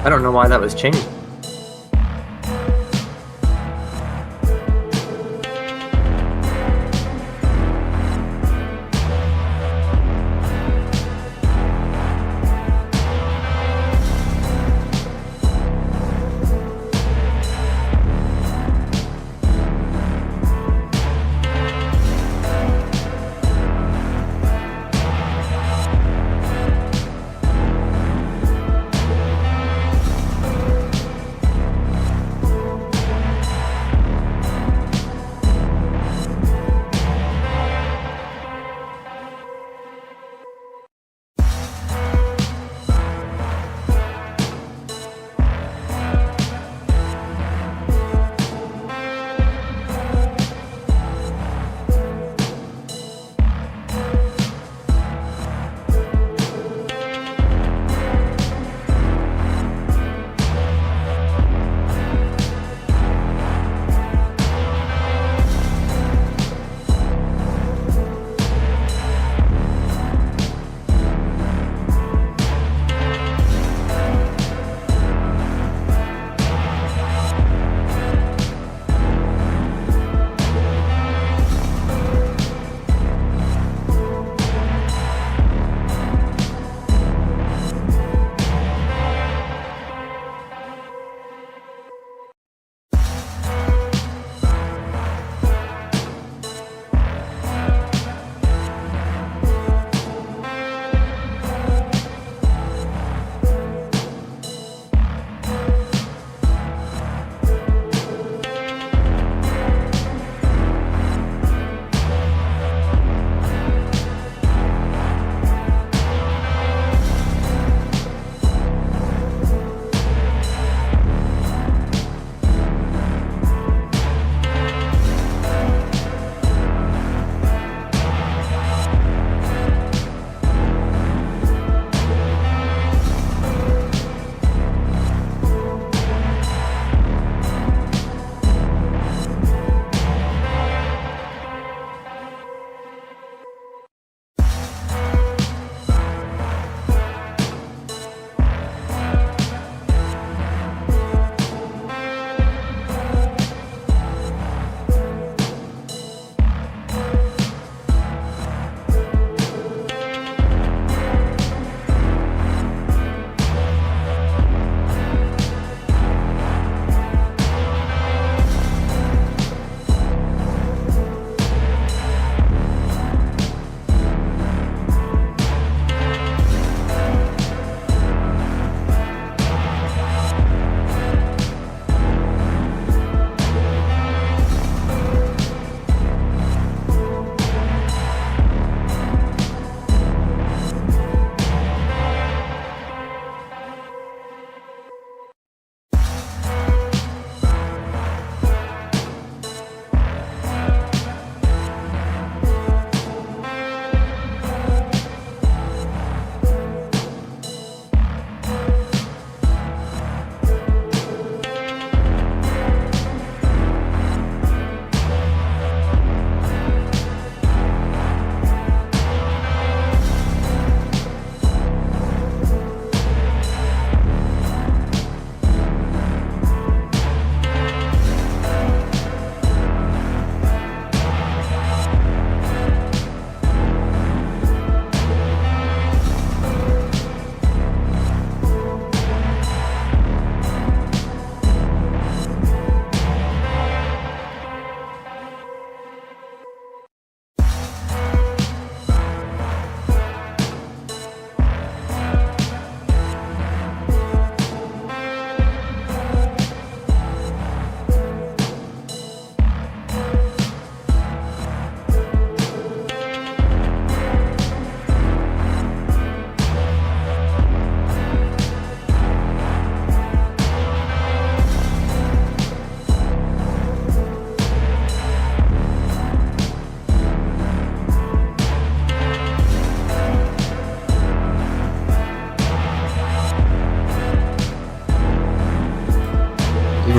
I don't know why that was changed.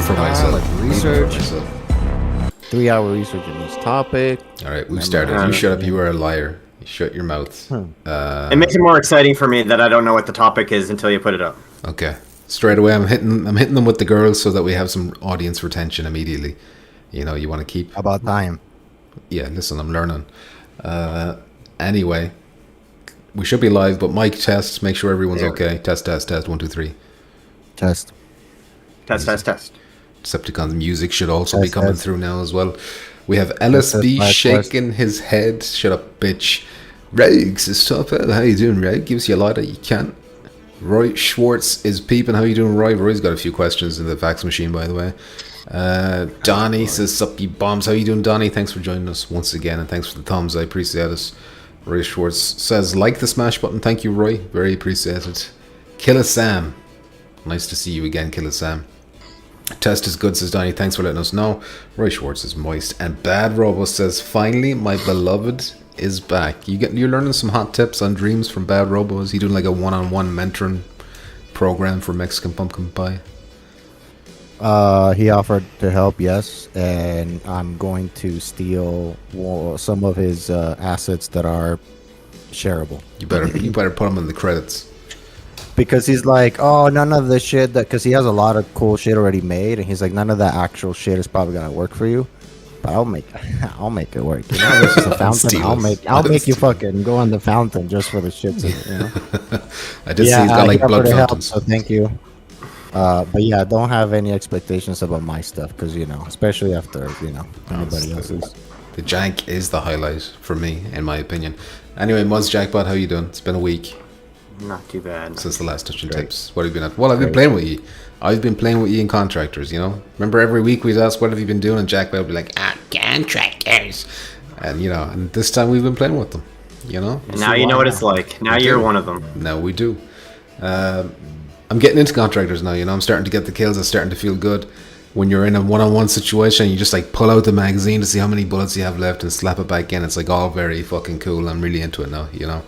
for myself. Like research. 3-hour research in each topic. All right, we've started. You shut up. You are a liar. You shut your mouth. It makes it more exciting for me that I don't know what the topic is until you put it up. Okay. straight away. I'm hitting them with the girls so that we have some audience retention immediately. You know, you want to keep. About time. Yeah, listen, I'm learning. Anyway, we should be live, but mic test. Make sure everyone's okay. Test. 1, 2, 3. Test. Decepticon's music should also be coming through now as well. We have LSB shaking his head. Shut up, bitch. Rogues is top. How you doing, Rogue? Gives you a lighter. You can't. Roy Schwartz is peeping. How you doing, Roy? Roy's got a few questions in the fax machine, by the way. Donnie says, sup, you bombs. How you doing, Donnie? Thanks for joining us once again, and thanks for the thumbs. I appreciate it. Roy Schwartz says, like the smash button. Thank you, Roy. Very appreciated. Killer Sam. Nice to see you again, Killer Sam. Test is good, says Donnie. Thanks for letting us know. Roy Schwartz is moist. And Bad Robo says, finally, my beloved is back. You're learning some hot tips on dreams from Bad Robo. Is he doing like a one-on-one mentoring program for Mexican pumpkin pie? He offered to help, yes, and I'm going to steal some of his assets that are shareable. You better put him in the credits. Because he's like, oh, none of the shit that, because he has a lot of cool shit already made, and he's like, none of that actual shit is probably gonna work for you, but I'll make it work. You know, this is a fountain. I'll make you fucking go on the fountain just for the shits of it. You know. I did see he's got like blood fountains. So thank you. But yeah, don't have any expectations about my stuff, because you know, especially after anybody else's. The jank is the highlight for me, in my opinion. Anyway, Muzz Jackpot, how you doing? It's been a week. Not too bad. Since the last touch and tips. What have you been at? Well, I've been playing with you. I've been playing with you in contractors, you know? Remember every week we'd ask, what have you been doing? And Jack would be like, contractors. And, you know, and this time we've been playing with them, you know? And now you know what it's like. Now you're one of them. Now we do. I'm getting into contractors now, you know? I'm starting to get the kills. It's starting to feel good. When you're in a one-on-one situation, you just like pull out the magazine to see how many bullets you have left and slap it back in. It's like all very fucking cool. I'm really into it now, you know?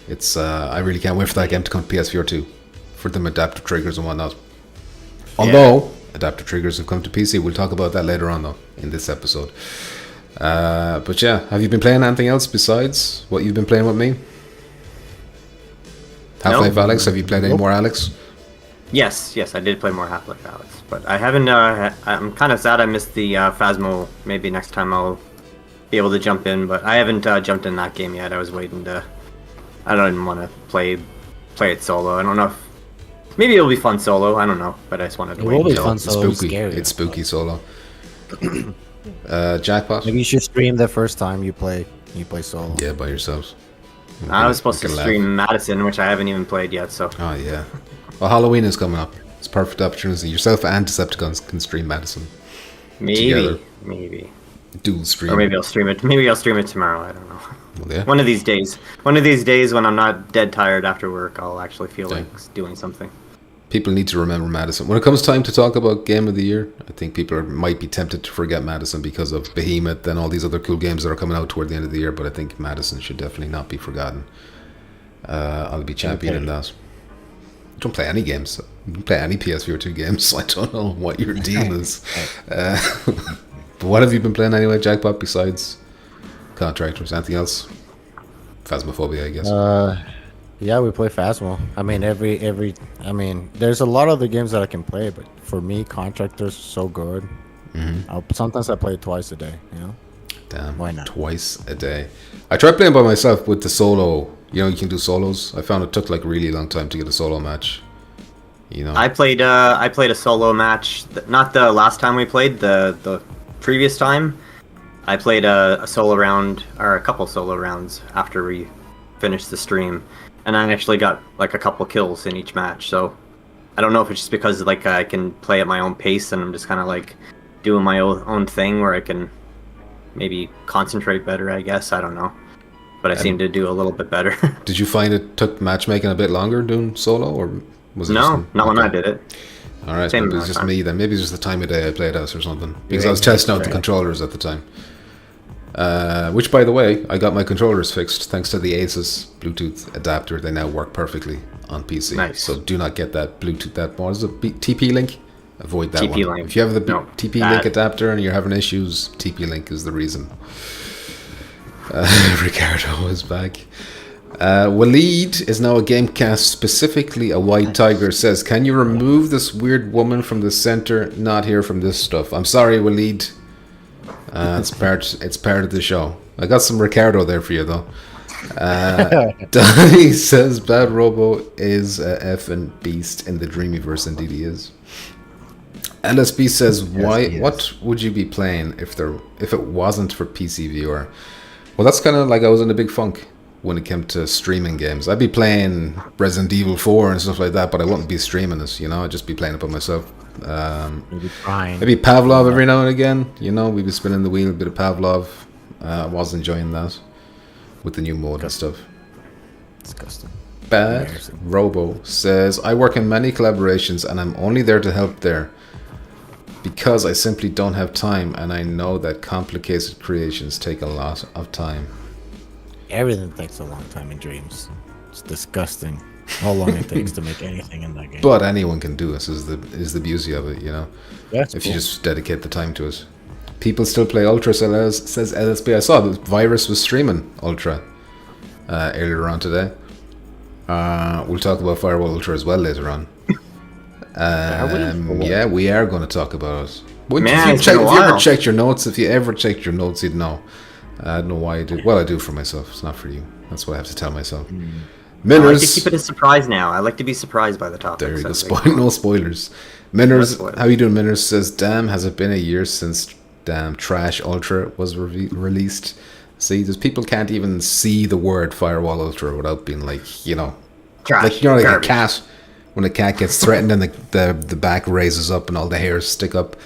It's I really can't wait for that game to come to PSVR 2 for them adaptive triggers and whatnot. Although adaptive triggers have come to PC, we'll talk about that later on though in this episode. But yeah, have you been playing anything else besides what you've been playing with me? Half-Life Alex, have you played any more Alex? Yes, I did play more Half-Life Alex, but I haven't. I'm kind of sad I missed the Phasmo. Maybe next time I'll be able to jump in, but I haven't jumped in that game yet. I was waiting to. I don't even want to play it solo. I don't know if maybe it'll be fun solo. I don't know, but I just wanted to wait. It will be fun solo. It's spooky. It's spooky solo. Jackpot. Maybe you should stream the first time you play solo. Yeah, by yourselves. I was supposed to stream Madison, which I haven't even played yet. So. Oh yeah. Well, Halloween is coming up. It's a perfect opportunity. Yourself and Decepticons can stream Madison. Maybe. Dual stream. Or maybe I'll stream it. Maybe I'll stream it tomorrow. I don't know. Well, yeah. One of these days when I'm not dead tired after work, I'll actually feel like doing something. People need to remember Madison. When it comes time to talk about Game of the Year, I think people might be tempted to forget Madison because of Behemoth and all these other cool games that are coming out toward the end of the year, but I think Madison should definitely not be forgotten. I'll be championing that. Don't play any games. You can play any PSVR 2 games. I don't know what your deal is. But what have you been playing anyway, Jackpot, besides Contractors? Anything else? Phasmophobia, I guess. Yeah, we play Phasmo. I mean, there's a lot of the games that I can play, but for me, Contractors is so good. Mm-hmm. Sometimes I play it twice a day, you know? Damn. Why not? Twice a day. I tried playing by myself with the solo. You know, you can do solos. I found it took like a really long time to get a solo match. You know, I played a solo match. Not the last time we played, the previous time. I played a solo round or a couple solo rounds after we finished the stream, and I actually got like a couple kills in each match. So I don't know if it's just because like I can play at my own pace and I'm just kind of like doing my own thing where I can maybe concentrate better. I guess I don't know. But I seem to do a little bit better. Did you find it took matchmaking a bit longer doing solo, or was it? No, not when I did it. All right, maybe it's just me then. Maybe it's just the time of day I played us or something. Because I was testing out the controllers at the time. Which, by the way, I got my controllers fixed thanks to the Asus Bluetooth adapter. They now work perfectly on PC. Nice. So do not get that Bluetooth. What is it? TP-Link? Avoid that one. Link. If you have the TP-Link adapter and you're having issues, TP-Link is the reason. Ricardo is back. Waleed is now a Gamecast, specifically a White Tiger, says, can you remove this weird woman from the center? Not here from this stuff. I'm sorry, Waleed. It's part of the show. I got some Ricardo there for you, though. Donnie says, Bad Robo is a effing beast in the Dreamyverse. Indeed he is. LSB says, what would you be playing if it wasn't for PC VR? Well, that's kind of like I was in a big funk when it came to streaming games. I'd be playing Resident Evil 4 and stuff like that, but I wouldn't be streaming this, I'd just be playing it by myself. Maybe Pavlov every now and again, we'd be spinning the wheel, a bit of Pavlov. I was enjoying that with the new mode and stuff. Disgusting. Bad Robo says, I work in many collaborations and I'm only there to help there because I simply don't have time, and I know that complicated creations take a lot of time. Everything takes a long time in Dreams. It's disgusting how long it takes to make anything in that game. But anyone can do it, is the beauty of it, That's if cool. you just dedicate the time to it. People still play Ultra, says LSB. I saw the Virus was streaming Ultra earlier on today. We'll talk about Firewall Ultra as well later on. Yeah, we are going to talk about it. If you ever checked your notes, you'd know. I don't know why I do. Well, I do for myself. It's not for you. That's what I have to tell myself. I like to keep it a surprise now. I like to be surprised by the topic. There you go. No spoilers. Minners, how you doing, Minners? Says, damn, has it been a year since damn Trash Ultra was released? See, there's people can't even see the word Firewall Ultra without being like, Trash, like a cat. When a cat gets threatened and the back raises up and all the hairs stick up.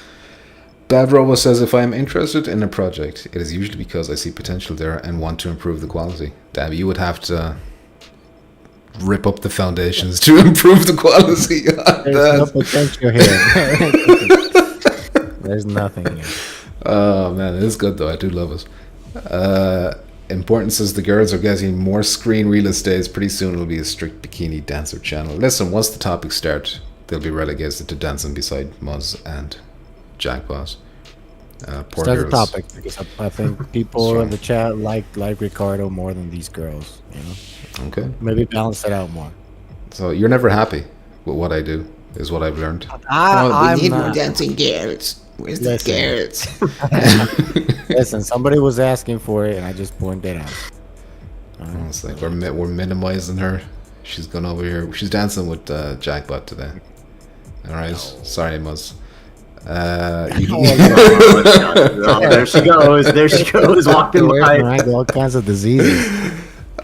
Bad Robo says, if I am interested in a project, it is usually because I see potential there and want to improve the quality. Damn, you would have to rip up the foundations to improve the quality. There's no potential here. There's nothing here. Oh man, it is good though. I do love it. Important says the girls are getting more screen real estate. Pretty soon it'll be a strict bikini dancer channel. Listen, once the topics start, they'll be relegated to dancing beside Muzz and Jackpot. Poor Start girls. the topic, because I think people in the chat like Ricardo more than these girls. Okay. Maybe balance it out more. So you're never happy with what I do, is what I've learned. We need more dancing girls. Where's the girls? Listen, somebody was asking for it, and I just pointed it out. It's like we're minimizing her. She's gone over here. She's dancing with Jackpot today. All right. Sorry, Muzz. There she goes, walking by. All kinds of diseases.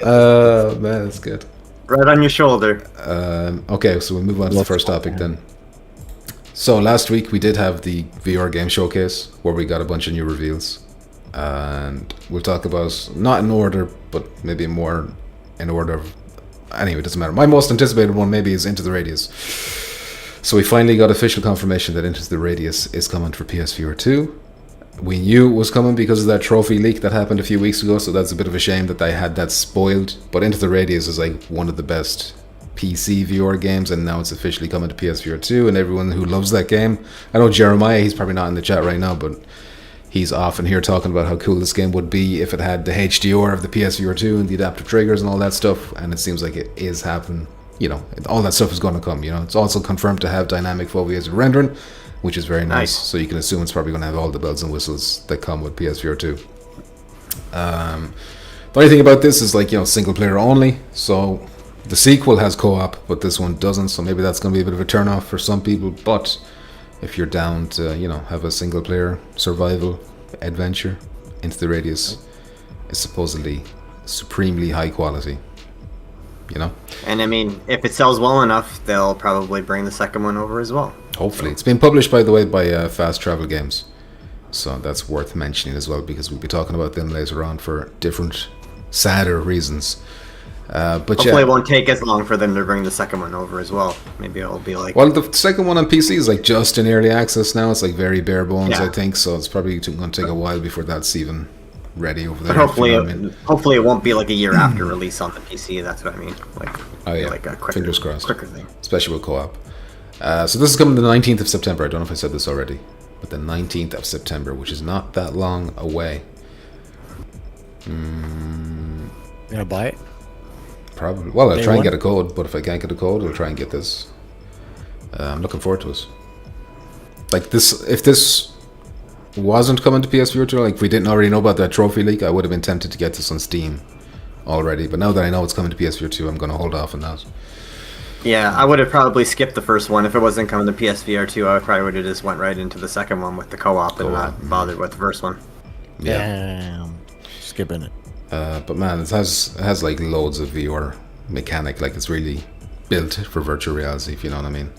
Man, that's good. Right on your shoulder. Okay, so we'll move on to the first topic then. So last week we did have the VR game showcase where we got a bunch of new reveals, and we'll talk about, not in order, but maybe more in order of, anyway, it doesn't matter. My most anticipated one maybe is Into the Radius. So we finally got official confirmation that Into the Radius is coming for PSVR 2. We knew it was coming because of that trophy leak that happened a few weeks ago, so that's a bit of a shame that they had that spoiled. But Into the Radius is like one of the best PC VR games, and now it's officially coming to PSVR 2, and everyone who loves that game, I know Jeremiah, he's probably not in the chat right now, but he's often here talking about how cool this game would be if it had the HDR of the PSVR 2 and the adaptive triggers and all that stuff, and it seems like it is happening. All that stuff is going to come. It's also confirmed to have dynamic foveated rendering, which is very nice. So you can assume it's probably going to have all the bells and whistles that come with PSVR 2. The only thing about this is, like, single player only, so the sequel has co-op, but this one doesn't, so maybe that's going to be a bit of a turn-off for some people. But if you're down to, have a single player survival adventure, Into the Radius is supposedly supremely high quality. And I mean, if it sells well enough, they'll probably bring the second one over as well. Hopefully. It's been published, by the way, by Fast Travel Games, so that's worth mentioning as well, because we'll be talking about them later on for different, sadder reasons. But hopefully it won't take as long for them to bring the second one over as well. Maybe it'll be like... Well, the second one on PC is like just in early access now. It's like very bare bones, I think, so it's probably going to take a while before that's even ready over there. But hopefully it won't be like a year after release on the PC. That's what I mean. Like a quicker, fingers crossed. Quicker thing. Especially with co-op. So this is coming the 19th of September. I don't know if I said this already, but the 19th of September, which is not that long away. You gonna buy it? Probably. Well, I'll Day try and one? get a code, but if I can't get a code, I'll try and get this. I'm looking forward to it. Like this, if this wasn't coming to PSVR 2, like if we didn't already know about that trophy leak, I would have been tempted to get this on Steam already. But now that I know it's coming to PSVR 2, I'm going to hold off on that. Yeah, I would have probably skipped the first one if it wasn't coming to PSVR 2. I probably would have just went right into the second one with the co-op and not bothered with the first one. Yeah. Damn. Skipping it. But man, it has like loads of VR mechanic. Like it's really built for virtual reality, if you know what I mean.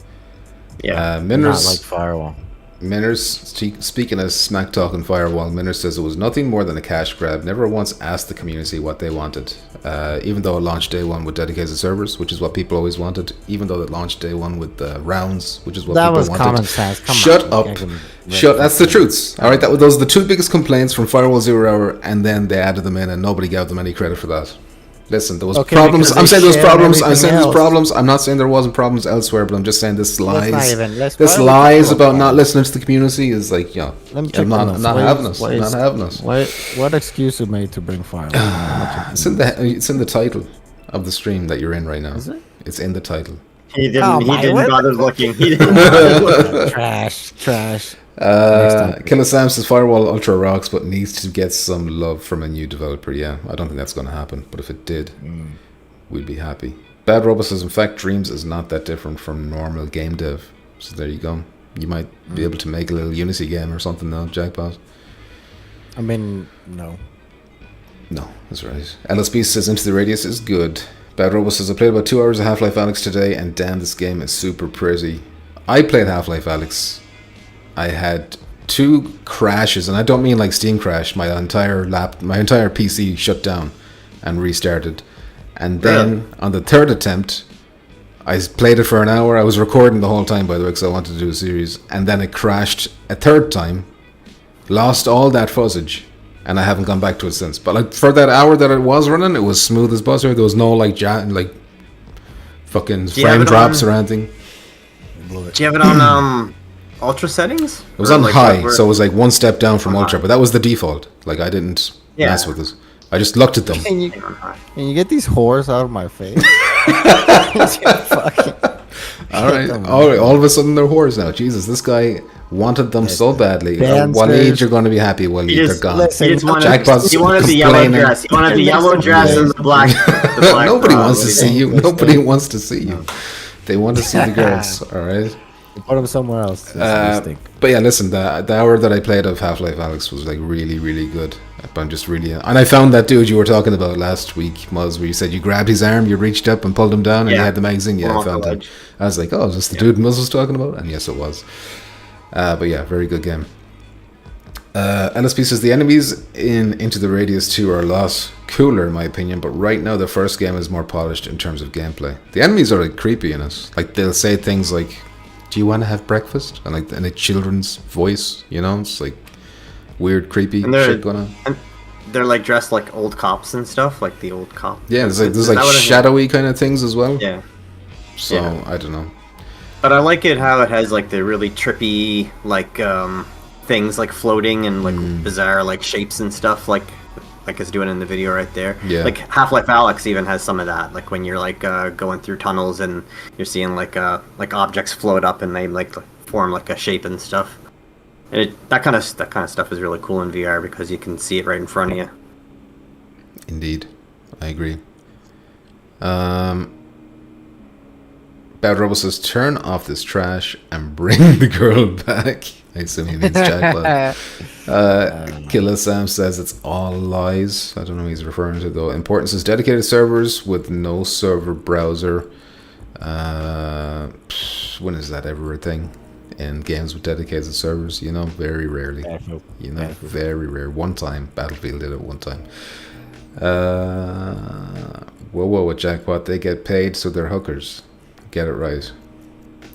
Yeah. Not like Firewall. Minners, speaking as smack talking Firewall, Minners says it was nothing more than a cash grab. Never once asked the community what they wanted. Even though it launched day one with dedicated servers, which is what people always wanted. Even though it launched day one with rounds, which is what people wanted. That was common sense. Shut up. Shut. That's the truth. All right. Those are the two biggest complaints from Firewall 0 Hour, and then they added them in, and nobody gave them any credit for that. Listen, there was problems. I'm saying there was problems. I'm saying there's problems. I'm not saying there wasn't problems elsewhere, but I'm just saying this lies. This lies about not listening to the community is like, yeah, I'm not having us. Not having us. What excuse you made to bring fire? It's in the title of the stream that you're in right now. Is it? It's in the title. He didn't bother looking. He didn't bother looking. Trash. Killer Sam says Firewall Ultra rocks, but needs to get some love from a new developer. Yeah, I don't think that's going to happen, but if it did, we'd be happy. Bad Robot says, in fact, Dreams is not that different from normal game dev. So there you go. You might be able to make a little Unity game or something now, Jackpot. I mean, no. No, that's right. LSB says, Into the Radius is good. Bad Robot says, I played about 2 hours of Half-Life Alyx today, and damn, this game is super pretty. I played Half-Life Alyx. I had 2 crashes, and I don't mean like Steam crash. My entire PC shut down and restarted. And then on the 3rd attempt, I played it for an hour. I was recording the whole time, by the way, because I wanted to do a series. And then it crashed a 3rd time, lost all that footage, and I haven't gone back to it since. But like for that hour that it was running, it was smooth as butter. There was no like fucking frame drops or anything. Do you have it on Ultra settings? It was on high, so it was like one step down from Ultra, but that was the default. Like I didn't mess with it. I just looked at them. Can you get these whores out of my face? All right. All of a sudden they're whores now. Jesus, this guy wanted them so badly. Waleed, you're going to be happy. Waleed, they're gone. He wanted the yellow dress. He wanted the yellow dress and the black. Nobody wants to see you. Nobody wants to see you. They want to see the girls. All right. Put them somewhere else. But yeah, listen, the hour that I played of Half-Life Alyx was like really, really good. I'm just really, and I found that dude you were talking about last week, Muzz, where you said you grabbed his arm, you reached up and pulled him down, and he had the magazine. Yeah, I found him. I was like, oh, is this the dude Muzz was talking about? And yes, it was. But yeah, very good game. LSP says the enemies in Into the Radius 2 are a lot cooler in my opinion, but right now the first game is more polished in terms of gameplay. The enemies are like creepy in it. Like they'll say things like, "Do you want to have breakfast?" and like in a children's voice, you know, it's like weird, creepy shit going on. And they're like dressed like old cops and stuff, like the old cop. Yeah, there's like shadowy kind of things as well. Yeah. So I don't know. But I like it how it has like the really trippy like things like floating and like bizarre like shapes and stuff like it's doing in the video right there. Yeah. Like Half-Life Alyx even has some of that. Like when you're like going through tunnels and you're seeing like objects float up and they like form like a shape and stuff. And that kind of stuff is really cool in VR because you can see it right in front of you. Indeed, I agree. Bad Robo says, "Turn off this trash and bring the girl back." I assume he means Jackpot. Killer Sam says it's all lies. I don't know what he's referring to though. Importance is dedicated servers with no server browser. When is that ever a thing? In games with dedicated servers, you know, very rarely. You know, very rare. One time, Battlefield did it one time. Whoa, with Jackpot, they get paid, so they're hookers. Get it right.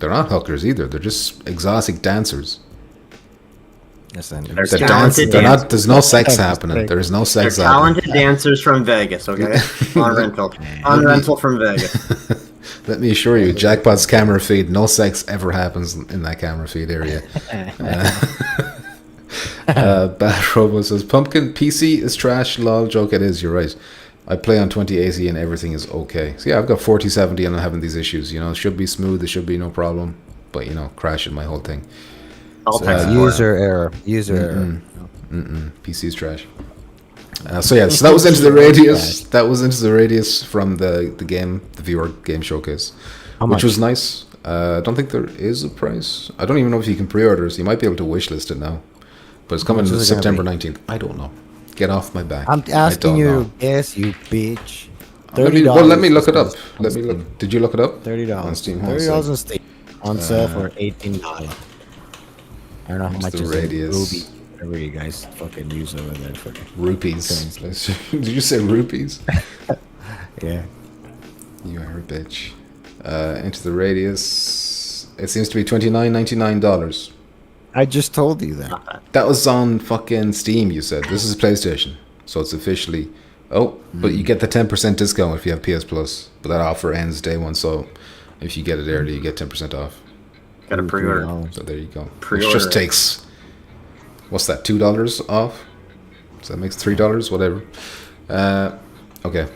They're not hookers either. They're just exotic dancers. They're talented they're not. There's no sex happening. There is no sex happening. Talented dancers from Vegas. Okay, on rental from Vegas. Let me assure you, Jackpot's camera feed, no sex ever happens in that camera feed area. Bad Robo says, "Pumpkin PC is trash." Lol, joke. It is. You're right. I play on 2080 and everything is okay. So yeah, I've got 4070 and I'm having these issues. You know, it should be smooth. It should be no problem. But you know, crashing my whole thing. User error. User error. PC's trash. So yeah, so that was into the radius. That was into the radius from the game, the VR game showcase, which was nice. I don't think there is a price. I don't even know if you can pre-order. So you might be able to wishlist it now, but it's coming September 19th. I don't know. Get off my back. I'm asking you. Yes, you bitch. Let me look it up. Let me look. Did you look it up? $30 on Steam. $30 on Steam. On sale for $18. I don't know how much the is radius. Ruby. Whatever you guys fucking use over there for rupees. Did you say rupees? Yeah. You are a bitch. Into the radius. It seems to be $29.99. I just told you that. That was on fucking Steam, you said. This is PlayStation. So it's officially... Oh, but you get the 10% discount if you have PS Plus. But that offer ends day one, so if you get it early, you get 10% off. Got a pre-order. So there you go. Pre-order. Which just takes... What's that, $2 off? So that makes $3, whatever. Okay.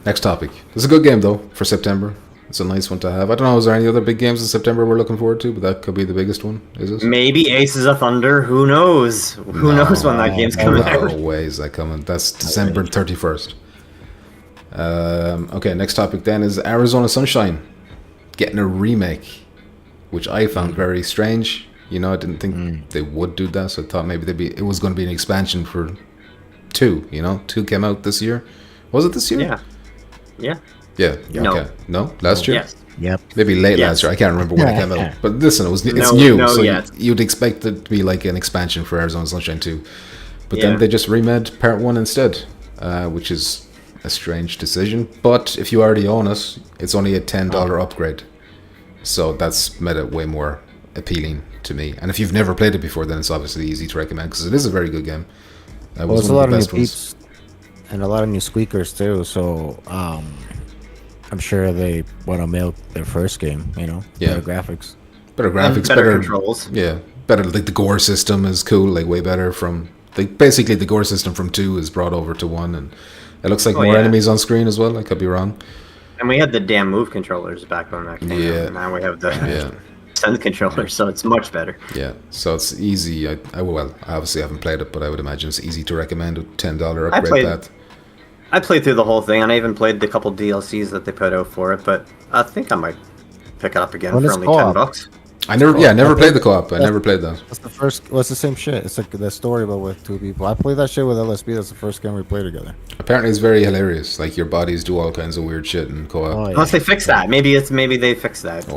Next topic. It's a good game, though, for September. It's a nice one to have. I don't know, is there any other big games in September we're looking forward to? But that could be the biggest one, is it? Maybe Aces of Thunder. Who knows? Who knows when that game's coming out? No way is that coming. That's December 31st. Okay, next topic then is Arizona Sunshine getting a remake, which I found very strange. You know, I didn't think they would do that, so I thought maybe it was going to be an expansion for 2, you know? 2 came out this year. Was it this year? Yeah. Yeah. No. Okay. No? Last year? Yes. Yep. Maybe late last year. I can't remember when it came out. But listen, it's new, so you'd expect it to be like an expansion for Arizona Sunshine 2. But then they just remade Part 1 instead, which is a strange decision. But if you already own it, it's only a $10 upgrade. So that's made it way more appealing to me. And if you've never played it before, then it's obviously easy to recommend because it is a very good game. Well, it's a lot of new peeps and a lot of new squeakers too. So I'm sure they want to milk their first game. You know, better graphics, better controls. Yeah, better. Like the gore system is cool. Like way better from basically the gore system from 2 is brought over to 1, and it looks like more enemies on screen as well. I could be wrong. And we had the damn move controllers back when that came out. Now we have the Sense controller, so it's much better. Yeah, so it's easy. I obviously haven't played it, but I would imagine it's easy to recommend a $10 upgrade. I played through the whole thing, and I even played the couple DLCs that they put out for it. But I think I might pick it up again for only $10. I never played the co-op. I never played that. That's the first. Well, it's the same shit. It's like the story, but with 2 people. I played that shit with LSB. That's the first game we played together. Apparently, it's very hilarious. Like your bodies do all kinds of weird shit in co-op. Oh, yeah. Unless they fix that. Maybe they fix that.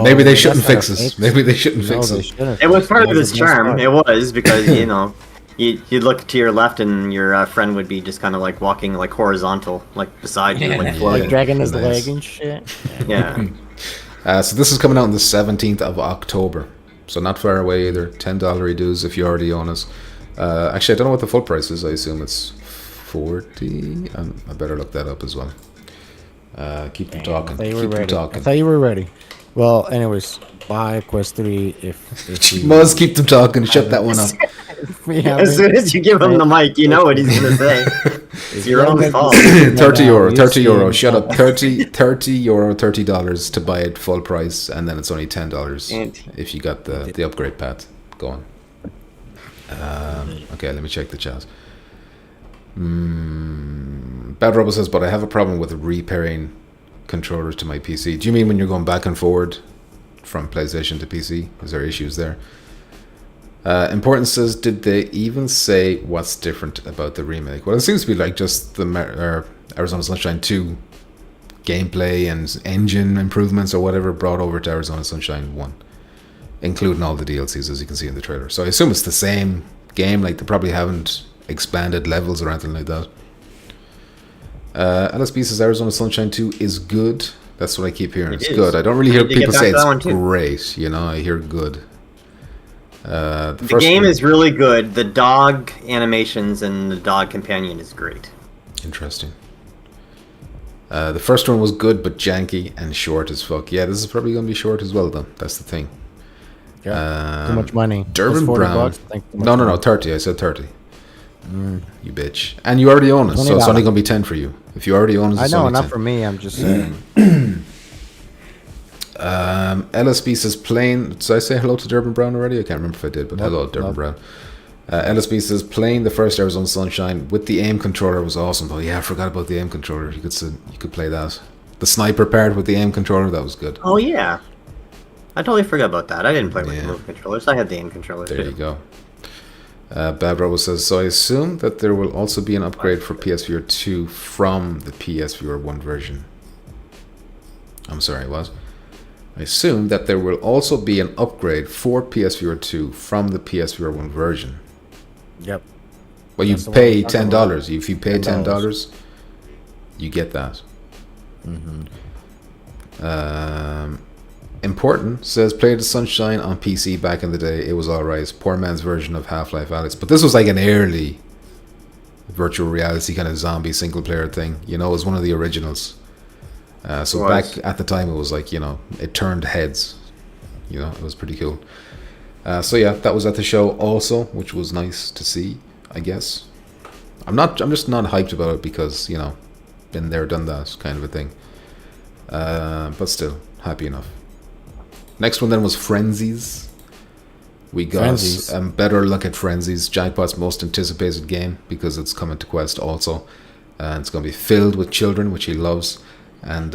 Maybe they shouldn't fix it. Maybe they shouldn't fix it. It was part of its charm. It was because you know. You look to your left and your friend would be just kind of like walking like horizontal, like beside you, like floating. Like dragging his leg and shit. Yeah. So this is coming out on the 17th of October. So not far away either. $10 dues if you already own us. Actually, I don't know what the full price is. I assume it's $40. I better look that up as well. Keep them talking. I thought you were ready. Well, anyways, buy Quest 3 if you... Must keep them talking. Shut that one up. As soon as you give him the mic, you know what he's going to say. It's your own fault. €30. Shut up. €30, $30 to buy it full price, and then it's only $10 if you got the upgrade path. Go on. Okay, let me check the chat. Bad Robo says, but I have a problem with repairing controllers to my PC. Do you mean when you're going back and forward from PlayStation to PC? Is there issues there? Important says, did they even say what's different about the remake? Well, it seems to be like just the Arizona Sunshine 2 gameplay and engine improvements or whatever brought over to Arizona Sunshine 1, including all the DLCs as you can see in the trailer. So I assume it's the same game, like they probably haven't expanded levels or anything like that. LSB says Arizona Sunshine 2 is good. That's what I keep hearing. It's good. I don't really hear people say it's great. You know, I hear good. The game is really good. The dog animations and the dog companion is great. Interesting. The first one was good but janky and short as fuck. Yeah, this is probably going to be short as well though. That's the thing. Yeah. Too much money. Durban Brown. No, 30. I said 30. You bitch. And you already own it, so it's only $20. going to be 10 for you. If you already own it, I it's know, only not 10. for me. I'm just saying. LSB says playing. Did I say hello to Durban Brown already? I can't remember if I did, but hello, Durban Brown. LSB says playing the first Arizona Sunshine with the aim controller was awesome. Oh yeah, I forgot about the aim controller. You could play that. The sniper part with the aim controller, that was good. Oh yeah, I totally forgot about that. I didn't play with the move controllers. I had the aim controllers. There you go. Bad Robo says, so I assume that there will also be an upgrade for PSVR 2 from the PSVR 1 version. I'm sorry, what? I assume that there will also be an upgrade for PSVR 2 from the PSVR 1 version. Yep. Well, you pay $10. If you pay $10, you get that. Important says played the Sunshine on PC back in the day. It was alright. Poor man's version of Half-Life Alyx. But this was like an early virtual reality kind of zombie single player thing. You know, it was one of the originals. So back at the time, it was like, you know, it turned heads. You know, it was pretty cool. So yeah, that was at the show also, which was nice to see, I guess. I'm just not hyped about it because, you know, been there, done that kind of a thing. But still, happy enough. Next one then was Frenzies. We got a better look at Frenzies, Jackpot's most anticipated game, because it's coming to Quest also. And it's going to be filled with children, which he loves. And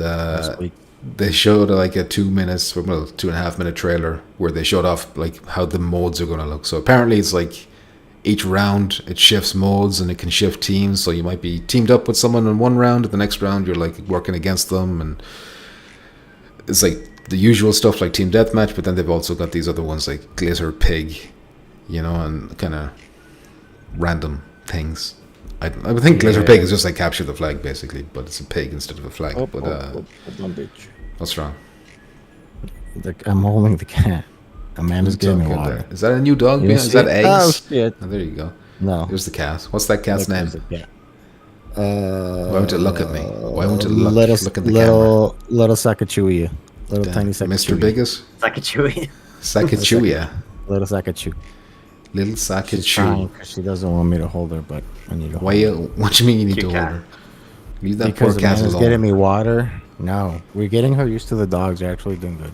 they showed like a 2.5 minute trailer where they showed off like how the modes are going to look. So apparently it's like each round it shifts modes and it can shift teams. So you might be teamed up with someone in one round, and the next round you're like working against them, and it's like the usual stuff like team deathmatch. But then they've also got these other ones like glitter pig, you know, and kind of random things. I would think glitter pig is just like capture the flag basically, but it's a pig instead of a flag. Hold on, bitch. What's wrong? I'm holding the cat. Amanda's getting me water. Is that a new dog? Is that eggs? Oh shit! Oh, there you go. No. There's the cat. What's that cat's name? Why won't it look at me? Why won't it look at the camera? Little Sakachuya. Little tiny Sakachuya. Mr. Biggest? Sakachuya. Sakachuya. Little Sakachu. Little Sakachu. Because she doesn't want me to hold her, but I need to hold her. What do you mean you need to hold her? Leave that poor cat alone. Because getting me water. No, we're getting her used to the dogs. They're actually doing good.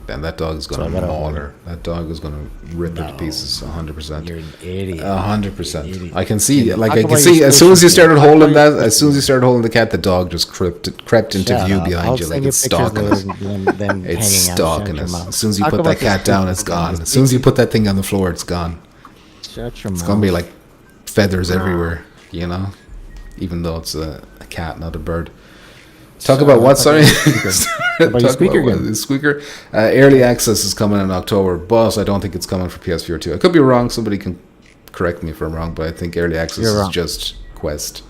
Then that dog is going to maul her. That dog is going to rip her to pieces 100%. You're an idiot. 100%. I can see, like I can see, as soon as you started holding the cat, the dog just crept into view behind you, like it's stalking us. It's stalking us. As soon as you put that cat down, it's gone. As soon as you put that thing on the floor, it's gone. Shut your mouth. It's going to be like feathers everywhere, you know, even though it's a cat, not a bird. Talk about what? Sorry. Squeaker. Early access is coming in October, but I don't think it's coming for PSVR 2. I could be wrong. Somebody can correct me if I'm wrong, but I think early access is just Quest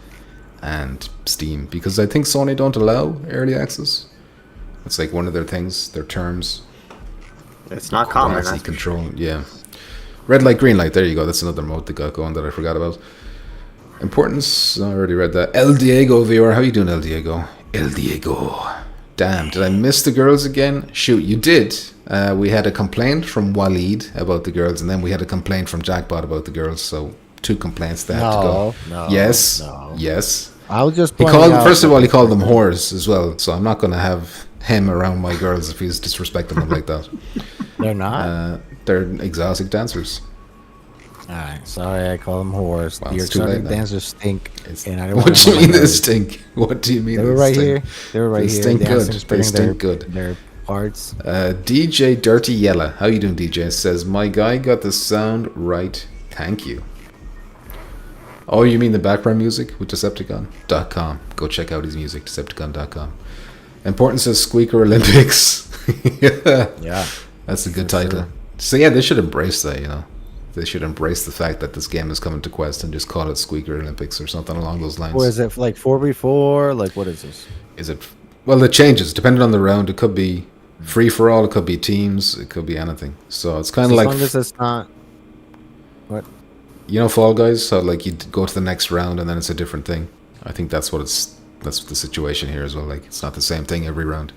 and Steam, because I think Sony don't allow early access. It's like one of their things, their terms. It's not common. Quality control. Yeah. Red light, green light. There you go. That's another mode they got going that I forgot about. Importance. I already read that. El Diego VR. How you doing, El Diego? El Diego. Damn, did I miss the girls again? Shoot, you did. We had a complaint from Waleed about the girls, and then we had a complaint from Jackpot about the girls. So 2 complaints that had to go. Yes. I was just first of all, he called them whores as well. So I'm not going to have him around my girls if he's disrespecting them like that. They're not. They're exotic dancers. Alright, sorry I call them whores. Well, your exotic dancers stink. What do you mean they stink? What do you mean they were right here? They were right here. Stink good. They stink good. Their parts. DJ Dirty Yella. How you doing, DJ? Says, my guy got the sound right. Thank you. Oh, you mean the background music with Decepticon.com. Go check out his music, Decepticon.com. Importance says Squeaker Olympics. Yeah. That's a good title. Sure. So yeah, they should embrace that, you know. They should embrace the fact that this game is coming to Quest and just call it Squeaker Olympics or something along those lines. Or is it like 4v4? Like, what is this? Is it... Well, it changes. Depending on the round, it could be free-for-all, it could be teams, it could be anything. So it's kind of like... As long as it's not... What? You know Fall Guys? So like you go to the next round and then it's a different thing. I think that's what it's... That's the situation here as well. Like, it's not the same thing every round.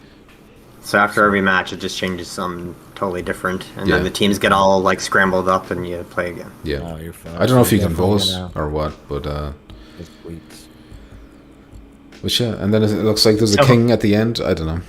So after every match, it just changes some totally different, and Yeah. then the teams get all like scrambled up, and you play again. Yeah. Oh, you're fine. I don't know if you can Definitely vote gonna- or what, but It's weeks. yeah. And then it looks like there's a king at the end. I don't know.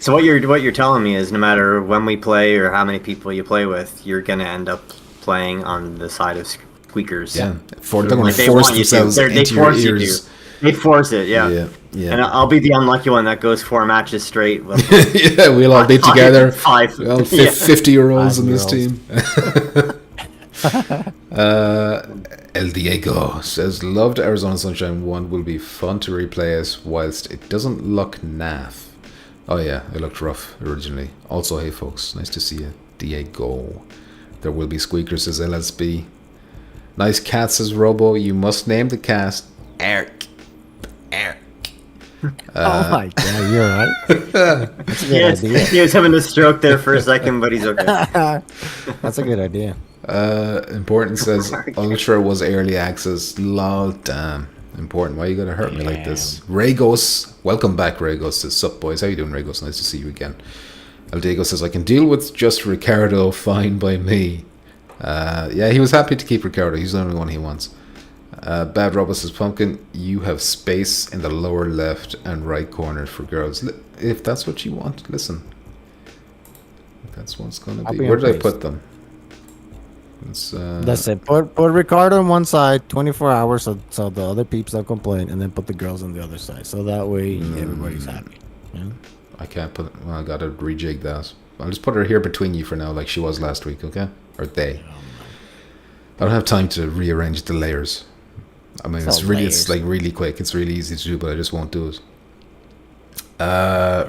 So what you're telling me is no matter when we play or how many people you play with, you're gonna end up playing on the side of squeakers. Yeah. They're going Like to they force want you to. themselves They into your force you ears. to. They force it, yeah. Yeah. Yeah. And I'll be the unlucky one that goes 4 matches straight. With Yeah, we'll all be together. Five. Well, Yeah. 50-year-olds in this 5-year-olds. team. El Diego says, loved Arizona Sunshine 1 will be fun to replay it whilst it doesn't look naff. Oh yeah, it looked rough originally. Also, hey folks, nice to see you. Diego. There will be squeakers, says LSB. Nice cat, says Robo. You must name the cast Eric. Eric. Oh my god, you're right. That's a good Yes, idea. he was having a stroke there for a second, but he's okay. That's a good idea. Important says Ultra was early access. Lol, damn. Important. Why you gotta hurt me like this? Ragos, welcome back, Ragos. Says, sup, boys? How you doing, Ragos? Nice to see you again. El Diego says, I can deal with just Ricardo, fine by me. Yeah, he was happy to keep Ricardo. He's the only one he wants. Bad Robot says, Pumpkin, you have space in the lower left and right corner for girls. If that's what you want, listen. That's what's gonna be. Where did I put them? That's it. Put Ricardo on one side, 24 hours, so the other peeps don't complain, and then put the girls on the other side, so that way everybody's happy. Yeah? I can't put. Well, I gotta rejig that. I'll just put her here between you for now, like she was last week. Okay, or they. I don't have time to rearrange the layers. I mean, it's like really quick. It's really easy to do, but I just won't do it.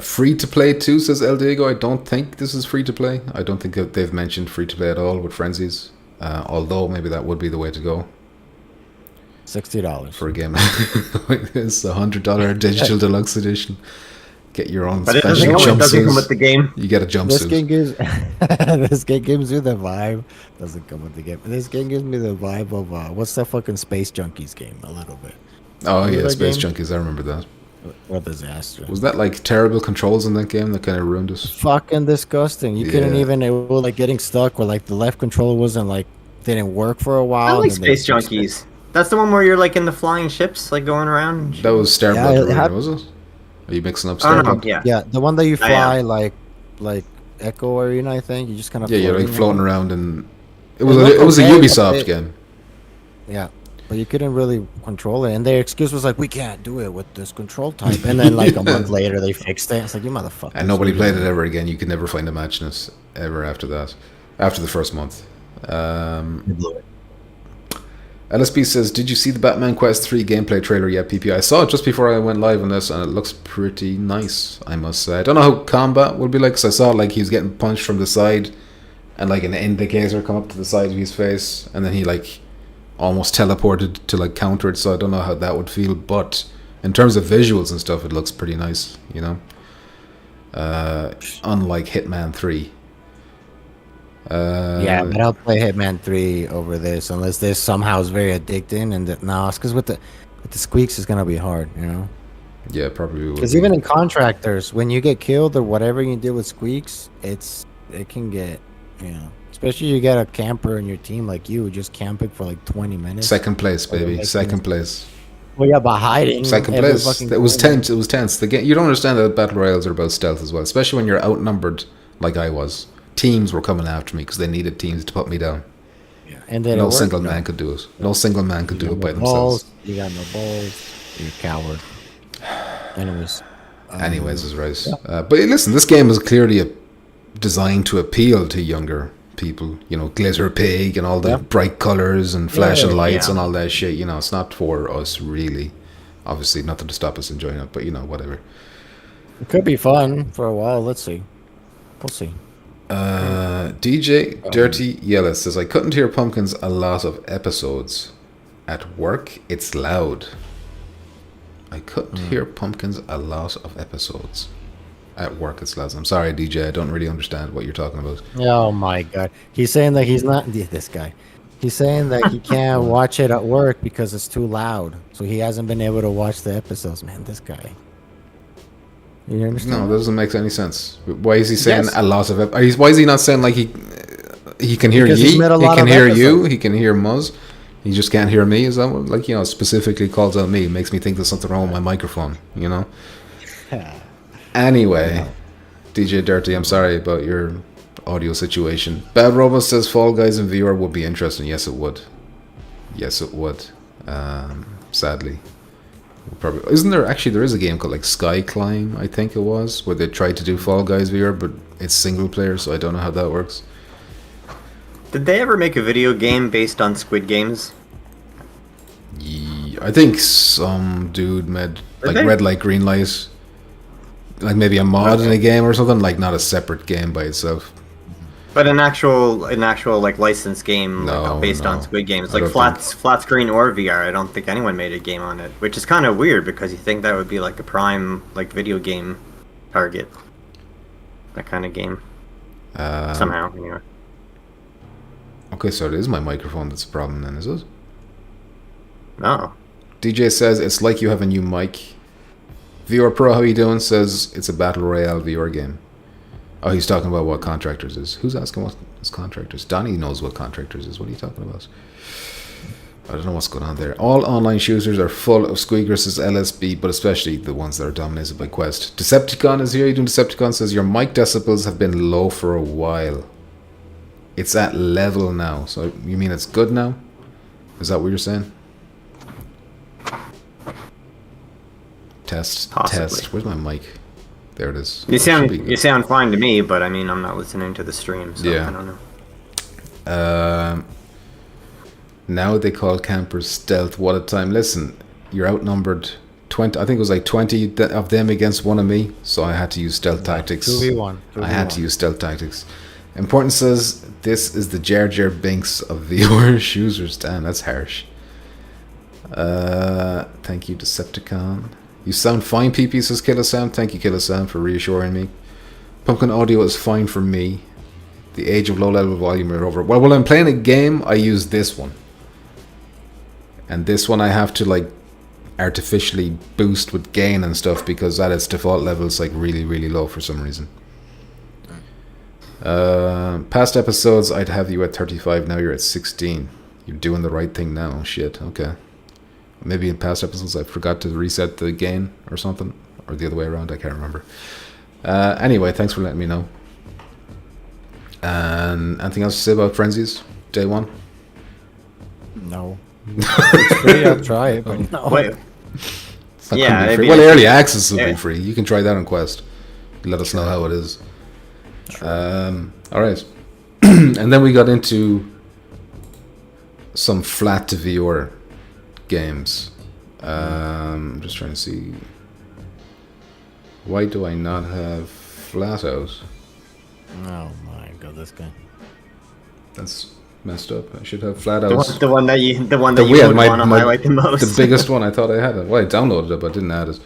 Free to play too, says El Diego. I don't think this is free to play. I don't think that they've mentioned free to play at all with Frenzies. Although maybe that would be the way to go. $60 for a game like this. $100 digital deluxe edition. Get your own But it special doesn't come with jumpsuit. the game. You get a This jumpsuit. game gives this game gives you the vibe. Doesn't come with the game. This game gives me the vibe of what's that fucking Space Junkies game? A little bit. Oh Remember yeah, that Space game? Junkies. I remember that. What disaster! Was that like terrible controls in that game that kind of ruined it? Fucking disgusting. You couldn't Yeah. even. It was like getting stuck where like the left controller wasn't like didn't work for a while. I like and then they Space fixed it. Junkies. That's the one where you're like in the flying ships, like going around. That was Starblood Yeah, it Arena, had- was it? Are you mixing up I don't know. Starblood? Yeah. Yeah, the one that you I am. fly like Echo Arena. I think you just kind of Yeah, you're like floating around, and it looked was a okay, but Ubisoft it- game. Yeah, but you couldn't really control it, and their excuse was like, "We can't do it with this control type." And then like a month later, they fixed it. It's like you motherfucker. And nobody played it ever again. You could never find a match in it ever after that. After the first month. LSB says, did you see the Batman Quest 3 gameplay trailer yet, PP? I saw it just before I went live on this, and it looks pretty nice, I must say. I don't know how combat will be like, because I saw like he was getting punched from the side, and like an indicator come up to the side of his face, and then he like almost teleported to like counter it, so I don't know how that would feel, but in terms of visuals and stuff, it looks pretty nice, you know? Unlike Hitman 3. Yeah, but I'll play Hitman 3 over this unless this somehow is very addicting. And no, it's because with the squeaks, it's gonna be hard, you know. Yeah, probably would. Because even in contractors, when you get killed or whatever you do with squeaks, it can get, you know, especially you get a camper in your team like you, just camping for like 20 minutes. Second place, baby. Like Second place. Well, yeah, by hiding. Second every place. fucking It was corner. tense. It was tense. The game. You don't understand that battle royales are about stealth as well, especially when you're outnumbered, like I was. Teams were coming after me because they needed teams to put me down. Yeah. And then No it worked, single no. man could do it. No single man could You do it got by no themselves. balls, you got no balls. You're a coward. Anyways. Anyways, is right. But listen, this game is clearly designed to appeal to younger people. You know, glitter pig and all the Yeah. bright colors and flashing Yeah, lights yeah. and all that shit. You know, it's not for us really. Obviously, nothing to stop us enjoying it, but you know, whatever. It could be fun for a while. Let's see. We'll see. DJ Dirty Yellow says, I couldn't hear Pumpkins a lot of episodes. At work, it's loud. I couldn't hear Pumpkins a lot of episodes. At work, it's loud. I'm sorry, DJ. I don't really understand what you're talking about. Oh my god. He's saying that he's not this guy. He's saying that he can't watch it at work because it's too loud. So he hasn't been able to watch the episodes. Man, this guy. You understand? No, that doesn't make any sense. Why is he saying Yes. a lot of it? Why is he not saying like he can hear Because he's ye, made a he lot can of hear you, episodes. he can hear Muzz, he just can't hear me? Is that what, like, you know, specifically calls out me, makes me think there's something wrong with my microphone, you know? Anyway, No. DJ Dirty, I'm sorry about your audio situation. Bad Robot says Fall Guys in VR would be interesting. Yes, it would. Yes, it would. Sadly. Probably isn't there actually there is a game called like Sky Climb, I think it was, where they tried to do Fall Guys VR, but it's single player, so I don't know how that works. Did they ever make a video game based on Squid Games? I think some dude made like they? red light, green light, like maybe a mod in a game or something, like not a separate game by itself. But an actual like licensed game No, based on no. Squid Games, I like don't flat screen or VR. I don't think anyone made a game on it, which is kind of weird because you think that would be like a prime like video game target, that kind of game. Somehow, anyway. Okay, so it is my microphone that's a problem then, is it? No. DJ says it's like you have a new mic. VR Pro, how you doing? Says it's a battle royale VR game. Oh, he's talking about what Contractors is. Who's asking what is Contractors? Donnie knows what Contractors is. What are you talking about? I don't know what's going on there. All online shooters are full of squeakers, says LSB, but especially the ones that are dominated by Quest. Decepticon is here. You doing Decepticon? Says your mic decibels have been low for a while. It's at level now. So you mean it's good now? Is that what you're saying? Test. Possibly. Test. Where's my mic? There it is. You It should be sound good. fine to me, but I mean I'm not listening to the stream, so Yeah. I don't know. Now they call campers stealth. What a time. Listen, you're outnumbered 20. I think it was like 20 of them against one of me, so I had to use stealth tactics. 2v1. I had to use stealth tactics. Important says this is the Jar Jar Binks of VR shooters. Damn, that's harsh. Thank you, Decepticon. You sound fine, PP, says Killer Sam. Thank you, Killer Sam, for reassuring me. Pumpkin audio is fine for me. The age of low level volume are over. Well, when I'm playing a game, I use this one. And this one I have to like artificially boost with gain and stuff because at its default level it's like really, really low for some reason. Past episodes, I'd have you at 35. Now you're at 16. You're doing the right thing now. Shit, okay. Maybe in past episodes I forgot to reset the gain or something. Or the other way around, I can't remember. Anyway, thanks for letting me know. And anything else to say about Frenzies? Day one? No. It's free, I'll try it, but no. Wait, It's not Yeah, gonna be I free. mean, Well, it's- early access will be yeah. free. You can try that on Quest. Let us know how it is. All right. And then we got into some flat to VR games. I'm just trying to see. Why do I not have flat out? Oh my god, this guy. That's messed up. I should have flat the out. one that you The would weird, want to highlight the most. the biggest one. I thought I had it. Well, I downloaded it, but I didn't add it.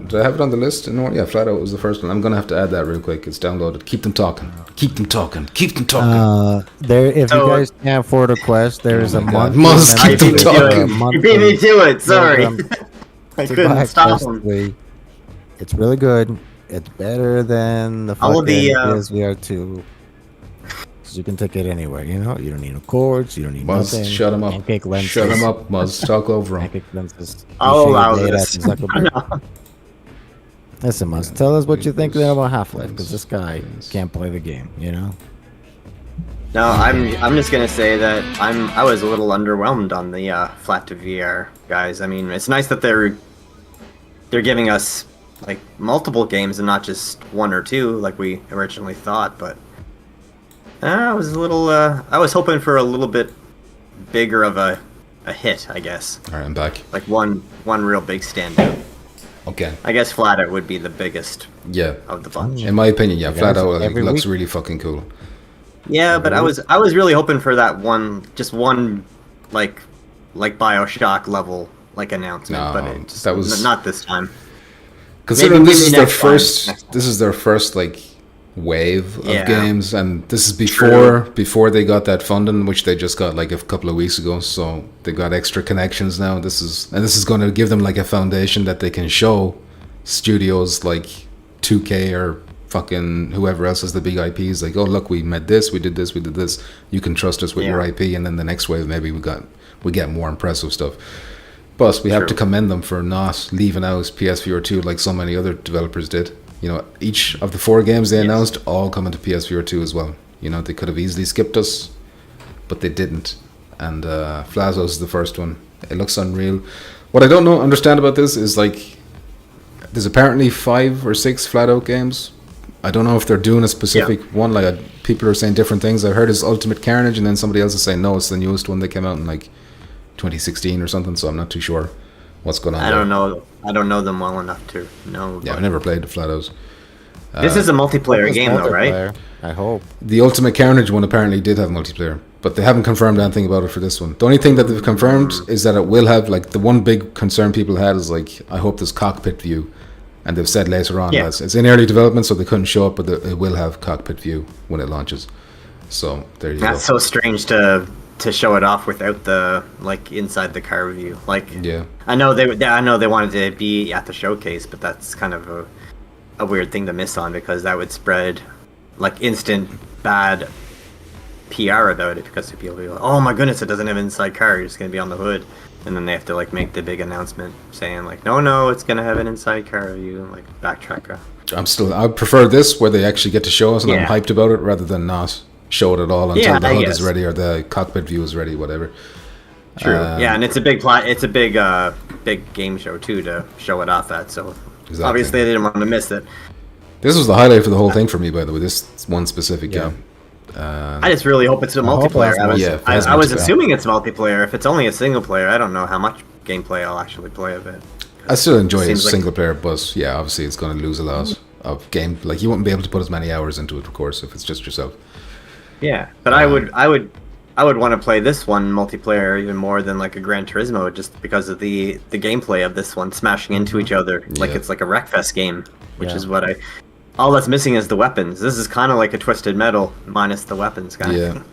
Did I have it on the list? No, yeah, flat out was the first one. I'm gonna have to add that real quick. It's downloaded. Keep them talking. Keep them talking. Keep them talking. There, if So- you guys can't afford a Quest, there is a my God. month. Must I keep beat them me to talking. it. You beat me to it. Sorry, I to buy couldn't stop Quest him. Wii. It's really good. It's better than the All fucking of the, PSVR 2. 'Cause you can take it anywhere, you know? You don't need no cords, you don't need Muzz, nothing. shut him up. Pancake lenses. Shut him up, Muzz. Talk over him. Pancake lenses. I'll You shave allow data this. to Zuckerberg. No. Listen, Muzz, tell us what you think then about Half-Life, because this guy can't play the game, you know? No, I'm just gonna say that I was a little underwhelmed on the flat to VR guys. I mean, it's nice that they're giving us like multiple games and not just one or two like we originally thought. But I was a little I was hoping for a little bit bigger of a hit, I guess. All right, I'm back. Like one real big standout. Okay. I guess flat out would be the biggest Yeah. of the bunch. In my opinion, yeah, flat guys, out every looks week- really fucking cool. Yeah, but I was really hoping for that one like BioShock level like announcement, No, but it just, that was- not this time. Considering Maybe this is their next time. first, this is their first like wave of Yeah. games, and this is True. before they got that funding, which they just got like a couple of weeks ago. So they got extra connections now. This is going to give them like a foundation that they can show studios like 2K or fucking whoever else has the big IPs, like, oh look, we made this, we did this, we did this. You can trust us with your IP, and then the next wave maybe we get more impressive stuff. But we have to commend them for not leaving out PSVR 2 like so many other developers did. You know, each of the 4 games they announced all come into PSVR 2 as well. You know, they could have easily skipped us, but they didn't. And Flazos is the first one. It looks unreal. What I don't understand about this is, like, there's apparently 5 or 6 flat out games. I don't know if they're doing a specific one. Like, people are saying different things. I heard it's Ultimate Carnage, and then somebody else is saying no, it's the newest one that came out in like 2016 or something. So I'm not too sure what's going on. I don't know. I don't know them well enough to know. Yeah, I've never played the flat outs. This is a multiplayer game, though, right? I hope. The Ultimate Carnage one apparently did have multiplayer, but they haven't confirmed anything about it for this one. The only thing that they've confirmed is that it will have, like, the one big concern people had is, like, I hope there's cockpit view. And they've said later on that it's in early development, so they couldn't show it, but it will have cockpit view when it launches. So there you go. That's so strange to show it off without the, like, inside the car view. Like, I know they wanted to be at the showcase, but that's kind of a weird thing to miss on, because that would spread, like, instant bad PR about it, because people will be like, oh my goodness, it doesn't have inside car, it's going to be on the hood. And then they have to, like, make the big announcement saying, like, no, it's gonna have an inside car view, and, like, backtrack. I prefer this where they actually get to show us, and I'm hyped about it, rather than not show it at all until the HUD is ready or the cockpit view is ready, whatever. True. And it's a big big game show too to show it off at. So obviously they didn't want to miss it. This was the highlight for the whole thing for me, by the way. This one specific game. I just really hope it's a multiplayer. I was assuming it's multiplayer. If it's only a single player, I don't know how much gameplay I'll actually play of it. I still enjoy a single player, but yeah, obviously it's going to lose a lot of game. Like, you wouldn't be able to put as many hours into it, of course, if it's just yourself. Yeah, but I would want to play this one multiplayer even more than, like, a Gran Turismo, just because of the gameplay of this one, smashing into each other like it's like a Wreckfest game, which is what all that's missing is the weapons. This is kind of like a Twisted Metal minus the weapons kind of thing.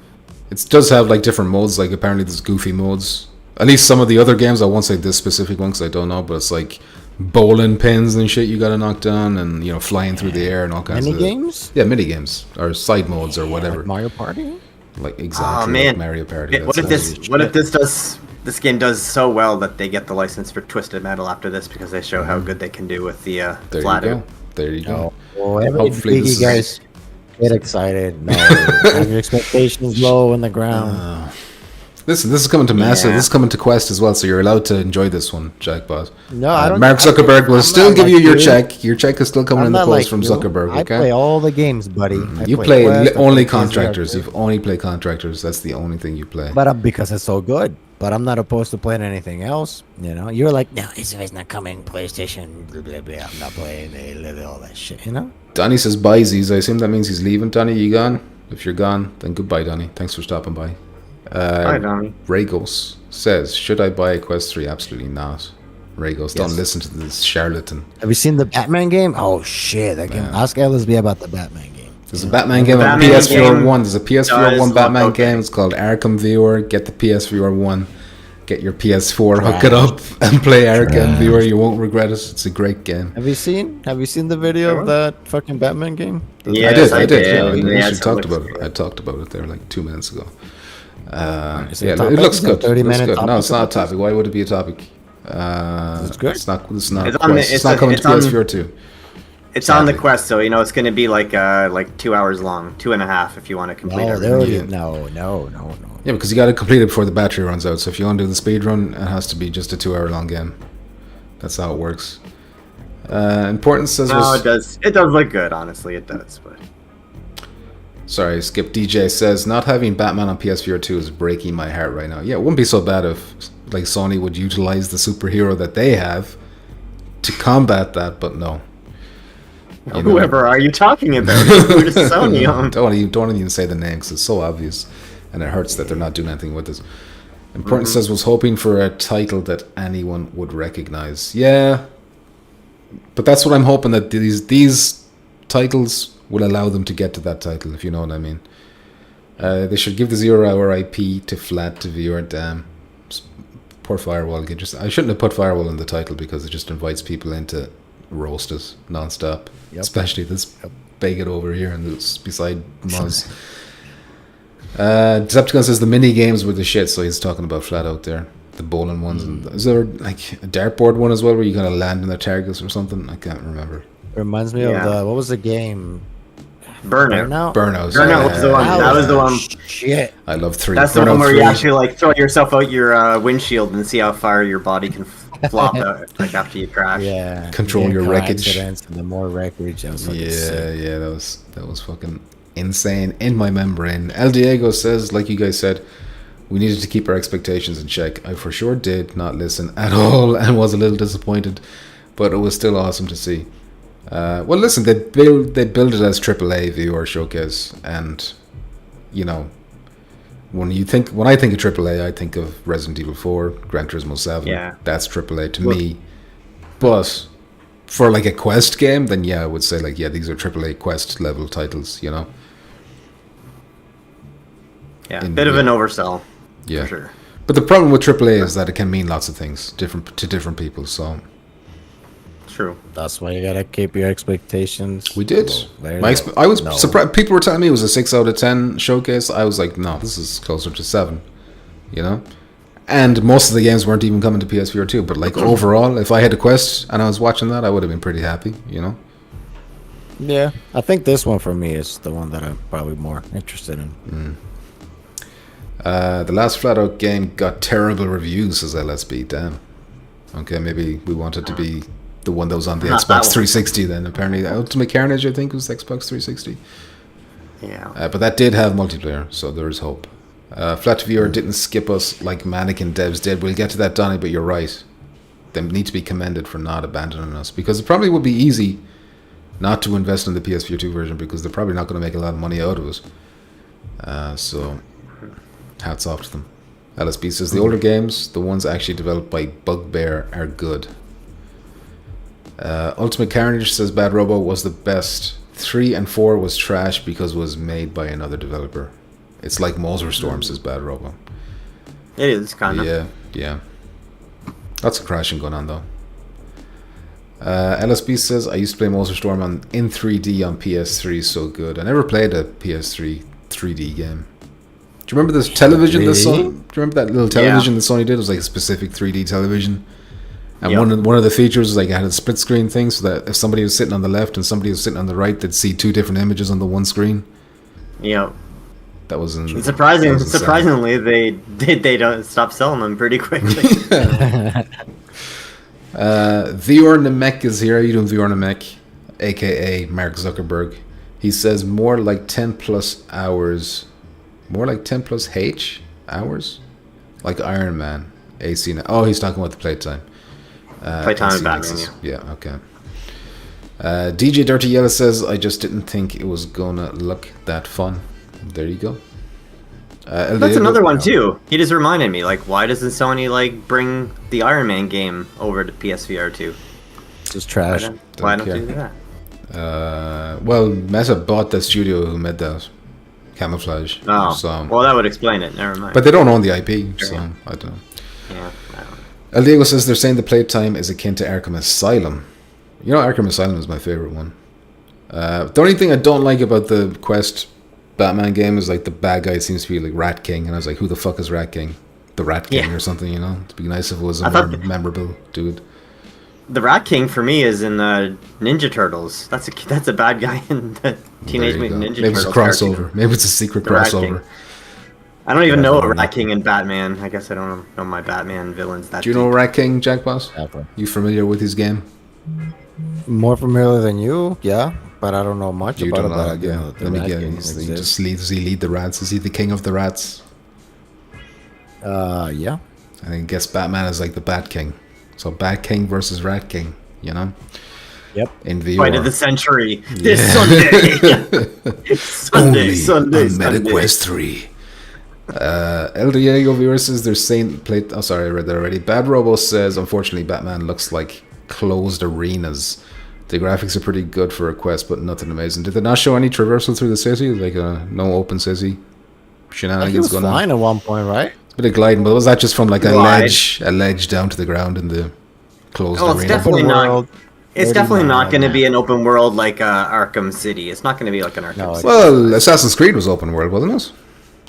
It does have, like, different modes. Like, apparently there's goofy modes. At least some of the other games, I won't say this specific one because I don't know, but it's like bowling pins and shit you gotta knock down, and, you know, flying through the air and all kinds of mini games. Yeah, mini games or side modes or whatever. Like Mario Party. Like, exactly. Oh man, like Mario Party. What if this game does so well that they get the license for Twisted Metal after this, because they show how good they can do with the flat out. There you go. Well, hopefully you guys get excited. No, have your expectations low in the ground. Listen, this is coming to Massa. This is coming to Quest as well, so you're allowed to enjoy this one, Jackbot. No, I don't. Mark Zuckerberg will still give you your check. Your check is still coming in the post from Zuckerberg. Okay. I play all the games, buddy. You play only contractors. You only play contractors. That's the only thing you play. But because it's so good. But I'm not opposed to playing anything else. You know, you're like, no, it's not coming. PlayStation, blah, blah, blah. I'm not playing all that shit. You know. Donnie says bye, Z's. I assume that means he's leaving. Donnie, you gone? If you're gone, then goodbye, Donnie. Thanks for stopping by. Hi, Donnie. Ragos says, should I buy a Quest 3? Absolutely not. Ragos, don't listen to this charlatan. Have you seen the Batman game? Oh shit, that game. Ask LSB about the Batman game. There's a Batman game on PSVR 1. There's a PSVR 1 Batman game. It's called Arkham Viewer. Get the PSVR 1. Get your PS4, hook it up, and play Arkham Viewer. You won't regret it. It's a great game. Have you seen the video of that fucking Batman game? Yes, I did. Yeah, I talked about it. I talked about it there like 2 minutes ago. It looks good. 30 minutes. No, it's not a topic. Why would it be a topic? It's good. It's not coming to PSVR 2. It's on the Quest, so, you know, it's going to be like 2 hours long, 2.5 if you want to complete it. No. Yeah, because you got to complete it before the battery runs out. So if you want to do the speed run, it has to be just a 2 hour long game. That's how it works. Importance says. No, it does. It does look good. Honestly, it does. But sorry, Skip DJ says not having Batman on PSVR 2 is breaking my heart right now. Yeah, it wouldn't be so bad if, like, Sony would utilize the superhero that they have to combat that, but no. Whoever are you talking about? Who does Sony own? Don't even say the name because it's so obvious, and it hurts that they're not doing anything with this. Important says was hoping for a title that anyone would recognize. Yeah, but that's what I'm hoping, that these titles will allow them to get to that title, if you know what I mean. They should give the 0 hour IP to flat to viewer. Damn, poor Firewall. I shouldn't have put Firewall in the title because it just invites people into roast it non-stop. Yep. Especially this bigot over here and this beside Muzz. Decepticon says the mini games were the shit, so he's talking about flat out there. The bowling ones. And is there like a dartboard one as well where you gotta land in the targets or something? I can't remember. Reminds me of what was the game? Burnout. Burnout Was the one. That was the one. Shit. I love 3. That's the Burnout one where 3. you actually like throw yourself out your windshield and see how far your body can flop out like after you crash. Yeah. Control your wreckage. And the more wreckage, that was fucking sick. Yeah, that was fucking insane in my membrane. El Diego says, like you guys said, we needed to keep our expectations in check. I for sure did not listen at all and was a little disappointed, but it was still awesome to see. Well, listen, they build it as AAA VR showcase, and you know, when I think of AAA, I think of Resident Evil 4, Gran Turismo 7. Yeah, that's AAA to me. But for like a Quest game, then I would say like these are AAA Quest level titles, you know. Yeah, a bit of an oversell. Yeah, for sure. But the problem with AAA is that it can mean lots of things to different people. So true. That's why you gotta keep your expectations. We did. I was surprised. People were telling me it was a 6 out of 10 showcase. I was like, no, this is closer to 7. You know, and most of the games weren't even coming to PSVR 2. But like overall, if I had a Quest and I was watching that, I would have been pretty happy. You know. Yeah, I think this one for me is the one that I'm probably more interested in. The last flat out game got terrible reviews, says LSB. Damn. Okay, maybe we wanted to be the one that was on the Xbox 360 then. Apparently, Ultimate Carnage, I think, was Xbox 360. Yeah. But that did have multiplayer, so there is hope. Flat VR didn't skip us like Mannequin devs did. We'll get to that, Donnie, but you're right. They need to be commended for not abandoning us, because it probably would be easy not to invest in the PSVR 2 version, because they're probably not going to make a lot of money out of it. So hats off to them. LSB says the older games, the ones actually developed by Bugbear, are good. Ultimate Carnage says Bad Robo was the best. 3 and 4 was trash because it was made by another developer. It's like Moser Storm, says Bad Robo. It is kind of. Yeah. Lots of crashing going on though. LSB says I used to play Moser Storm in 3D on PS3, so good. I never played a PS3 3D game. Do you remember this television that Sony? Do you remember that little television that Sony did? It was like a specific 3D television. And one of the features was like it had a split screen thing, so that if somebody was sitting on the left and somebody was sitting on the right, they'd see 2 different images on the one screen. Yeah. That was surprisingly they don't stop selling them pretty quickly. VR Namek is here. How you doing, VR Namek? AKA Mark Zuckerberg. He says more like 10 plus hours. More like 10 plus H hours? Like Iron Man. AC. He's talking about the playtime. Playtime and Batman, yeah, okay. DJ Dirty Yellow says, I just didn't think it was gonna look that fun. There you go. That's another one too. He just reminded me, like, why doesn't Sony like bring the Iron Man game over to PSVR 2? Just trash. Why don't do that? Well, Meta bought the studio who made that. Camouflage. Oh, so, well, that would explain it. Never mind. But they don't own the IP, so I don't know. Yeah, I don't know. El Diego says they're saying the playtime is akin to Arkham Asylum. You know, Arkham Asylum is my favorite one. The only thing I don't like about the Quest Batman game is like the bad guy seems to be like Rat King, and I was like, who the fuck is Rat King? The Rat King or something, you know? It'd be nice if it was a more memorable dude. The Rat King for me is in Ninja Turtles. That's a bad guy in the Teenage Mutant Ninja Turtles. Maybe it's a crossover. Cartoon. Maybe it's a secret crossover. I don't even know Rat King and Batman. I guess I don't know my Batman villains that. Do you know Rat King, Jack Boss? Never. You familiar with his game? More familiar than you, yeah, but I don't know much about it. Yeah. Let me guess. Does he lead the rats? Is he the king of the rats? Yeah. I guess Batman is like the Bat King. So Bat King versus Rat King, you know? Yep. In VR. Fight of the century this Sunday. Sunday. MetaQuest 3. El Diego VR says they're saying I read that already. Bad Robo says unfortunately Batman looks like closed arenas. The graphics are pretty good for a Quest, but nothing amazing. Did they not show any traversal through the city? Like no open city shenanigans going on? Flying at one point, right? It's a bit of gliding, but was that just from like a ledge down to the ground in the closed arena? It's definitely not. It's definitely not going to be an open world like Arkham City. It's not going to be like an Arkham City. Well, Assassin's Creed was open world, wasn't it?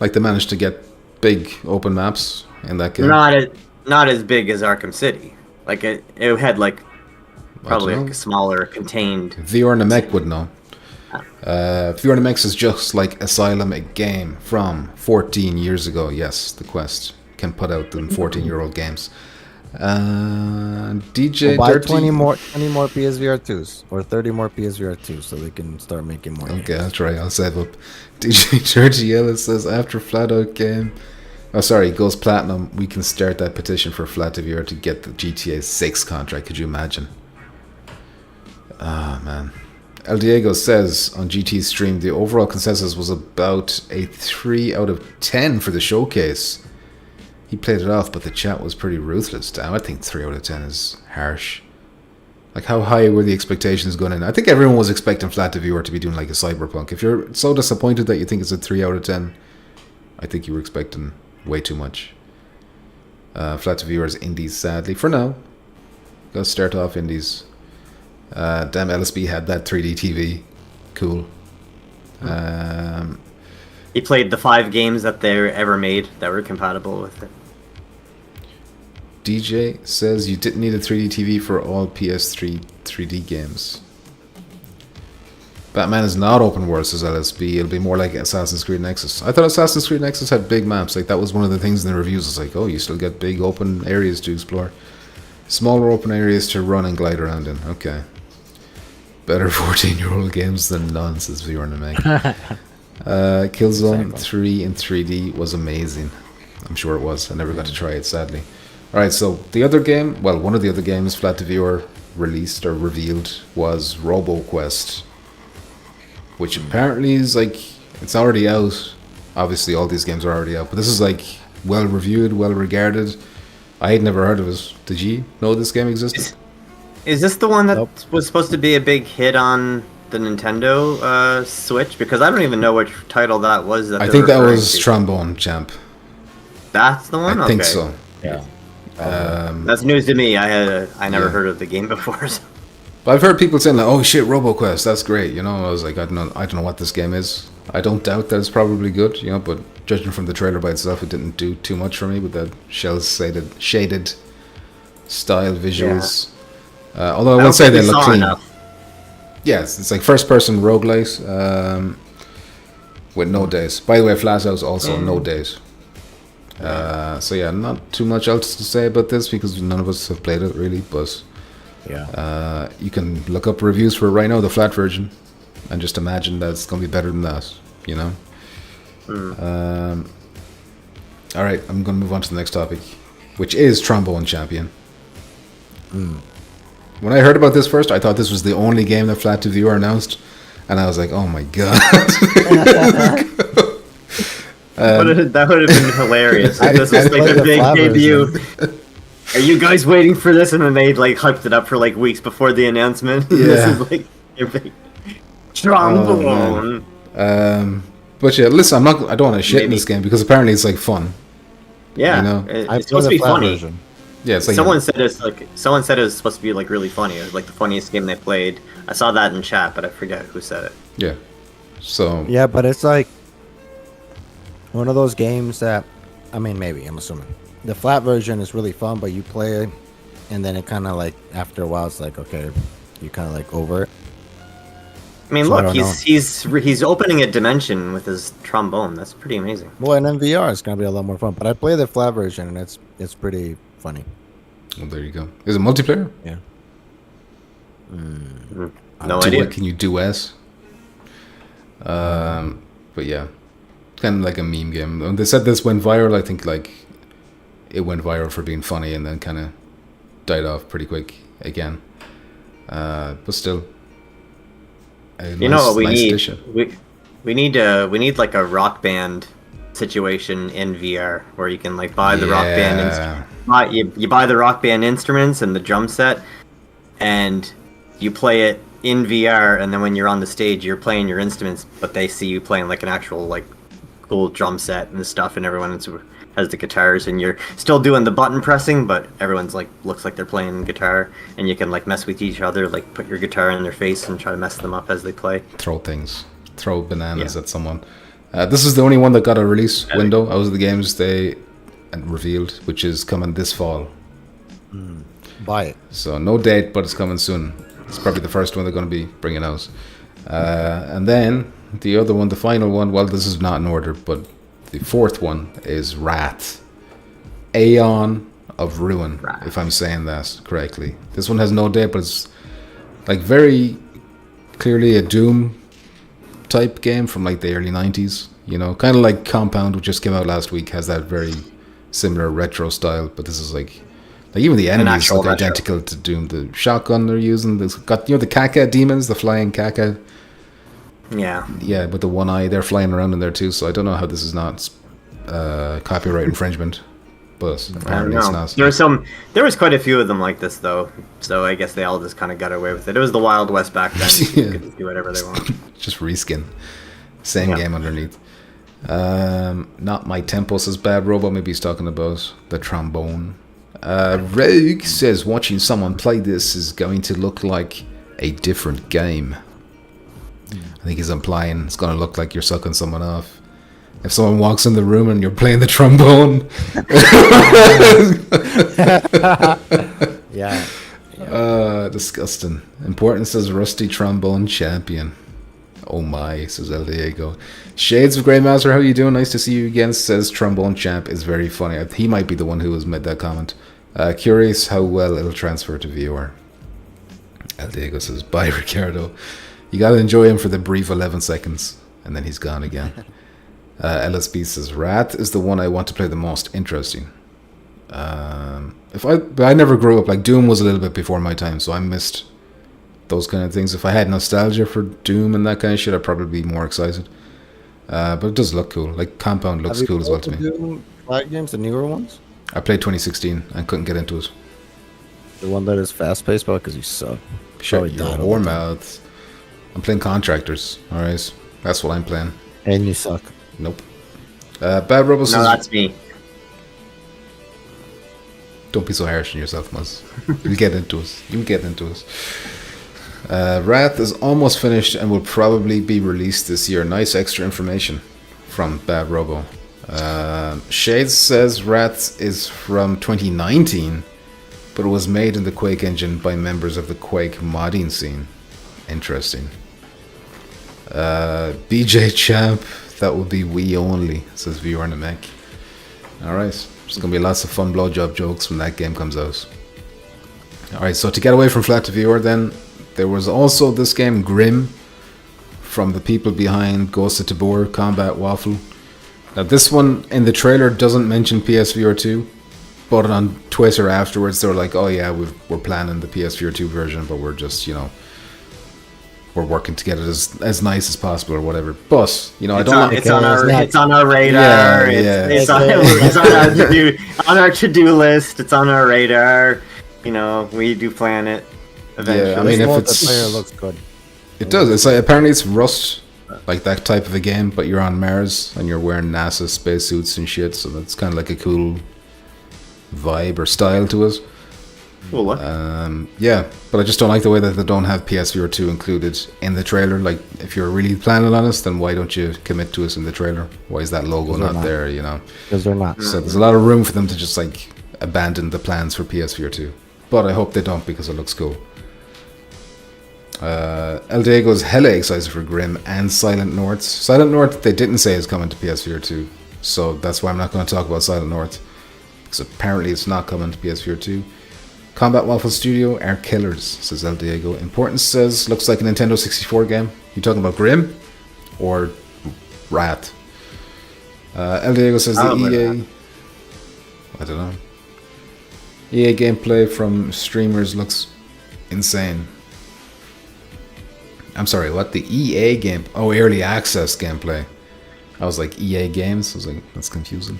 Like they managed to get big open maps in that game. Not as big as Arkham City. Like it had like probably like a smaller contained. VRChat would know. VRChat is just like Asylum, a game from 14 years ago. Yes, the Quest can put out them 14-year-old games. DJ buy Dirty. 20 more PSVR 2s or 30 more PSVR 2s so they can start making more. Okay, games. I'll try. I'll save up. DJ Dirty Ellis says after Flat Out game. Oh, sorry, goes platinum. We can start that petition for Flat VR to get the GTA 6 contract. Could you imagine? Ah, man. El Diego says on GT's stream the overall consensus was about a 3 out of 10 for the showcase. He played it off, but the chat was pretty ruthless. Damn, I think 3 out of 10 is harsh. Like, how high were the expectations going in? I think everyone was expecting Flat VR to be doing like a Cyberpunk. If you're so disappointed that you think it's a 3 out of 10, I think you were expecting way too much. Flat VR's indies, sadly. For now. Gotta start off indies. Damn, LSB had that 3D TV. Cool. He played the 5 games that they ever made that were compatible with it. DJ says you didn't need a 3D TV for all PS3 3D games. Batman is not open world, says LSB. It'll be more like Assassin's Creed Nexus. I thought Assassin's Creed Nexus had big maps. Like, that was one of the things in the reviews. It's like, oh, you still get big open areas to explore. Smaller open areas to run and glide around in. Okay. Better 14-year-old games than none, says VRChat. Killzone 3 in 3D was amazing. I'm sure it was. I never got to try it, sadly. Alright, so the other game, well, one of the other games Flat VR released or revealed was RoboQuest, which apparently is like, it's already out. Obviously, all these games are already out, but this is like well reviewed, well regarded. I had never heard of it. Did you know this game existed? Is this the one that was supposed to be a big hit on the Nintendo Switch? Because I don't even know which title that was. I think that was Trombone Champ. That's the one? I think so. Yeah. That's news to me. I never heard of the game before. So. But I've heard people saying like, "Oh shit, RoboQuest, that's great." You know, I was like, I don't know what this game is. I don't doubt that it's probably good, you know, but judging from the trailer by itself, it didn't do too much for me with that shaded style visuals. Yeah. Although I will say they look clean. Yes, it's like first-person roguelite with no days. By the way, Flat Out's also no days. So yeah, not too much else to say about this because none of us have played it really, but you can look up reviews for it right now, the flat version, and just imagine that it's going to be better than that, you know? Alright, I'm going to move on to the next topic, which is Trombone Champion. When I heard about this first, I thought this was the only game that Flat VR announced, and I was like, oh my god. That would have been hilarious. This was like the big debut. Are you guys waiting for this? And then they like hyped it up for like weeks before the announcement. Yeah. This is like your big Trombone. But yeah, listen, I don't want to shit in this game because apparently it's like fun. Yeah, you know? it's supposed to be funny. Version. Yeah, it's like someone said it was supposed to be like really funny. It was like the funniest game they played. I saw that in chat, but I forget who said it. Yeah. So. Yeah, but it's like one of those games that, I mean, maybe I'm assuming the flat version is really fun, but you play it, and then it kind of like after a while, it's like okay, you kind of like over it. I mean, look, he's opening a dimension with his trombone. That's pretty amazing. Well, and then VR is gonna be a lot more fun. But I play the flat version, and it's pretty funny. Well, there you go. Is it multiplayer? Yeah. No idea. Can you duet? But yeah, kind of like a meme game. When they said this went viral, I think like it went viral for being funny, and then kind of died off pretty quick again. But still. You know what we need? We need like a rock band situation in VR where you can like buy the rock band you buy the rock band instruments and the drum set, and you play it in VR, and then when you're on the stage you're playing your instruments, but they see you playing like an actual like cool drum set and stuff, and everyone's has the guitars, and you're still doing the button pressing, but everyone's like looks like they're playing guitar, and you can like mess with each other, like put your guitar in their face and try to mess them up as they play. Throw bananas at someone. This is the only one that got a release window out of the games they revealed, which is coming this fall. Buy it. So no date, but it's coming soon. It's probably the first one they're going to be bringing out. And then the other one, the final one, well, this is not in order, but the fourth one is Wrath. Aeon of Ruin, if I'm saying that correctly. This one has no date, but it's like very clearly a Doom type game from like the early 90s. You know, kind of like Compound, which just came out last week, has that very similar retro style, but this is like even the enemies look identical to Doom. The shotgun they're using, it's got, you know, the caca demons, the flying caca. Yeah, with the one eye, they're flying around in there too. So I don't know how this is not copyright infringement, but apparently it's not. There was quite a few of them like this though, so I guess they all just kind of got away with it. It was the Wild West back then. You could do whatever they want. Just reskin, same game underneath. Not my tempo, says Bad Robo. Maybe he's talking about the trombone. Rogue says watching someone play this is going to look like a different game. I think he's implying it's going to look like you're sucking someone off. If someone walks in the room and you're playing the trombone. Yeah. Disgusting. Important, says Rusty Trombone Champion. Oh my, says El Diego. Shades of Grey Master, how you doing? Nice to see you again, says Trombone Champ is very funny. He might be the one who has made that comment. Curious how well it'll transfer to VR. El Diego says, bye Ricardo. You gotta enjoy him for the brief 11 seconds, and then he's gone again. LSB says, Wrath is the one I want to play the most. Interesting. But I never grew up, like Doom was a little bit before my time, so I missed those kind of things. If I had nostalgia for Doom and that kind of shit, I'd probably be more excited. But it does look cool. Like Compound looks cool as well to me. Doom flag games, the newer ones? I played 2016 and couldn't get into it. The one that is fast-paced, because you suck. Shut your whore mouth. I'm playing Contractors, alright? That's what I'm playing. And you suck. Nope. Bad Robo says... No, that's me. Don't be so harsh on yourself, Muzz. You'll get into us. Wrath is almost finished and will probably be released this year. Nice extra information from Bad Robo. Shades says Wrath is from 2019, but it was made in the Quake engine by members of the Quake modding scene. Interesting. BJ Champ, that will be Wii only, says VR Namek. Alright, there's going to be lots of fun blowjob jokes when that game comes out. Alright, so to get away from flat to VR then, there was also this game Grim from the people behind Ghost of Tabor Combat Waffle. Now this one in the trailer doesn't mention PSVR 2, but on Twitter afterwards they were like, oh yeah, we're planning the PSVR 2 version, but we're just, you know, we're working to get it as nice as possible or whatever. But, you know, it's on our radar. It's on our to-do list. It's on our radar. You know, we do plan it eventually. Yeah, I mean, if the player looks good. It does. It's like, apparently it's Rust, like that type of a game, but you're on Mars and you're wearing NASA spacesuits and shit, so that's kind of like a cool vibe or style to it. Cool. Yeah, but I just don't like the way that they don't have PSVR 2 included in the trailer. Like, if you're really planning on it, then why don't you commit to us in the trailer? Why is that logo not there, you know? Because they're not. So there's a lot of room for them to just, like, abandon the plans for PSVR 2. But I hope they don't, because it looks cool. El Diego's hella excited for Grim and Silent North. Silent North, they didn't say is coming to PSVR 2. So that's why I'm not going to talk about Silent North. Because apparently it's not coming to PSVR 2. Combat Waffle Studio are killers, says El Diego. Importance says, looks like a Nintendo 64 game. You talking about Grim? Or Rat? El Diego says the EA... I don't know. EA gameplay from streamers looks insane. I'm sorry, what? The EA game... Oh, early access gameplay. I was like, EA games? I was like, that's confusing.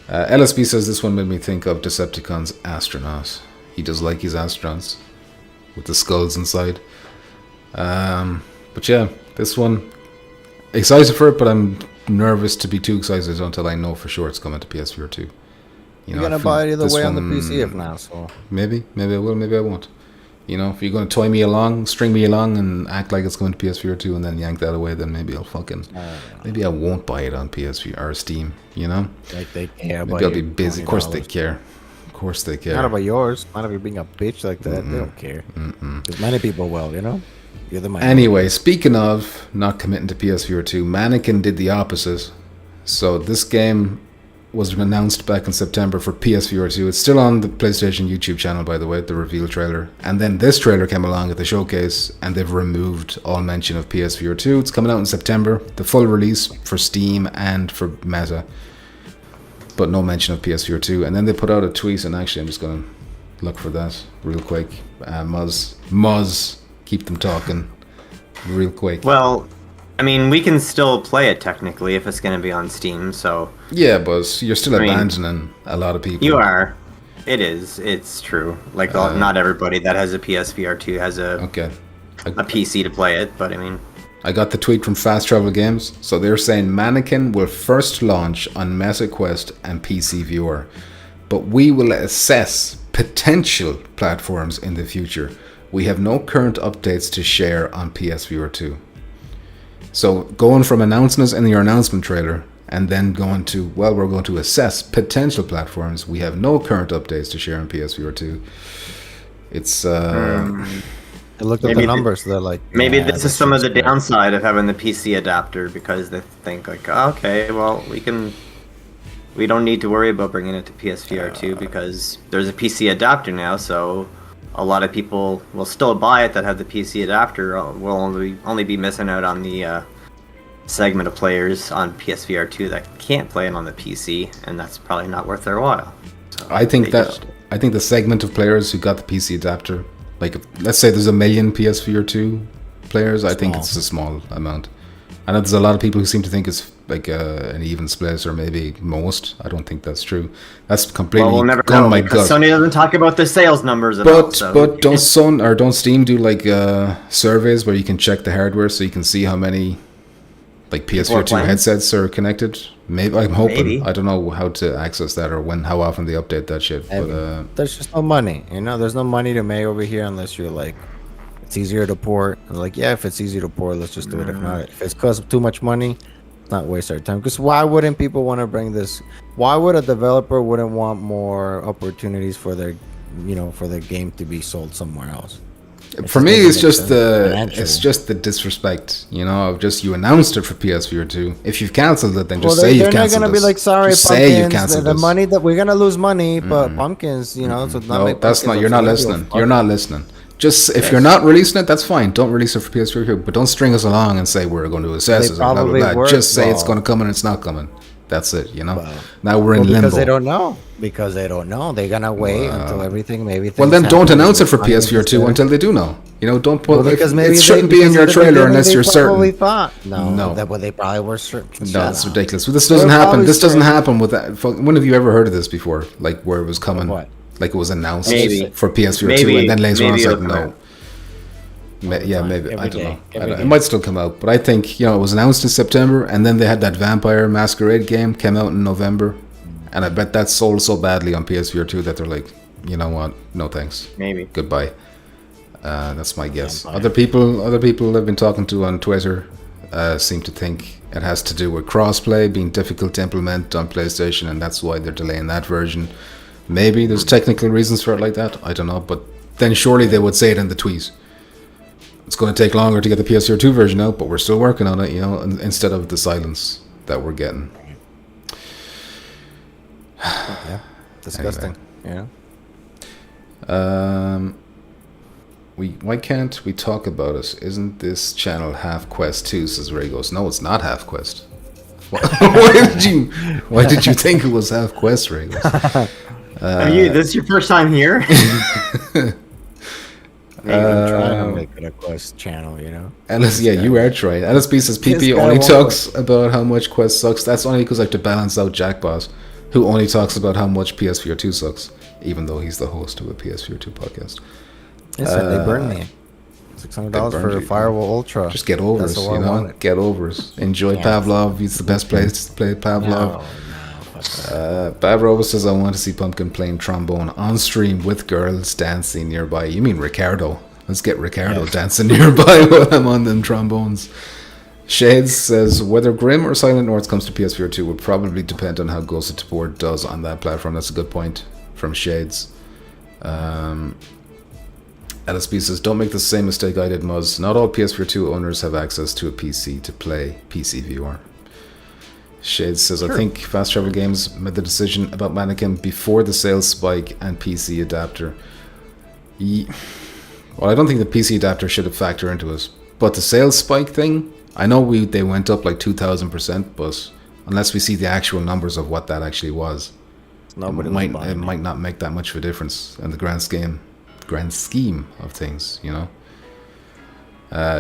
LSB says this one made me think of Decepticon's Astronaut. He does like his astronauts with the skulls inside. But yeah, this one, excited for it, but I'm nervous to be too excited until I know for sure it's coming to PSVR 2. You're gonna buy it either way on the PC if not, so maybe I will, maybe I won't. You know, if you're gonna toy me along, string me along, and act like it's going to PSVR 2, and then yank that away, then maybe I'll maybe I won't buy it on PSVR or Steam. You know, like they care about. Maybe I'll be busy. Of course they care. Of course they care. Not about yours. Not if you're being a bitch like that. They don't care. Because many people will. You know, you're the minority. Anyway, speaking of not committing to PSVR 2, Mannequin did the opposite. So this game was announced back in September for PSVR 2. It's still on the PlayStation YouTube channel, by the way, the reveal trailer. And then this trailer came along at the showcase, and they've removed all mention of PSVR 2. It's coming out in September, the full release for Steam and for Meta, but no mention of PSVR 2. And then they put out a tweet, and actually I'm just going to look for that real quick. Muzz, keep them talking real quick. Well, I mean, we can still play it technically if it's going to be on Steam, so... Yeah, but you're still abandoning a lot of people. You are. It is. It's true. Like, not everybody that has a PSVR 2 has a PC to play it, but I mean... I got the tweet from Fast Travel Games. So they're saying Mannequin will first launch on Meta Quest and PC VR, but we will assess potential platforms in the future. We have no current updates to share on PSVR 2. So going from announcements in your announcement trailer and then going to, well, we're going to assess potential platforms. We have no current updates to share on PSVR 2. It's They looked at the numbers. They're like, maybe this is some of the downside of having the PC adapter, because they think like, oh, okay, well, we don't need to worry about bringing it to PSVR 2 because there's a PC adapter now, so a lot of people will still buy it that have the PC adapter. Will only be missing out on the segment of players on PSVR 2 that can't play it on the PC, and that's probably not worth their while. So I think the segment of players who got the PC adapter, like let's say there's 1 million PSVR 2 players, I think it's a small amount. I know there's a lot of people who seem to think it's like an even split, or maybe most. I don't think that's true. That's completely we'll never know, my because gut. Sony doesn't talk about their sales numbers at all. But don't Steam do like surveys where you can check the hardware so you can see how many like PSVR 2 headsets are connected? Maybe I'm hoping. Maybe. I don't know how to access that or how often they update that shit. But there's just no money. You know, there's no money to make over here unless you're like, it's easier to port. And like, yeah, if it's easy to port, let's just do it. If not, if it's cost too much money, not waste our time. Because why wouldn't people want to bring this? Why would a developer wouldn't want more opportunities for their, for their game to be sold somewhere else? For me, it's just the disrespect, of just you announced it for PSVR 2. If you've cancelled it, then just say you've cancelled it. They're not gonna be like, sorry, just Pumpkins, say you cancelled the money that we're gonna lose money, but Pumpkins, so not no, make that's not. You're not listening. You're not listening. Just if you're not releasing it, that's fine. Don't release it for PSVR 2, but don't string us along and say we're going to assess it. Blah, blah, blah. Just say it's going to come and it's not coming. That's it. Now we're in limbo because they don't know. Because they don't know. They're gonna wait until everything. Maybe. Well, then don't announce it for PSVR 2 until they do know. Don't put. Because maybe it shouldn't be in your trailer unless you're certain. Thought. No. That they probably were certain. No, it's ridiculous. Well, this doesn't happen. This doesn't happen with that. When have you ever heard of this before? Like where it was coming. What? Like it was announced maybe. For PSVR 2, and then later on it's like no. Yeah, maybe. I don't know. It might still come out, but I think it was announced in September, and then they had that Vampire Masquerade game came out in November, and I bet that sold so badly on PSVR 2 that they're like, you know what? No thanks. Maybe. Goodbye. That's my guess. Vampire. Other people I've been talking to on Twitter seem to think it has to do with crossplay being difficult to implement on PlayStation, and that's why they're delaying that version. Maybe there's technical reasons for it like that. I don't know, but then surely they would say it in the tweet. It's going to take longer to get the PSVR 2 version out, but we're still working on it, instead of the silence that we're getting. Yeah, disgusting. Anyway. Why can't we talk about it? Isn't this channel half Quest 2? Says Ray goes. No, it's not half Quest. Why did you think it was half Quest, Ray goes? This is your first time here? I'm trying to make it a Quest channel, Alice, you are trying. LSB says PP only talks about how much Quest sucks. That's only because I have to balance out Jackbot, who only talks about how much PSVR 2 sucks, even though he's the host of a PSVR 2 podcast. Yes, they burned me. $600 for Firewall Ultra. Just get over it, you know? Get over it. Enjoy Pavlov. It's the best place to play Pavlov. Bad Robot says, I want to see Pumpkin playing trombone on stream with girls dancing nearby. You mean Ricardo? Let's get Ricardo dancing nearby while I'm on them trombones. Shades says, whether Grim or Silent North comes to PSVR 2 would probably depend on how Ghost of Tabor does on that platform. That's a good point from Shades. LSB says, don't make the same mistake I did, Muzz. Not all PSVR 2 owners have access to a PC to play PC VR. Shades says, I think Fast Travel Games made the decision about Mannequin before the sales spike and PC adapter. Well, I don't think the PC adapter should have factored into it. But the sales spike thing, I know they went up like 2,000%, but unless we see the actual numbers of what that actually was, it might not make that much of a difference in the grand scheme of things, you know.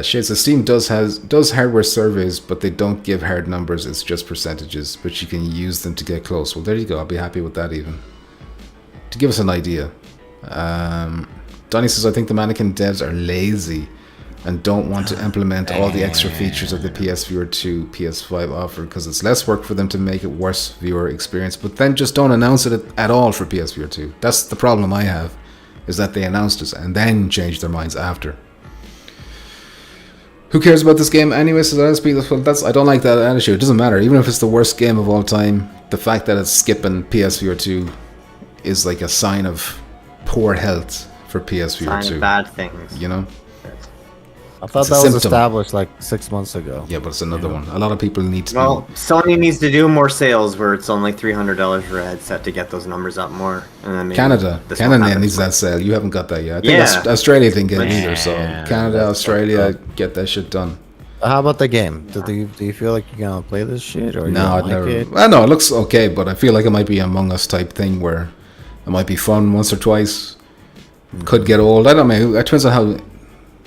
Shades of Steam does hardware surveys, but they don't give hard numbers. It's just percentages, but you can use them to get close. Well, there you go. I'll be happy with that even. To give us an idea. Donnie says, I think the Mannequin devs are lazy and don't want to implement all the extra features of the PSVR 2 PS5 offer because it's less work for them to make it worse viewer experience, but then just don't announce it at all for PSVR 2. That's the problem I have, is that they announced it and then changed their minds after. Who cares about this game anyway? So I don't like that attitude. It doesn't matter. Even if it's the worst game of all time, the fact that it's skipping PSVR 2 is like a sign of poor health for PSVR 2. Sign of bad things. You know? I thought that was established like 6 months ago. Yeah, but it's another one. A lot of people need to Well, Sony needs to do more sales where it's only $300 for a headset to get those numbers up more. And then maybe Canada needs that sale. You haven't got that yet. I think Australia didn't get it either. So Canada, Australia, get that shit done. How about the game? Do you feel like you're gonna play this shit or no? I'd never. I know it looks okay, but I feel like it might be an Among Us type thing where it might be fun once or twice. Could get old. I don't know. It depends on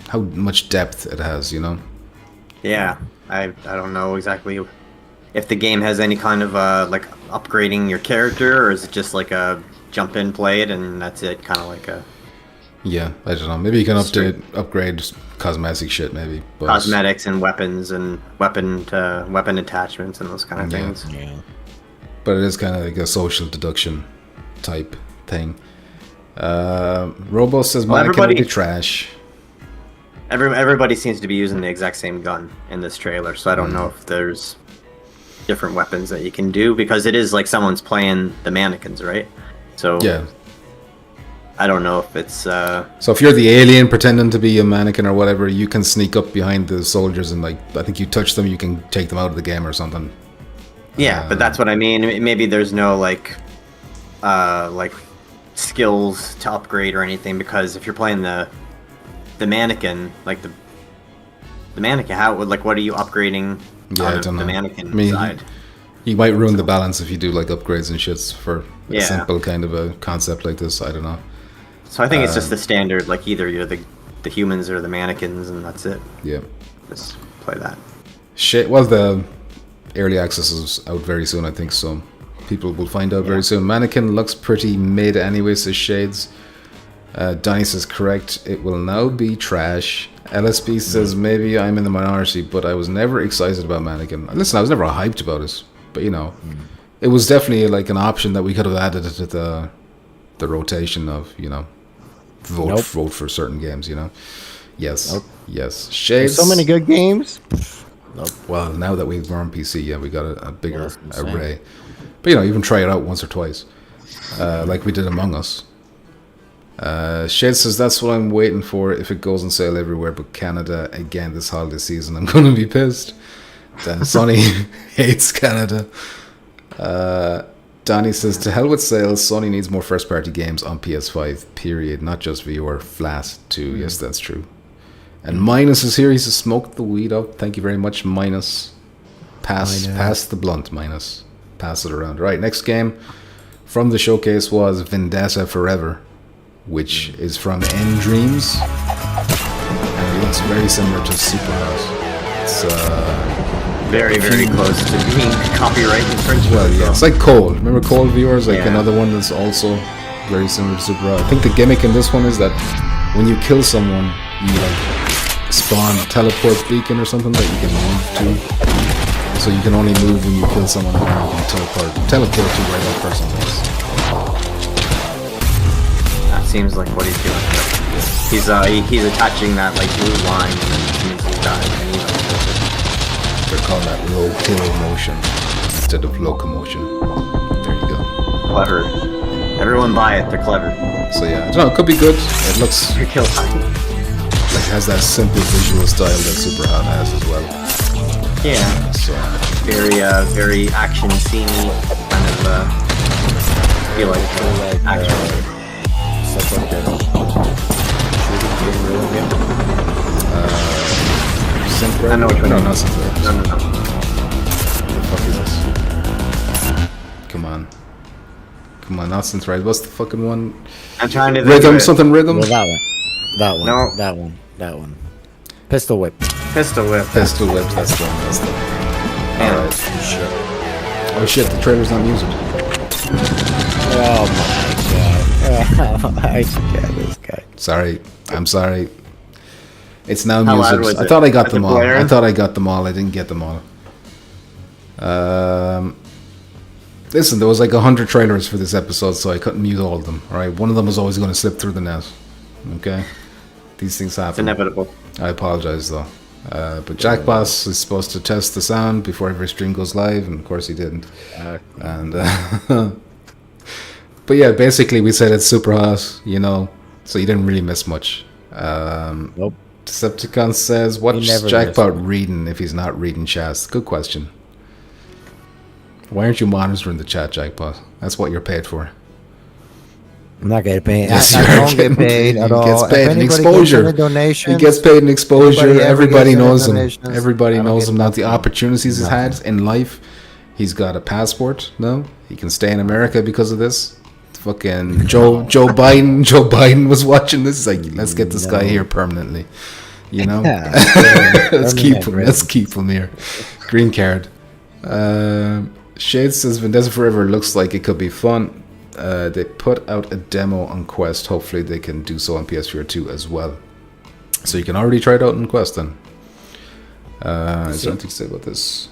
how much depth it has, you know. Yeah, I don't know exactly if the game has any kind of like upgrading your character, or is it just like a jump in, play it, and that's it, kind of like a. Yeah, I don't know. Maybe you can upgrade cosmetic shit, maybe. But cosmetics and weapons and weapon attachments and those kind of things. Yeah. But it is kind of like a social deduction type thing. Robo says, Mannequin will be trash. Everybody seems to be using the exact same gun in this trailer, so I don't know if there's different weapons that you can do, because it is like someone's playing the mannequins, right? So yeah, I don't know if it's so if you're the alien pretending to be a mannequin or whatever, you can sneak up behind the soldiers and, like, I think you touch them, you can take them out of the game or something. Yeah, but that's what I mean. Maybe there's no like skills to upgrade or anything, because if you're playing the mannequin, like the mannequin, what are you upgrading on the mannequin side? You might ruin the balance if you do like upgrades and shits for a simple kind of a concept like this. I don't know. So I think it's just the standard, like either you're the humans or the mannequins, and that's it. Yeah. Just play that. Well, the early access is out very soon, I think, so people will find out very soon. Mannequin looks pretty mid anyway, says Shades. Donnie says, correct, it will now be trash. LSB says, maybe I'm in the minority, but I was never excited about Mannequin. Listen, I was never hyped about it, but you know, it was definitely like an option that we could have added to the rotation of, you know, vote for certain games, you know. Yes. Yes. Shades. There's so many good games. Well, now that we're on PC, we got a bigger array. But you know, even try it out once or twice, like we did Among Us. Shade says, that's what I'm waiting for if it goes on sale everywhere but Canada again this holiday season. I'm gonna be pissed. Sonny hates Canada. Donnie says, to hell with sales, Sony needs more first party games on PS5, period, not just VR. Flat too. Yes, that's true. And Minus is here. He says, smoke the weed up. Thank you very much, Minus. Pass the blunt, Minus. Pass it around. Right, next game from the showcase was Venda Forever, which is from End Dreams, and it looks very similar to Superhot. It's very close to being copyright infringement. Well, yeah, it's like Cold. Remember Cold Viewers? Like another one that's also very similar to Superhot. I think the gimmick in this one is that when you kill someone, you like spawn teleport beacon or something that you can move to. So you can only move when you kill someone and you can teleport to where that person is. That seems like what he's doing. He's attaching that like blue line and then as soon as he's done, They're calling that low kill motion instead of locomotion. There you go. Clever. Everyone buy it, they're clever. So yeah, I don't know, it could be good. It looks Your kill time. like it has that simple visual style that Super Hot has as well. Yeah. So Very action sceney kind of feel like action. Such like a shooting game, really game. Synth Red? I know which one. No, not Synth Red. No. What the fuck is this? Come on, not Synth Red. What's the fucking one? I'm trying to think Rhythm, of it. something rhythm? Well, that one. No. That one. Pistol whip. Pistol whip. Pistol Whip, that's the one. Yeah. Alright. Oh shit, the trailer's not music. Oh my god. I forget this guy. Sorry, I'm sorry. It's now How loud music. was I it? thought I got Was them it all. blaring? I thought I got them all. I didn't get them all. Listen, there was like 100 trailers for this episode, so I couldn't mute all of them. All right, one of them was always going to slip through the net. Okay, these things It's happen. inevitable. I apologize though. But Jack Boss is supposed to test the sound before every stream goes live, and of course he didn't. And but yeah, basically we said it's super hot, you know, so you didn't really miss much. Nope. Decepticon says, "What's never Jackpot missed reading if he's not reading chats?" Good question. Why aren't you monitoring the chat, Jackpot? That's what you're paid for. I'm not getting paid. Yes, I you don't are. get paid at He all. gets If paid in anybody exposure. gives me a donation, He gets paid in exposure. Nobody ever Everybody gives any knows him. donations. Everybody I don't knows get him. Not the nothing. opportunities he's Nothing. had in life. He's got a passport. No, he can stay in America because of this. Fucking Joe Biden. Joe Biden was watching this. He's like, let's get this guy here permanently. You know, Yeah. let's keep him. Permanent Let's keep him here. Green card. Shade says Venda Forever looks like it could be fun. They put out a demo on Quest. Hopefully they can do so on PSVR 2 as well. So you can already try it out on Quest then. Is there anything to say about this?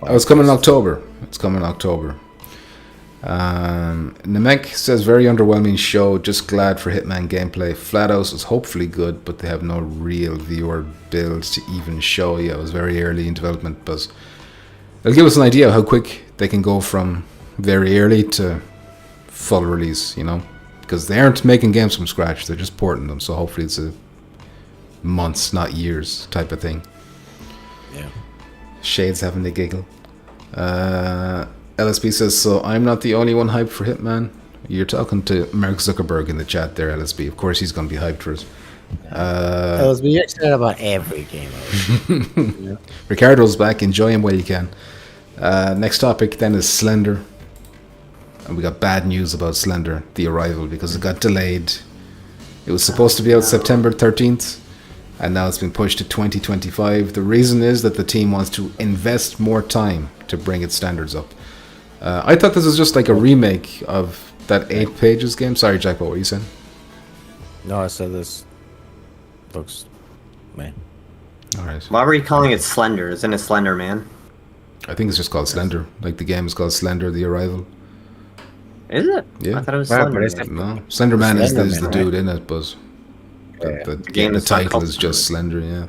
Oh, it's coming in October. It's coming in October. Namek says, very underwhelming show. Just glad for Hitman gameplay. Flathouse is hopefully good, but they have no real viewer builds to even show. Yeah, it was very early in development, but it'll give us an idea of how quick they can go from very early to full release, you know, because they aren't making games from scratch, they're just porting them, so hopefully it's a months, not years type of thing. Yeah. Shade's having a giggle. LSB says, so I'm not the only one hyped for Hitman. You're talking to Mark Zuckerberg in the chat there, LSB. Of course he's going to be hyped for it. You're excited about every game. Yeah. Ricardo's back, enjoy him while you can. Next topic then is Slender. And we got bad news about Slender, the arrival, because it got delayed. It was supposed to be out September 13th, and now it's been pushed to 2025. The reason is that the team wants to invest more time to bring its standards up. I thought this was just like a remake of that 8 pages game. Sorry, Jack, what were you saying? No, I said this looks, man. Alright. Why were you calling it Slender? Isn't it Slender Man? I think it's just called Slender. Like the game is called Slender, the arrival. Is it? Yeah. I thought it was Right, Slender but it's Man. No, Slender Man is Slender the Man, dude in it, but Yeah. the game the is not title called is just Slender, yeah.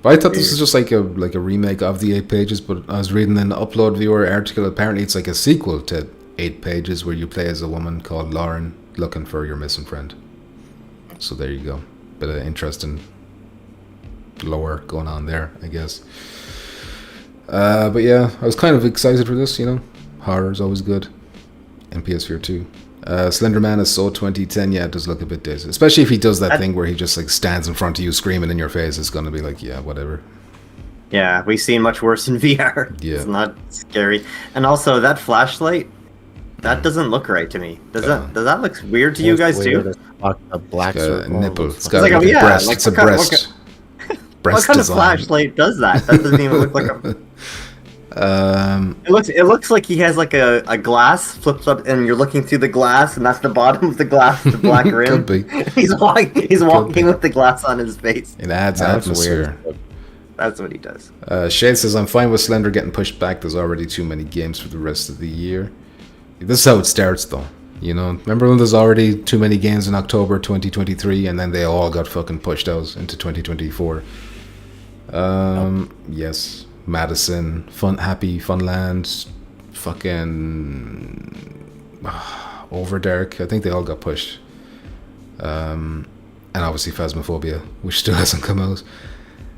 But I thought this was just like a remake of the 8 pages, but I was reading an Upload Viewer article. Apparently it's like a sequel to 8 pages where you play as a woman called Lauren looking for your missing friend. So there you go. Bit of interesting lore going on there, I guess. But yeah, I was kind of excited for this, you know. Horror is always good in PSVR 2. Slender Man is so 2010, yeah, it does look a bit dated. Especially if he does that thing where he just like stands in front of you screaming in your face, it's gonna be like, yeah, whatever. Yeah, we've seen much worse in VR. Yeah. It's not scary. And also that flashlight, that doesn't look right to me. Does that look weird to you guys too? A black It's got a circle. nipple. It's It's got like like a- a yeah, breast. like It's a what kind- breast. What Breast kind of design. flashlight does that? That doesn't even look like a It looks like he has like a glass flips up, and you're looking through the glass, and that's the bottom of the glass, the black rim. Could be. He's walking with the glass on his face. It adds That's atmosphere. weird. That's what he does. Shade says, I'm fine with Slender getting pushed back. There's already too many games for the rest of the year. This is how it starts, though. You know, remember when there's already too many games in October 2023, and then they all got fucking pushed out into 2024. Yes. Madison, Happy Funland, fucking Overdark. I think they all got pushed. And obviously Phasmophobia, which still hasn't come out.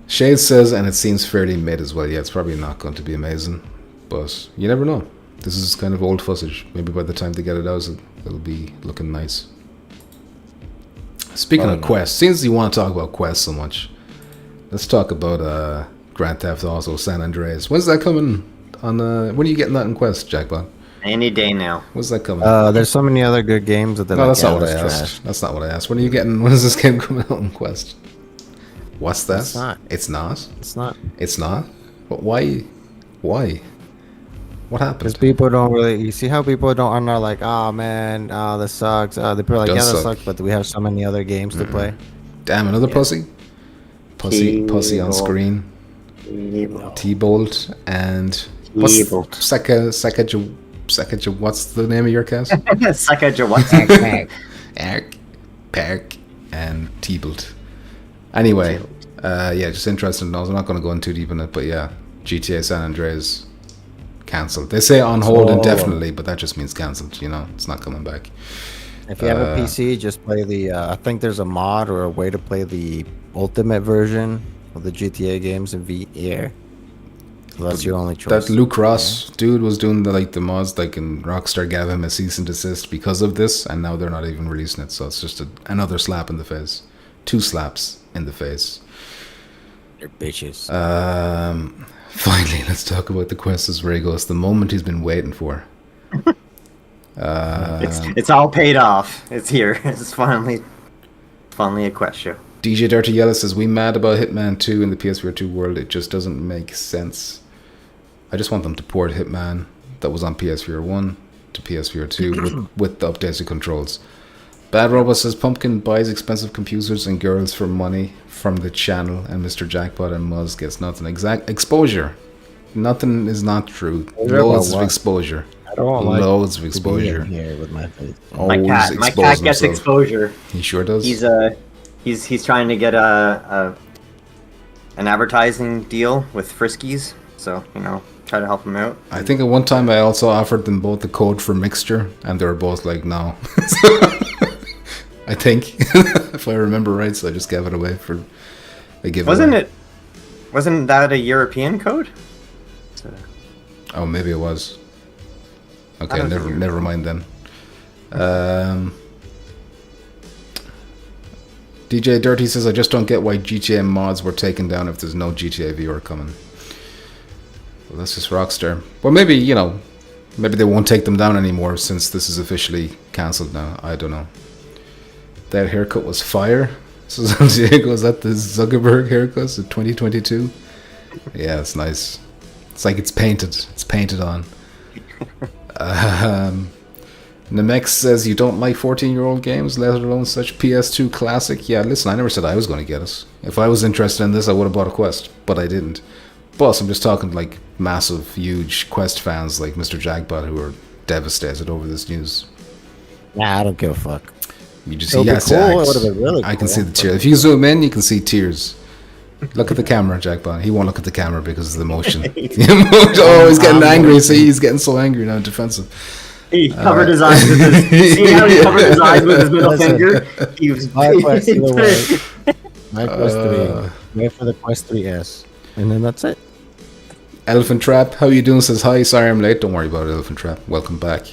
Shade says, and it seems fairly mid as well. Yeah, it's probably not going to be amazing, but you never know. This is kind of old footage. Maybe by the time they get it out, it'll be looking nice. Speaking of Quest, since you want to talk about Quest so much, let's talk about Grand Theft Auto San Andreas. When's that coming on? When are you getting that in Quest, Jackpot? Any day now. When's that coming? There's so many other good games that they're No, like, that's not what I this asked. trash. That's not what I asked. When is this game coming out in Quest? What's that? It's not. It's not? It's not. It's not? But why? Why? What happened? Because people don't really. You see how people are not like, oh man, this sucks. They probably like, Does yeah, that suck. sucks, but we have so many other games to play. Damn, another pussy? Pussy on screen. T-Bolt and T-Bolt. Sakaja, what's the name of your cat? Sakaja, what's that? Park and T-Bolt. Anyway, yeah, just interested. I'm not going to go in too deep in it, but yeah, GTA San Andreas cancelled. They say on hold indefinitely, but that just means cancelled. You know, it's not coming back. If you have a PC, just play the. I think there's a mod or a way to play the ultimate version of the GTA games in VR. So that's your only choice. That Luke Ross dude was doing the mods, and Rockstar gave him a cease and desist because of this, and now they're not even releasing it. So it's just another slap in the face. 2 slaps in the face. They're bitches. Finally, let's talk about the Quest as Regos, the moment he's been waiting for. It's all paid off. It's here. It's finally a Quest show. DJ Dirty Yellow says, we mad about Hitman 2 in the PSVR 2 world. It just doesn't make sense. I just want them to port Hitman that was on PSVR 1 to PSVR 2 with the updated controls. Bad Robot says, Pumpkin buys expensive computers and girls for money from the channel, and Mr. Jackpot and Muzz gets nothing. Exact exposure. Nothing is not true. Loads of exposure. I don't like Loads of exposure. Here with my face. My cat gets exposure. He sure does. He's trying to get an advertising deal with Friskies, so try to help him out. I think at one time I also offered them both the code for Mixture, and they were both like, no. I think, if I remember right, so I just gave it away for a giveaway. Wasn't that a European code? Oh, maybe it was. Okay, never mind then. DJ Dirty says, I just don't get why GTA mods were taken down if there's no GTA VR coming. Well, that's just Rockstar. Well, maybe they won't take them down anymore since this is officially cancelled now. I don't know. That haircut was fire. So Diego, is that the Zuckerberg haircut? Is it 2022? Yeah, it's nice. It's like it's painted. It's painted on. Namex says, you don't like 14-year-old games, let alone such PS2 classic. Yeah, listen, I never said I was going to get it. If I was interested in this, I would have bought a Quest, but I didn't. Plus, I'm just talking massive, huge Quest fans like Mr. Jackpot who are devastated over this news. Nah, I don't give a fuck. You just It see would've been cool. It would've been really I can cool. see the tears. If you zoom in, you can see tears. Look at the camera, Jackpot. He won't look at the camera because of the emotion. Oh, he's getting angry. See, he's getting so angry now, defensive. He covered his eyes with his. See how he covered his eyes with his middle finger? He was. My Quest 3. My Quest 3. Wait for the Quest 3S. And then that's it. Elephant Trap, how you doing? Says, hi, sorry I'm late. Don't worry about it, Elephant Trap. Welcome back.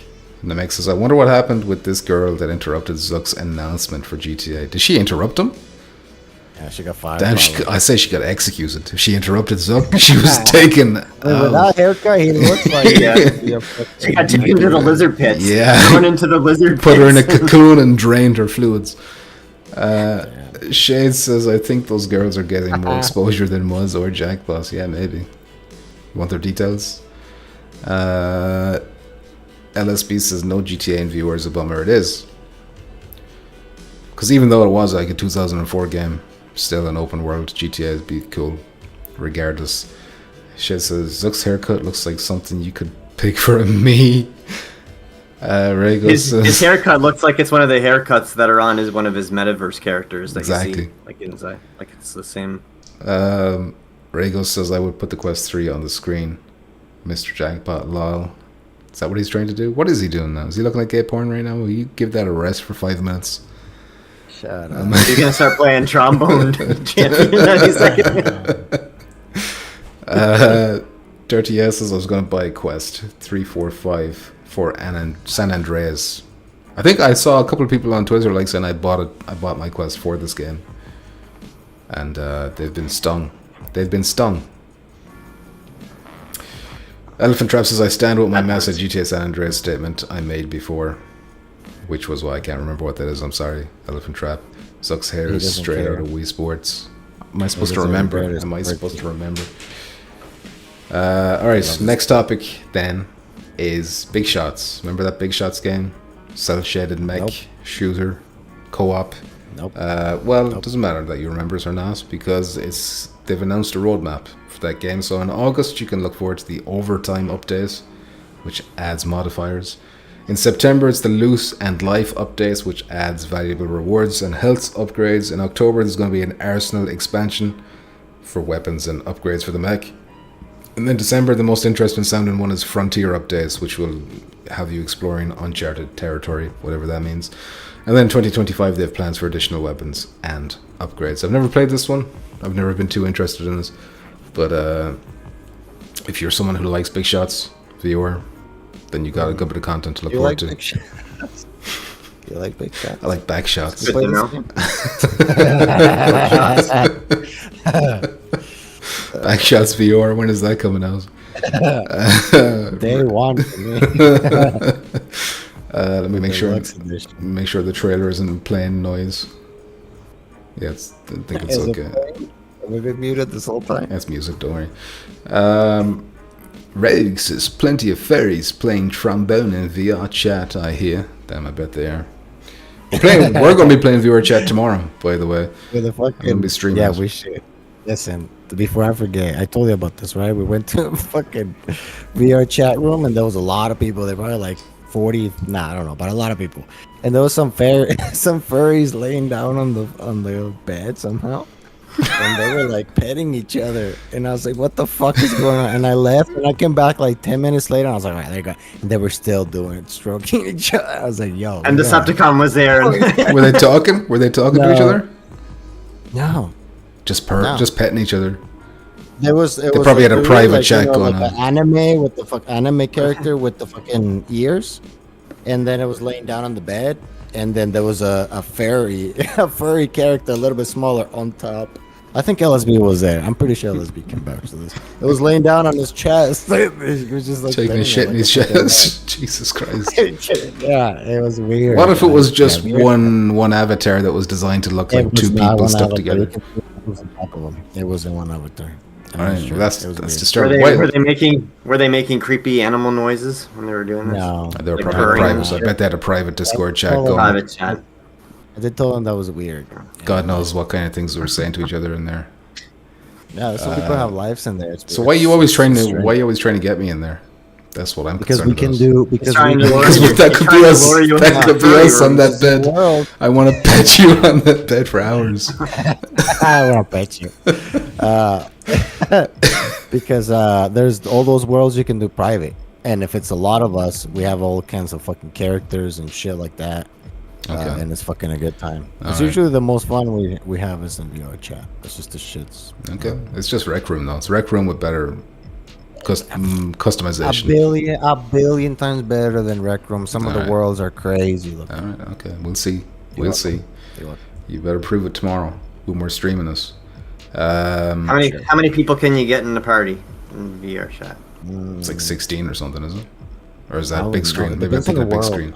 Namex says, I wonder what happened with this girl that interrupted Zuck's announcement for GTA. Did she interrupt him? Yeah, she got fired. Damn, I say she got executed. If she interrupted Zuck, she was taken. With that haircut, he looks like She got taken to the lizard pits. Yeah. Thrown into the lizard Put her in a pits. cocoon and drained her fluids. Shade says, I think those girls are getting more exposure than Muzz or Jackboss. Yeah, maybe. You want their details? LSB says no GTA in VR is a bummer. It is. Because even though it was like a 2004 game, still an open world, GTA would be cool, regardless. Shit says, Zuck's haircut looks like something you could pick for me. Ray goes, his haircut looks like it's one of the haircuts that are on one of his metaverse characters that you see, like inside, like it's the same. Rego says I would put the Quest 3 on the screen. Mr. Jackpot, lol. Is that what he's trying to do? What is he doing now? Is he looking like gay porn right now? Will you give that a rest for 5 minutes? Shut up. You're gonna start playing Trombone champion any second. Dirty S says I was gonna buy Quest 345 for San Andreas. I think I saw a couple of people on Twitter like saying I bought my Quest for this game. And they've been stung. Elephant Trap says I stand with my massive GTA San Andreas statement I made before, which was why I can't remember what that is. I'm sorry, Elephant Trap. Zuck's hair is straight out of Wii Sports. Am I supposed to remember? Alright, next topic then is Big Shots. Remember that Big Shots game? Cel-shaded mech shooter co-op. Nope. It doesn't matter that you remember it or not, because they've announced a roadmap for that game. So in August you can look forward to the Overtime update, which adds modifiers. In September it's the Loose and Life updates, which adds valuable rewards and health upgrades. In October there's going to be an Arsenal expansion for weapons and upgrades for the mech. And then December, the most interesting sounding one is Frontier updates, which will have you exploring uncharted territory, whatever that means. And then 2025, they have plans for additional weapons and upgrades. I've never played this one. I've never been too interested in this. But if you're someone who likes Big Shots, VR, then you got a good bit of content to look forward to. Big Shots? You like Big Shots? I like back shots. Good to know. Back Shots VR, when is that coming out? Day one for me. Let me make sure the trailer isn't playing noise. Yeah, I think it's okay. Have we been muted this whole time? That's music, don't worry. Rogue says plenty of fairies playing trombone in VRChat, I hear. Damn, I bet they are. We're going to be playing VRChat tomorrow, by the way. We're going to be streaming. Yeah, we should. Listen, before I forget, I told you about this, right? We went to a fucking VR chat room, and there was a lot of people. There were probably like 40, I don't know, but a lot of people. And there was some furries laying down on the bed somehow. And they were like petting each other. And I was like, what the fuck is going on? And I left, and I came back like 10 minutes later. And I was like, all right, there you go. And they were still doing it, stroking each other. I was like, yo. And Decepticon was there. Were they talking? Were they talking to each other? No. Just petting each other. They probably had a private chat going on. An anime with the anime character with the fucking ears, and then it was laying down on the bed, and then there was a furry character, a little bit smaller on top. I think LSB was there. I'm pretty sure LSB came back to this. It was laying down on his chest. It was just like taking a shit in his chest. Jesus Christ. Yeah, it was weird. What if it was just one avatar that was designed to look like two people stuck together? It was in one avatar. All right, well, that's disturbing. Were they making creepy animal noises when they were doing this? No, they were probably private. So I bet they had a private Discord chat going. Private chat. I did tell them that was weird. God knows what kind of things we were saying to each other in there. Yeah, some people have lives in there. So why are you always trying to get me in there? That's what I'm concerned about. That could be us on that bed. I want to pet you on that bed for hours. I want to pet you. Because there's all those worlds you can do private. And if it's a lot of us, we have all kinds of fucking characters and shit like that. Okay. And it's fucking a good time. It's usually the most fun we have is in VR chat. It's just the shits. Okay. It's just Rec Room though. It's Rec Room with better customization. A billion times better than Rec Room. Some of the worlds are crazy looking. All right. Okay. We'll see. You better prove it tomorrow when we're streaming this. How many people can you get in the party in VR chat? It's like 16 or something, isn't it? Or is that big screen? Maybe I think a big screen.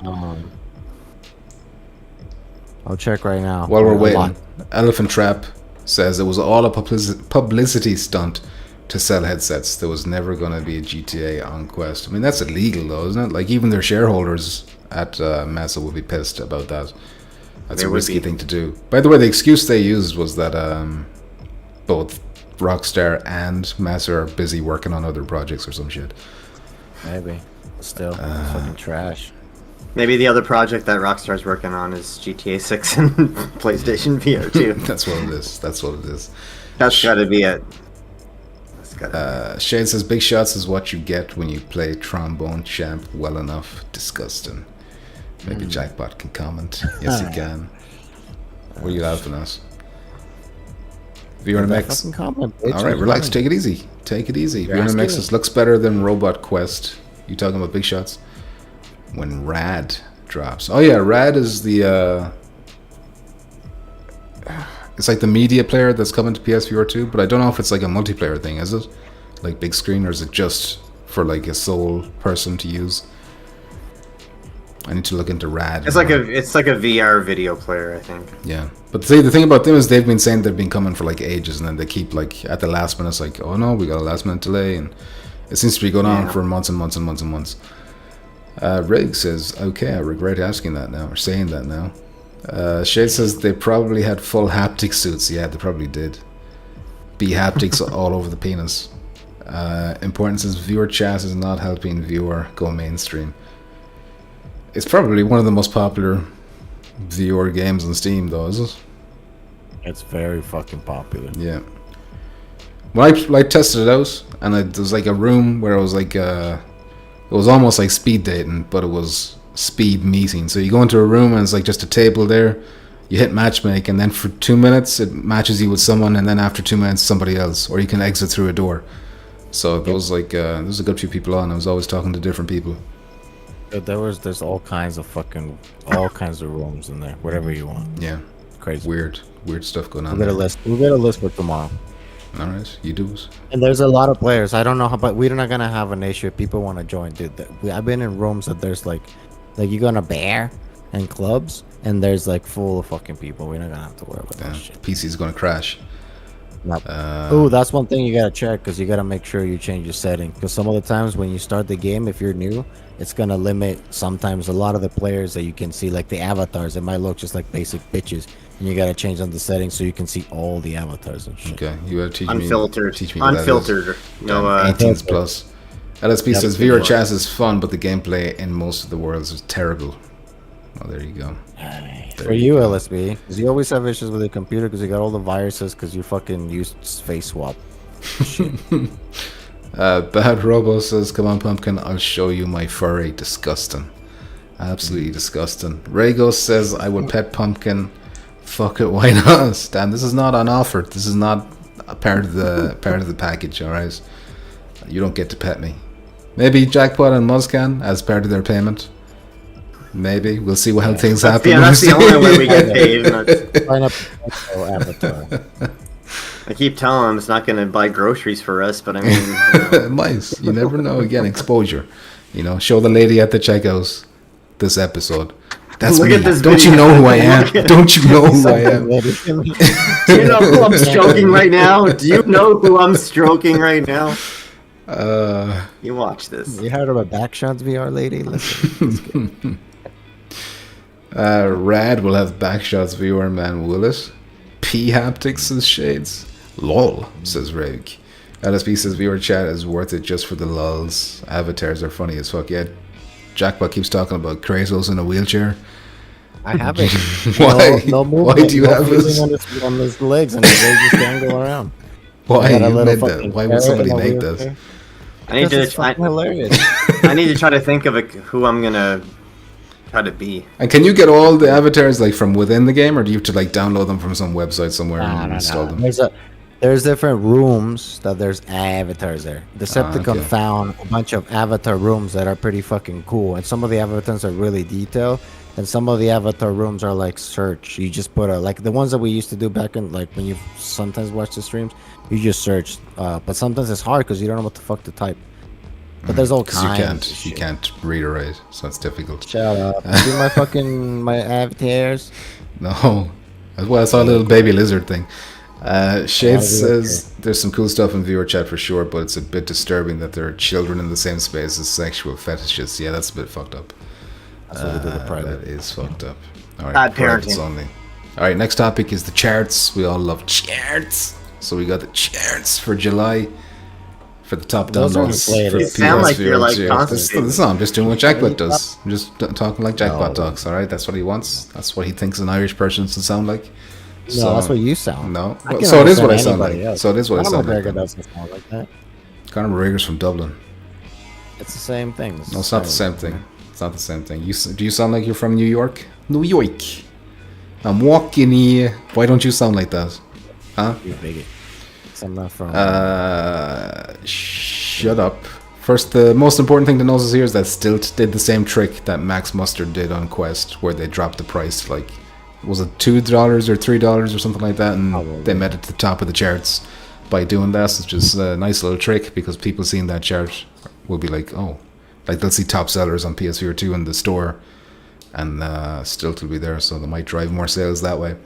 I'll check right now. While we're waiting, Elephant Trap says it was all a publicity stunt to sell headsets. There was never going to be a GTA on Quest. I mean, that's illegal though, isn't it? Like even their shareholders at Mesa would be pissed about that. That's a risky thing to do. By the way, the excuse they used was that both Rockstar and Mesa are busy working on other projects or some shit. Maybe. Still, it's fucking trash. Maybe the other project that Rockstar's working on is GTA 6 and PlayStation VR 2. That's what it is. That's what it is. That's gotta be it. Shane says, big shots is what you get when you play Trombone Champ well enough. Disgusting. Maybe Jackpot can comment. Yes, he can. What are you laughing at? VRMX. Alright, relax. Take it easy. Take it easy. VRMX says, looks better than Robot Quest. You talking about big shots? When Rad drops. Oh yeah, Rad is the... it's like the media player that's coming to PSVR 2, but I don't know if it's like a multiplayer thing, is it? Like big screen, or is it just for like a sole person to use? I need to look into Rad. It's like a VR video player, I think. Yeah, but see, the thing about them is they've been saying they've been coming for like ages, and then they keep like at the last minute, it's like, oh no, we got a last minute delay, and it seems to be going on for months and months and months and months. Rig says, okay, I regret asking that now, or saying that now. Shade says they probably had full haptic suits. Yeah, they probably did. Be haptics all over the penis. Important says VRChat is not helping viewer go mainstream. It's probably one of the most popular VR games on Steam, though, is it? It's very fucking popular. Yeah. When I tested it out, and there was like a room where it was like it was almost like speed dating, but it was speed meeting. So you go into a room and it's like just a table there. You hit matchmake, and then for 2 minutes it matches you with someone, and then after 2 minutes somebody else, or you can exit through a door. So there was like there's a good few people on. I was always talking to different people. There's all kinds of rooms in there, whatever you want. Yeah, crazy, weird stuff going on. We'll get a list for tomorrow. All right, you do it. And there's a lot of players. I don't know how, but we're not gonna have an issue if people want to join, dude. I've been in rooms that there's like you go in a bar and clubs, and there's like full of fucking people. We're not gonna have to worry about that shit. PC's gonna crash. That's one thing you gotta check, because you gotta make sure you change your setting, because some of the times when you start the game, if you're new, it's gonna limit sometimes a lot of the players that you can see, like the avatars. It might look just like basic bitches, and you gotta change on the settings so you can see all the avatars and shit. Okay, you gotta teach unfiltered. Teach me unfiltered. No, 18s plus. LSP says VRChat is fun, but the gameplay in most of the worlds is terrible. Well, there you go. For you, LSB, because you always have issues with your computer because you got all the viruses because you fucking used face swap. Shit. Bad Robo says, come on, Pumpkin, I'll show you my furry. Disgusting. Absolutely disgusting. Rego says, I would pet Pumpkin. Fuck it, why not? Stan, this is not on offer. This is not a part of the package, alright? You don't get to pet me. Maybe Jackpot and Muzcan as part of their payment. Maybe. We'll see how things happen. Yeah, that's the only way we get paid. Sign up for Avatar. I keep telling him it's not going to buy groceries for us, but I mean... It might. You never know. Again, exposure. You know, show the lady at the checkout this episode. That's Look me. at this Don't video. you know who I am? Don't you know who I am? Do you know who I'm stroking right now? Do you know who I'm stroking right now? You watch this. You heard of a Backshots VR lady? Listen. Rad will have Backshots VR, man, will it? P haptics says Shades. LOL, says Reg. LSP says VRChat is worth it just for the lulz. Avatars are funny as fuck. Yeah, Jackpot keeps talking about Kratos in a wheelchair. I have it. Why? No movement. Why do you have this? On his legs, and his legs just dangle around. Why you made that? Why would somebody make that? I need to. Hilarious. I need to try to think of who I'm gonna try to be. And can you get all the avatars like from within the game, or do you have to like download them from some website somewhere and install them? There's different rooms that there's avatars there. Decepticon found a bunch of avatar rooms that are pretty fucking cool, and some of the avatars are really detailed, and some of the avatar rooms are like search. You just put like the ones that we used to do back in, like when you sometimes watch the streams, you just search. But sometimes it's hard because you don't know what the fuck to type. But there's all kinds. You can't read or write, so it's difficult. Shut up. See my avatars? No. Well, I saw a little baby lizard thing. Shade says there's some cool stuff in VRChat for sure, but it's a bit disturbing that there are children in the same space as sexual fetishists. Yeah, that's a bit fucked up. That's what we did the private. That is fucked up. All right, Bad privates parenting. only. All right, next topic is the charts. We all love charts, so we got the charts for July for the top Those are downloads inflated. for You sound like you're, like, PSVR. constipated. Listen, I'm just doing what Jackpot does. I'm just talking like Jackpot No. talks. All right, that's what he wants. That's what he thinks an Irish person should sound like. No, that's what you sound. No, I can so it is what I understand sound anybody like. else. So it is what I Conor sound like. McGregor doesn't sound like that. Conor McGregor's from Dublin. It's the same thing. No, it's not the same thing. It's not the same thing. Do you sound like you're from New York? New York. I'm walking here. Why don't you sound like that? Huh? You bigot. So I'm not from. Shut up. First, the most important thing to notice here is that Stilt did the same trick that Max Mustard did on Quest, where they dropped the price, like, was it $2 or $3 or something like that, and they met at the top of the charts by doing that. It's just a nice little trick, because people seeing that chart will be like, oh, like they'll see top sellers on PSVR 2 in the store, and Stilt will be there, so they might drive more sales that way.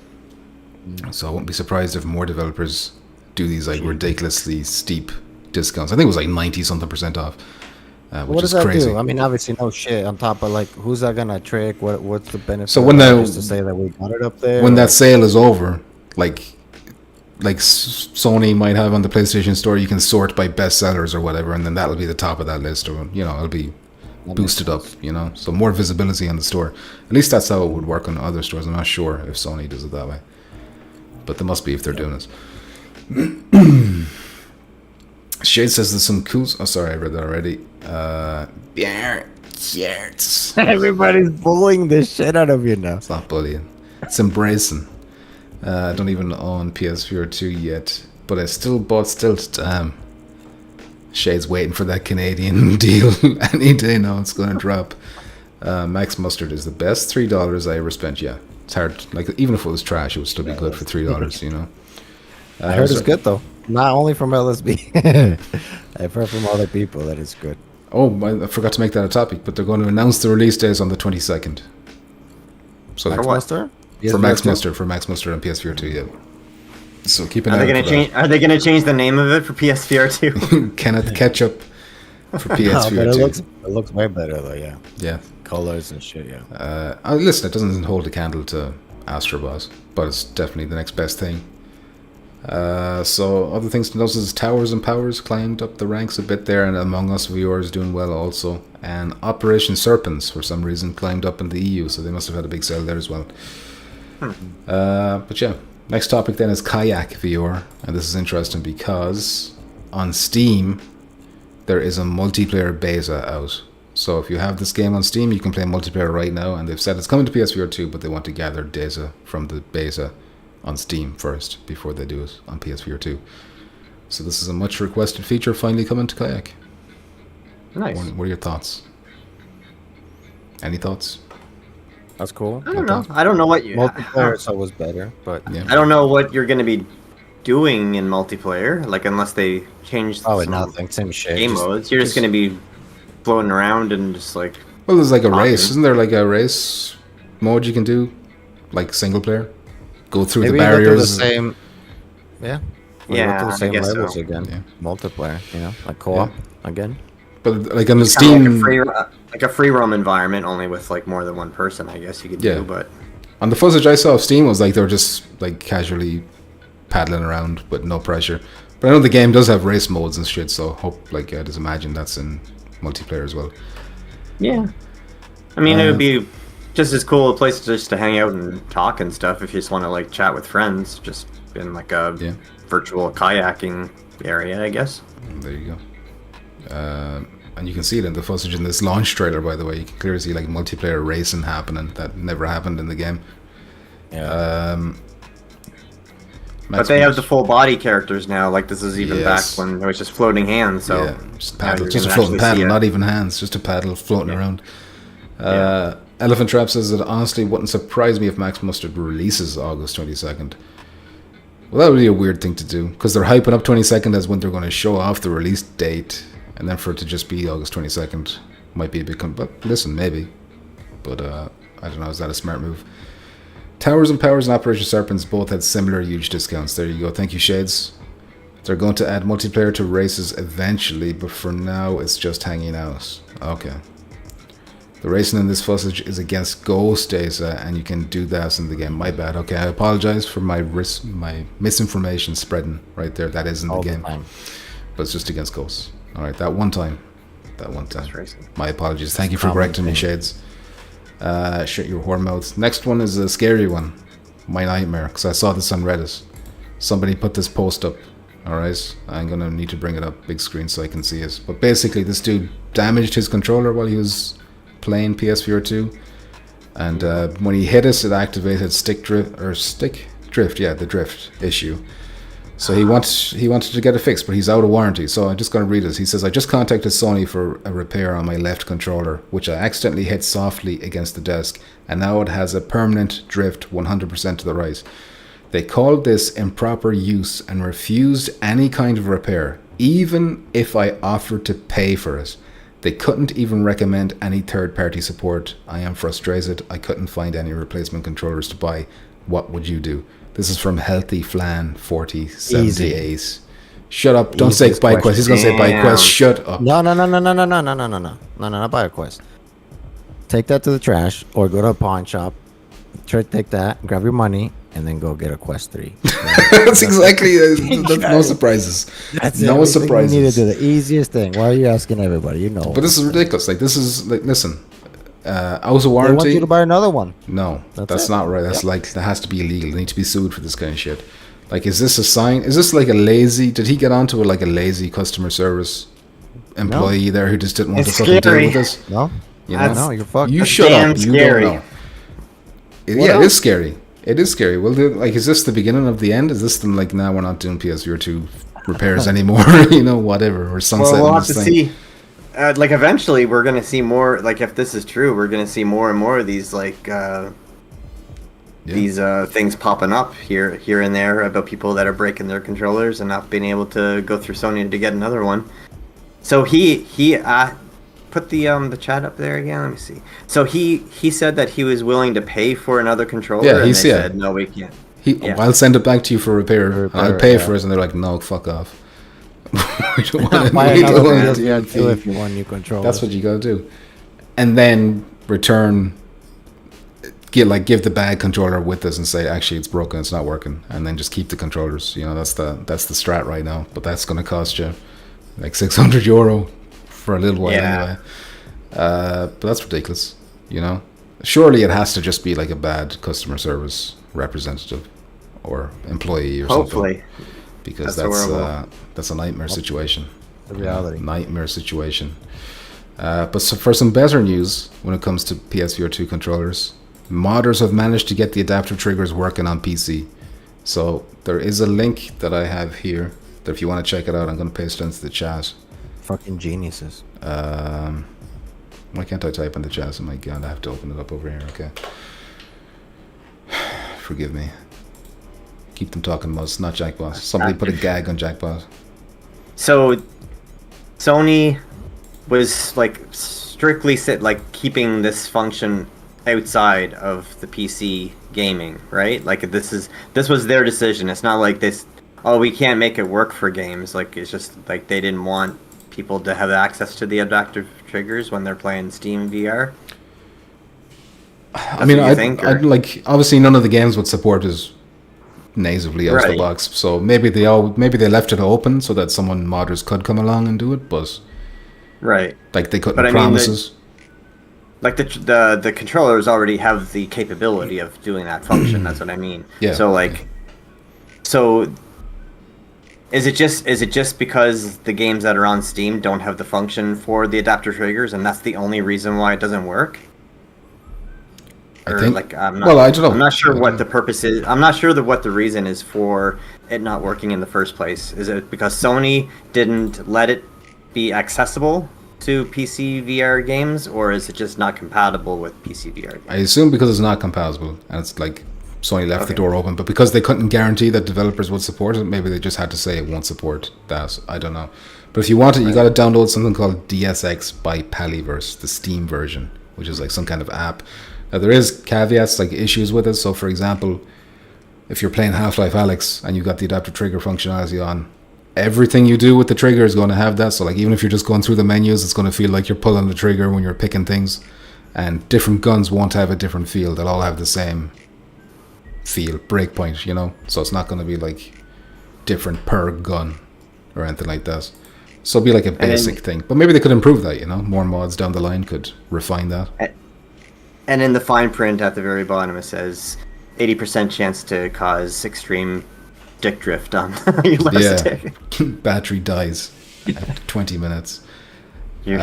So I wouldn't be surprised if more developers do these like ridiculously steep discounts. I think it was like 90-something% off, which What does is that crazy. do? I mean, obviously, no shit. On top of like, who's that gonna trick? What's the benefit? So when of that? the- Just to say that we got it up there. When or- that sale is over, like Sony might have on the PlayStation Store, you can sort by best sellers or whatever, and then that'll be the top of that list, or it'll be boosted up, so more visibility on the store. At least that's how it would work on other stores. I'm not sure if Sony does it that way, but there must be if they're doing it. Shade says there's some cool. Oh, sorry, I read that already. Yeah, yes. Everybody's bullying the shit out of you now. It's not bullying. It's embracing. I don't even own PSVR 2 yet, but I still bought Stilt. Damn. Shade's waiting for that Canadian deal. Any day now it's going to drop. Max Mustard is the best $3 I ever spent. Yeah, it's hard. Like, even if it was trash, it would still be good for $3, I heard it's good though. Not only from LSB. I've heard from other people that it's good. Oh, I forgot to make that a topic, but they're going to announce the release days on the 22nd. So Max what? Muster? For Max Mustard on PSVR 2, yeah. So keep an eye Are they out gonna for change? Are they gonna change the name of it for PSVR 2? that. Kenneth Ketchup for No, but PSVR 2. it looks way better though. Yeah, Yeah. colors and shit. Yeah. Listen, it doesn't hold a candle to Astrobot, but it's definitely the next best thing. So other things to notice is Towers and Powers climbed up the ranks a bit there, and Among Us viewers doing well also. And Operation Serpents, for some reason, climbed up in the EU, so they must have had a big sale there as well. But yeah, next topic then is Kayak VR, and this is interesting because on Steam there is a multiplayer beta out. So if you have this game on Steam, you can play multiplayer right now, and they've said it's coming to PSVR 2, but they want to gather data from the beta on Steam first before they do it on PSVR 2. So this is a much requested feature finally coming to Kayak. Nice. What are your thoughts? Any thoughts? That's cool. I don't know. I don't know what you. Multiplayer is always better, but Yeah. I don't know what you're gonna be doing in multiplayer. Like, unless they change probably some nothing. Same shit. game modes, you're just gonna be floating around and just like. Well, there's like a Awesome. race. Isn't there like a race mode you can do? Like single player? Go through Maybe the you go through barriers. the same. Yeah. We Yeah, go through the I same guess levels so. again. Yeah. Multiplayer, like co-op again. But like on the Kinda Steam, like a free roam environment, only with like more than one person. I guess you could Yeah. do, but on the footage I saw of Steam was like they were just like casually paddling around with no pressure. But I know the game does have race modes and shit, so hope I just imagine that's in multiplayer as well. yeah. I mean, it would be just as cool a place just to hang out and talk and stuff if you just want to like chat with friends, just in like a Yeah. virtual kayaking area, I guess. There you go. And you can see it in the footage in this launch trailer, by the way. You can clearly see like multiplayer racing happening that never happened in the game. Yeah. But they have the full body characters now. Like, this is even Yes. back when it was just floating hands. So yeah, just now paddle, you're just a gonna floating actually see paddle, it. not even hands, just a paddle floating around. Elephant Trap says that honestly wouldn't surprise me if Max Mustard releases August 22nd. Well, that would be a weird thing to do, because they're hyping up 22nd as when they're going to show off the release date, and then for it to just be August 22nd might be a bit... but listen, maybe. But I don't know, is that a smart move? Towers and Powers and Operation Serpents both had similar huge discounts. There you go. Thank you, Shades. They're going to add multiplayer to races eventually, but for now it's just hanging out. Okay. The racing in this footage is against Ghost Data, and you can do that in the game. My bad. Okay, I apologize for my misinformation spreading right there. That is in the game. But it's just against Ghosts. Alright, that one time. My apologies. Thank you for correcting me, Shades. Shut your whore mouth. Next one is a scary one. My nightmare, because I saw this on Reddit. Somebody put this post up. Alright, I'm gonna need to bring it up big screen so I can see it. But basically, this dude damaged his controller while he was playing PSVR 2, and when he hit it, it activated stick drift. Yeah, the drift issue. So he wanted to get it fixed, but he's out of warranty. So I'm just going to read this. He says, I just contacted Sony for a repair on my left controller, which I accidentally hit softly against the desk, and now it has a permanent drift 100% to the right. They called this improper use and refused any kind of repair, even if I offered to pay for it. They couldn't even recommend any third-party support. I am frustrated. I couldn't find any replacement controllers to buy. What would you do? This is from Healthy Flan 4078. Shut up! Don't say buy quest. He's gonna say buy quest. Shut up! No, not buy a quest. Take that to the trash or go to a pawn shop. Take that, grab your money, and then go get a Quest 3. That's exactly. No surprises. That's no surprises. You need to do the easiest thing. Why are you asking everybody? You know. But this is ridiculous. Like this is like listen. Out of warranty. They want you to buy another one. No, that's not right. That's like that has to be illegal. They need to be sued for this kind of shit. Like, is this a sign? Is this like a lazy? Did he get onto it like a lazy customer service employee there who just didn't want to fucking deal with this? No, you know? no, you're fucked. You shut up. You scary. don't know. Yeah, it is scary. It is scary. Well, like, is this the beginning of the end? Is this them like, now we're not doing PSVR 2 repairs anymore? You know, whatever. Or sunset. Well, we'll have to see. Like, eventually, we're gonna see more. Like, if this is true, we're gonna see more and more of these these things popping up here and there about people that are breaking their controllers and not being able to go through Sony to get another one. So he put the chat up there again. Let me see. So he said that he was willing to pay for another controller. Yeah, and they said no, we can't. I'll send it back to you for repair. I'll pay for it, and they're like, no, fuck off. We don't want to. If you want a new controller, that's what you gotta do, and then return. Give the bad controller with us and say, actually, it's broken, it's not working, and then just keep the controllers. You know, that's the strat right now. But that's gonna cost you like €600 for a little while anyway. But that's ridiculous. You know, surely it has to just be like a bad customer service representative or employee or something. Because that's a nightmare situation. The reality. Nightmare situation. But for some better news when it comes to PSVR 2 controllers, modders have managed to get the adaptive triggers working on PC. So there is a link that I have here that if you want to check it out, I'm going to paste it into the chat. Fucking geniuses. Why can't I type in the chat? Oh my god, I have to open it up over here. Okay. Forgive me. Keep them talking about not Jackboss. Somebody put a gag on Jackboss. So Sony was like strictly keeping this function outside of the PC gaming, right? Like this was their decision. It's not like this, oh, we can't make it work for games. Like, it's just like they didn't want people to have access to the adaptive triggers when they're playing Steam VR. I mean, I'd like, obviously none of the games would support us natively out of the box, so maybe they left it open so that modders could come along and do it, but like they couldn't promises. Like the controllers already have the capability of doing that function. That's what I mean. Yeah. So is it just because the games that are on Steam don't have the function for the adaptive triggers, and that's the only reason why it doesn't work? I think. I'm not, well, I don't know. I'm not sure what the purpose is. I'm not sure what the reason is for it not working in the first place. Is it because Sony didn't let it be accessible to PC VR games, or is it just not compatible with PC VR games? I assume because it's not compatible, and it's like Sony left the door open, but because they couldn't guarantee that developers would support it, maybe they just had to say it won't support that. I don't know. But if you want it, you got to download something called DSX by Paliverse, the Steam version, which is like some kind of app. Now, there is caveats, like issues with it. So, for example, if you're playing Half-Life Alyx and you've got the adaptive trigger functionality on, everything you do with the trigger is going to have that. So, like, even if you're just going through the menus, it's going to feel like you're pulling the trigger when you're picking things. And different guns won't have a different feel. They'll all have the same feel, breakpoint, you know? So it's not going to be, like, different per gun or anything like that. So it'll be like a basic thing. But maybe they could improve that, you know? More mods down the line could refine that. And in the fine print at the very bottom, it says 80% chance to cause extreme dick drift on your last stick. Battery dies after 20 minutes. Your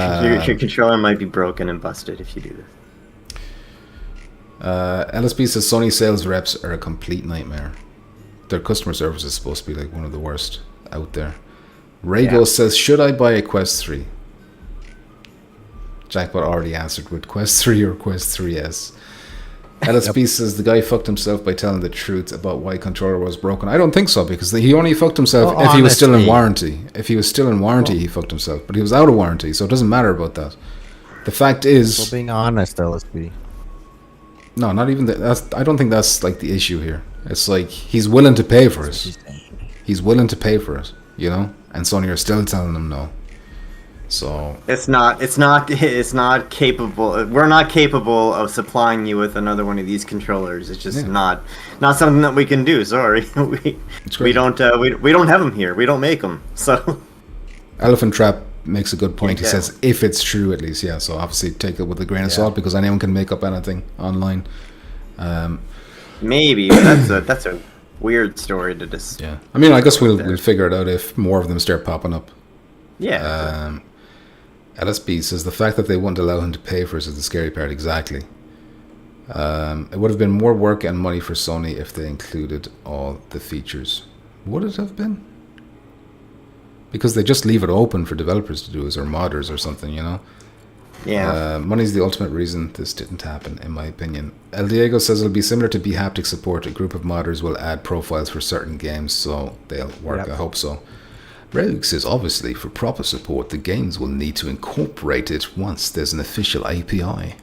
controller might be broken and busted if you do this. LSB says Sony sales reps are a complete nightmare. Their customer service is supposed to be like one of the worst out there. Rago says, should I buy a Quest 3? Jackpot already answered with Quest 3 or Quest 3S. LSB says the guy fucked himself by telling the truth about why controller was broken. I don't think so, because he only fucked himself if he was still in warranty. If he was still in warranty, he fucked himself. But he was out of warranty, so it doesn't matter about that. The fact is... So being honest, LSB. No, not even that. I don't think that's like the issue here. It's like he's willing to pay for it. He's willing to pay for it, you know? And Sony are still telling him no. So it's not capable. We're not capable of supplying you with another one of these controllers. It's just not something that we can do. Sorry, we don't have them here. We don't make them. So Elephant Trap makes a good point. He says if it's true, at least, yeah. So obviously take it with a grain of salt, because anyone can make up anything online. Maybe, but that's a weird story to just. Yeah, I mean, I guess we'll figure it out if more of them start popping up. Yeah. LSB says the fact that they wouldn't allow him to pay for it is the scary part. Exactly. It would have been more work and money for Sony if they included all the features. Would it have been? Because they just leave it open for developers to do it, or modders or something, you know? Yeah. Money's the ultimate reason this didn't happen, in my opinion. El Diego says it'll be similar to bHaptic support. A group of modders will add profiles for certain games, so they'll work. I hope so. Rogue says, obviously, for proper support, the games will need to incorporate it once there's an official API.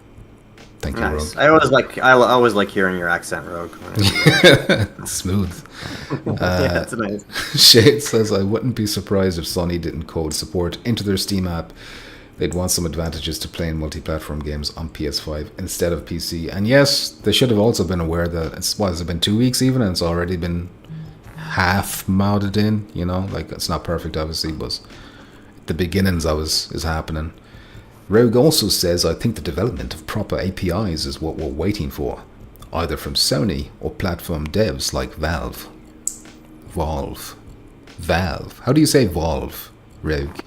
Thank you, nice. Rogue. I always like hearing your accent, Rogue. Smooth. Yeah, that's nice. Shade says, I wouldn't be surprised if Sony didn't code support into their Steam app. They'd want some advantages to playing multi-platform games on PS5 instead of PC. And yes, they should have also been aware that has it been 2 weeks even, and it's already been half modded in, you know, like it's not perfect obviously, but the beginnings is happening. Rogue also says, I think the development of proper APIs is what we're waiting for, either from Sony or platform devs like Valve. How do you say Valve, Rogue?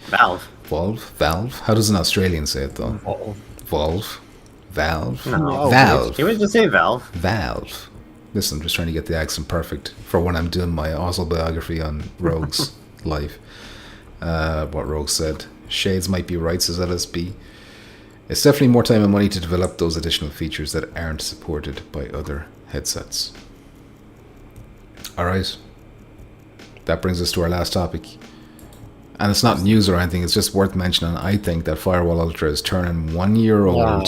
Valve. How does an Australian say it though? Valve. No. Valve. He was just say Valve. Valve. Listen, I'm just trying to get the accent perfect for when I'm doing my autobiography on Rogue's life. What Rogue said. Shades might be right, says LSB. It's definitely more time and money to develop those additional features that aren't supported by other headsets. Alright. That brings us to our last topic. And it's not news or anything, it's just worth mentioning. I think that Firewall Ultra is turning 1 year old.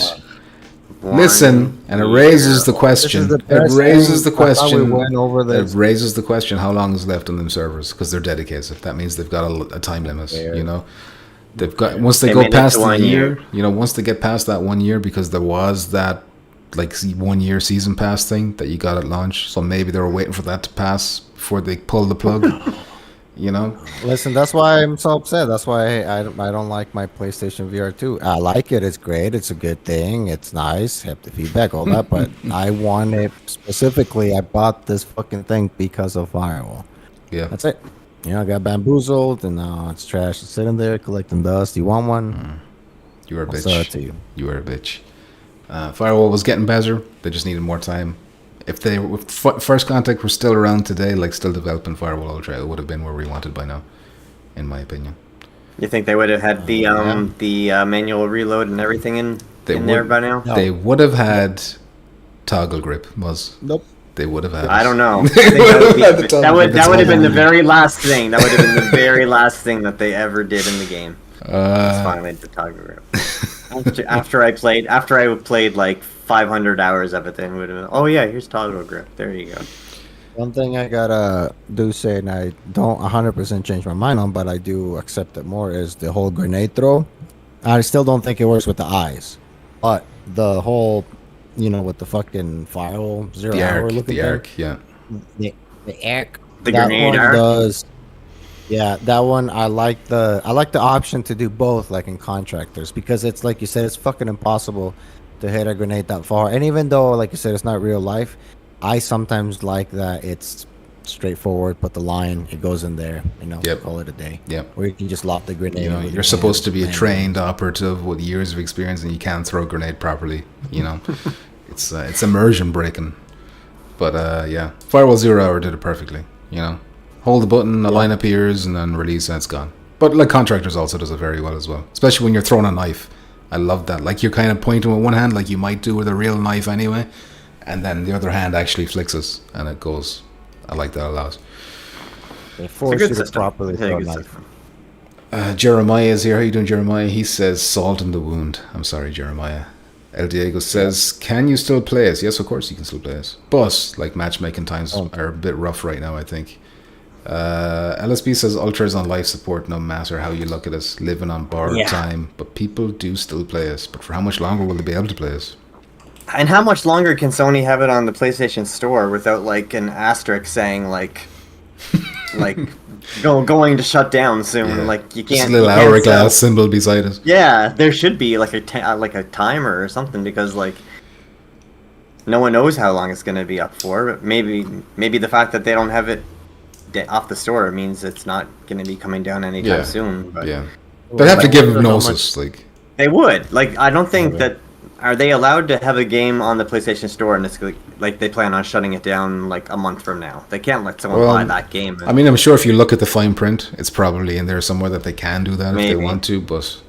Listen, and it raises the question. It raises the question how long is left on them servers, because they're dedicated. That means they've got a time limit, you know. They've got once they go past the year, you know, once they get past that 1 year, because there was that like 1 year season pass thing that you got at launch. So maybe they were waiting for that to pass before they pull the plug. You know, listen, that's why I'm so upset. That's why I don't like my PlayStation VR 2. I like it. It's great. It's a good thing. It's nice. Have the feedback, all that. But I want it specifically. I bought this fucking thing because of Firewall. Yeah. That's it. You know, I got bamboozled and now it's trash. It's sitting there collecting dust. You want one? You were a bitch. I'll sell it to you. You were a bitch. Firewall was getting better. They just needed more time. If First Contact were still around today, like still developing Firewall Ultra, it would have been where we wanted by now, in my opinion. You think they would have had the manual reload and everything in there by now? No. They would have had toggle grip. Nope. They would have had. I don't know. I think that would have been the very last thing. That would have been the very last thing that they ever did in the game. It's finally the toggle grip. after I played like 500 hours of it, then would have been, oh yeah, here's toggle grip. There you go. One thing I gotta do say, and I don't 100% change my mind on, but I do accept it more, is the whole grenade throw. I still don't think it works with the eyes, but the whole, with the fucking Firewall Zero Hour looking the arc, yeah, the arc, the grenade arc does. Yeah, that one I like the option to do both, like in contractors, because it's like you said, it's fucking impossible to hit a grenade that far. And even though, like you said, it's not real life, I sometimes like that it's straightforward. Put the line, it goes in there, call it a day. Yep. Or you can just lock the grenade. You're supposed to be a trained operative with years of experience, and you can't throw a grenade properly. It's immersion breaking. But yeah, Firewall Zero Hour did it perfectly. Hold the button, a line appears, and then release, and it's gone. But like Contractors also does it very well as well, especially when you're throwing a knife. I love that. Like you're kind of pointing with one hand, like you might do with a real knife anyway, and then the other hand actually flicks it, and it goes. I like that a lot. They force you to properly throw a knife. Jeremiah is here. How you doing, Jeremiah? He says salt in the wound. I'm sorry, Jeremiah. El Diego says, can you still play us? Yes, of course you can still play us. But like matchmaking times are a bit rough right now, I think. LSB says Ultra is on life support no matter how you look at us, living on borrowed time, but people do still play us. But for how much longer will they be able to play us? And how much longer can Sony have it on the PlayStation Store without like an asterisk saying like going to shut down soon? Yeah. Like you can't. Just a little hourglass symbol beside it. Yeah, there should be like a timer or something, because like no one knows how long it's going to be up for. But maybe the fact that they don't have it off the store means it's not going to be coming down anytime soon. But they have to give notice. Like they would. Like I don't think that. Are they allowed to have a game on the PlayStation Store and it's like they plan on shutting it down like a month from now? They can't let someone buy that game. I mean, I'm sure if you look at the fine print, it's probably in there somewhere that they can do that if they want to, but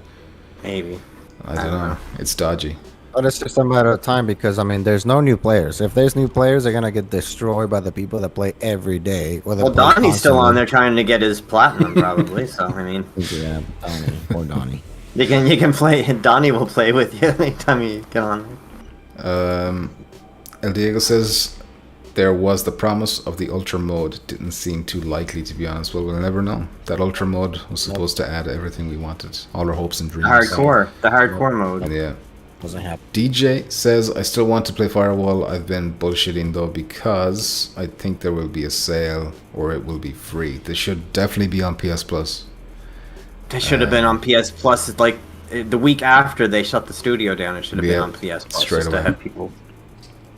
maybe. I don't know. It's dodgy. But it's just a matter of time, because there's no new players. If there's new players, they're gonna get destroyed by the people that play every day. Well, Donnie's still on there trying to get his platinum, probably. So I mean, yeah, Donnie, poor Donnie. You can play. Donnie will play with you anytime you get on. El Diego says there was the promise of the Ultra mode. Didn't seem too likely, to be honest. Well, we'll never know. That Ultra mode was supposed to add everything we wanted, all our hopes and dreams. The hardcore mode. Yeah. Doesn't happen. DJ says, I still want to play Firewall. I've been bullshitting though, because I think there will be a sale or it will be free. This should definitely be on PS Plus. They should have been on PS Plus like the week after they shut the studio down. It should have been on PS Plus straight away. To have people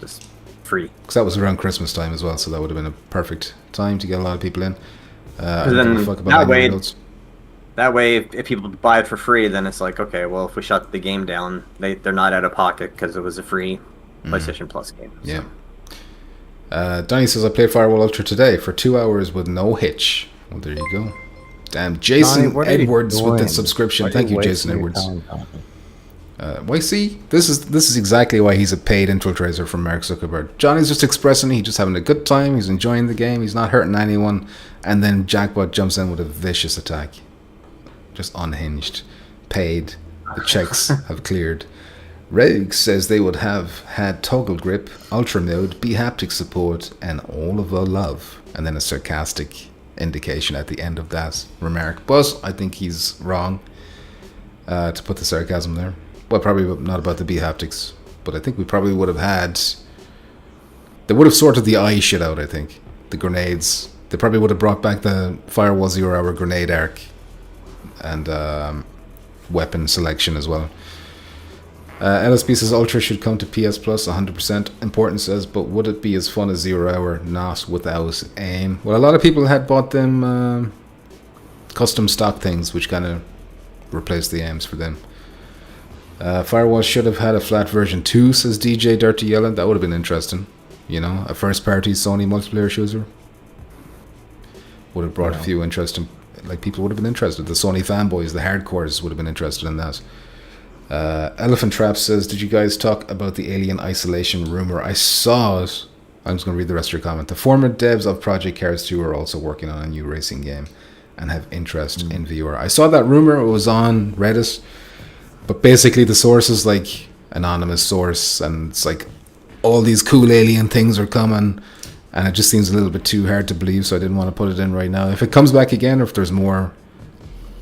just free. Because that was around Christmas time as well, so that would have been a perfect time to get a lot of people in. That way, if people buy it for free, then it's like, okay, well, if we shut the game down, they're not out of pocket because it was a free PlayStation Plus game. So. Yeah. Donnie says, I played Firewall Ultra today for 2 hours with no hitch. Well, there you go. Damn, Jason Edwards with the subscription. Thank you, Jason Edwards. Why see? This is exactly why he's a paid infiltrator from Mark Zuckerberg. Johnny's just expressing he's just having a good time, he's enjoying the game, he's not hurting anyone, and then Jackbot jumps in with a vicious attack. Just unhinged. Paid. The checks have cleared. Rogue says they would have had toggle grip, ultra mode, B-haptic support, and all of the love. And then a sarcastic indication at the end of that remark. But I think he's wrong to put the sarcasm there. Well, probably not about the B-haptics, but I think we probably would have had... They would have sorted the eye shit out, I think. The grenades. They probably would have brought back the Firewall 0 Hour grenade arc. And weapon selection as well. LSB says Ultra should come to PS Plus 100%. Important says, but would it be as fun as 0 Hour? Not without aim. Well, a lot of people had bought them custom stock things, which kind of replaced the aims for them. Firewall should have had a flat version 2, says DJ Dirty Yellow. That would have been interesting. You know, a first party Sony multiplayer shooter. Would have brought a few interesting... Like, people would have been interested. The Sony fanboys, the hardcores would have been interested in that. Elephant Trap says, did you guys talk about the Alien Isolation rumor? I saw it. I'm just going to read the rest of your comment. The former devs of Project Cars 2 are also working on a new racing game. and have interest in VR. I saw that rumor, it was on Reddit, but basically the source is like anonymous source, and it's like all these cool alien things are coming, and it just seems a little bit too hard to believe, so I didn't want to put it in right now. If it comes back again, or if there's more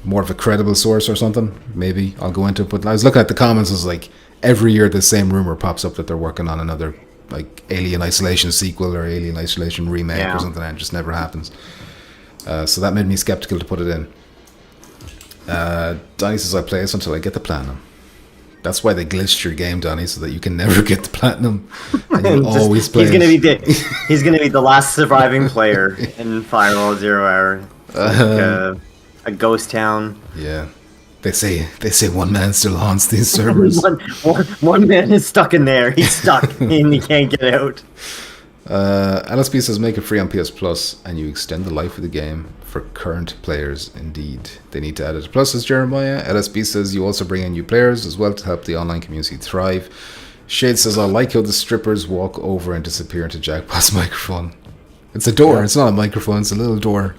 of a credible source or something, maybe I'll go into it. But I was looking at the comments, it's like every year the same rumor pops up that they're working on another like Alien Isolation sequel or Alien Isolation remake or something, and it just never happens. So that made me skeptical to put it in. Donnie says I play this until I get the platinum. That's why they glitched your game, Donnie, so that you can never get the platinum and you'll always play. He's gonna be the last surviving player in Firewall Zero Hour. Like, a ghost town. Yeah. They say one man still haunts these servers. one man is stuck in there. He's stuck and he can't get out. LSP says make it free on PS Plus and you extend the life of the game for current players. Indeed, they need to add it. Plus, says Jeremiah, LSP says you also bring in new players as well to help the online community thrive. Shade says I like how the strippers walk over and disappear into Jackpot's microphone. It's a door. It's not a microphone. It's a little door.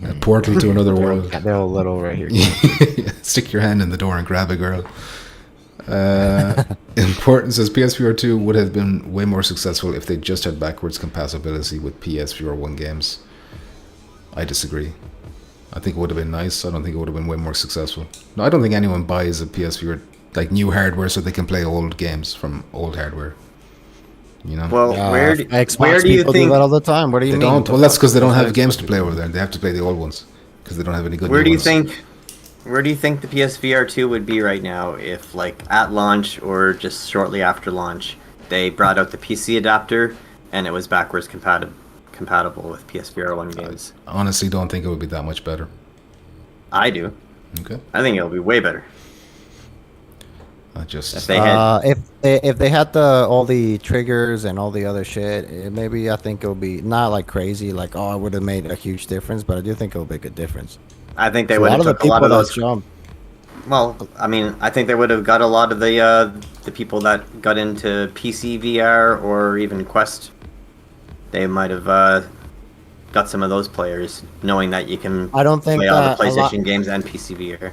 A portal to another world. They're a little right here. Stick your hand in the door and grab a girl. Important says PSVR 2 would have been way more successful if they just had backwards compatibility with PSVR 1 games. I disagree. I think it would have been nice. I don't think it would have been way more successful. No, I don't think anyone buys a PSVR like new hardware so they can play old games from old hardware. You know? Well, where do you think do that all the time? What do you mean? Don't. Well, that's because they don't have games to play over there. They have to play the old ones because they don't have any good. Where do you think the PSVR 2 would be right now if, like, at launch or just shortly after launch, they brought out the PC adapter and it was backwards compatible with PSVR 1 games? I honestly don't think it would be that much better. I do. Okay. I think it'll be way better. If they had all the triggers and all the other shit, maybe I think it'll be not like crazy, like it would have made a huge difference, but I do think it'll make a difference. I think they would have took a lot of those. Well, I mean, I think they would have got a lot of the people that got into PC VR or even Quest. They might have got some of those players, knowing that you can play all the PlayStation games and PC VR.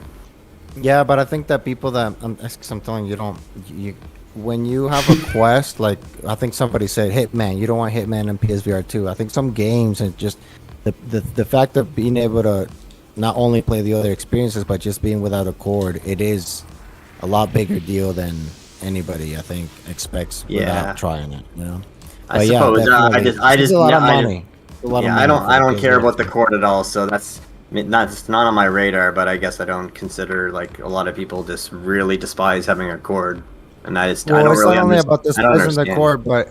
Yeah, but I think that people that I'm telling you, when you have a Quest, like I think somebody said Hitman, you don't want Hitman in PSVR 2. I think some games and just the fact of being able to not only play the other experiences but just being without a cord, it is a lot bigger deal than anybody I think expects without trying it. You know, I suppose I just a lot of money. I don't care about the cord at all, so it's not on my radar, but I guess I don't consider, like, a lot of people just really despise having a cord, and I don't really only about this the cord, but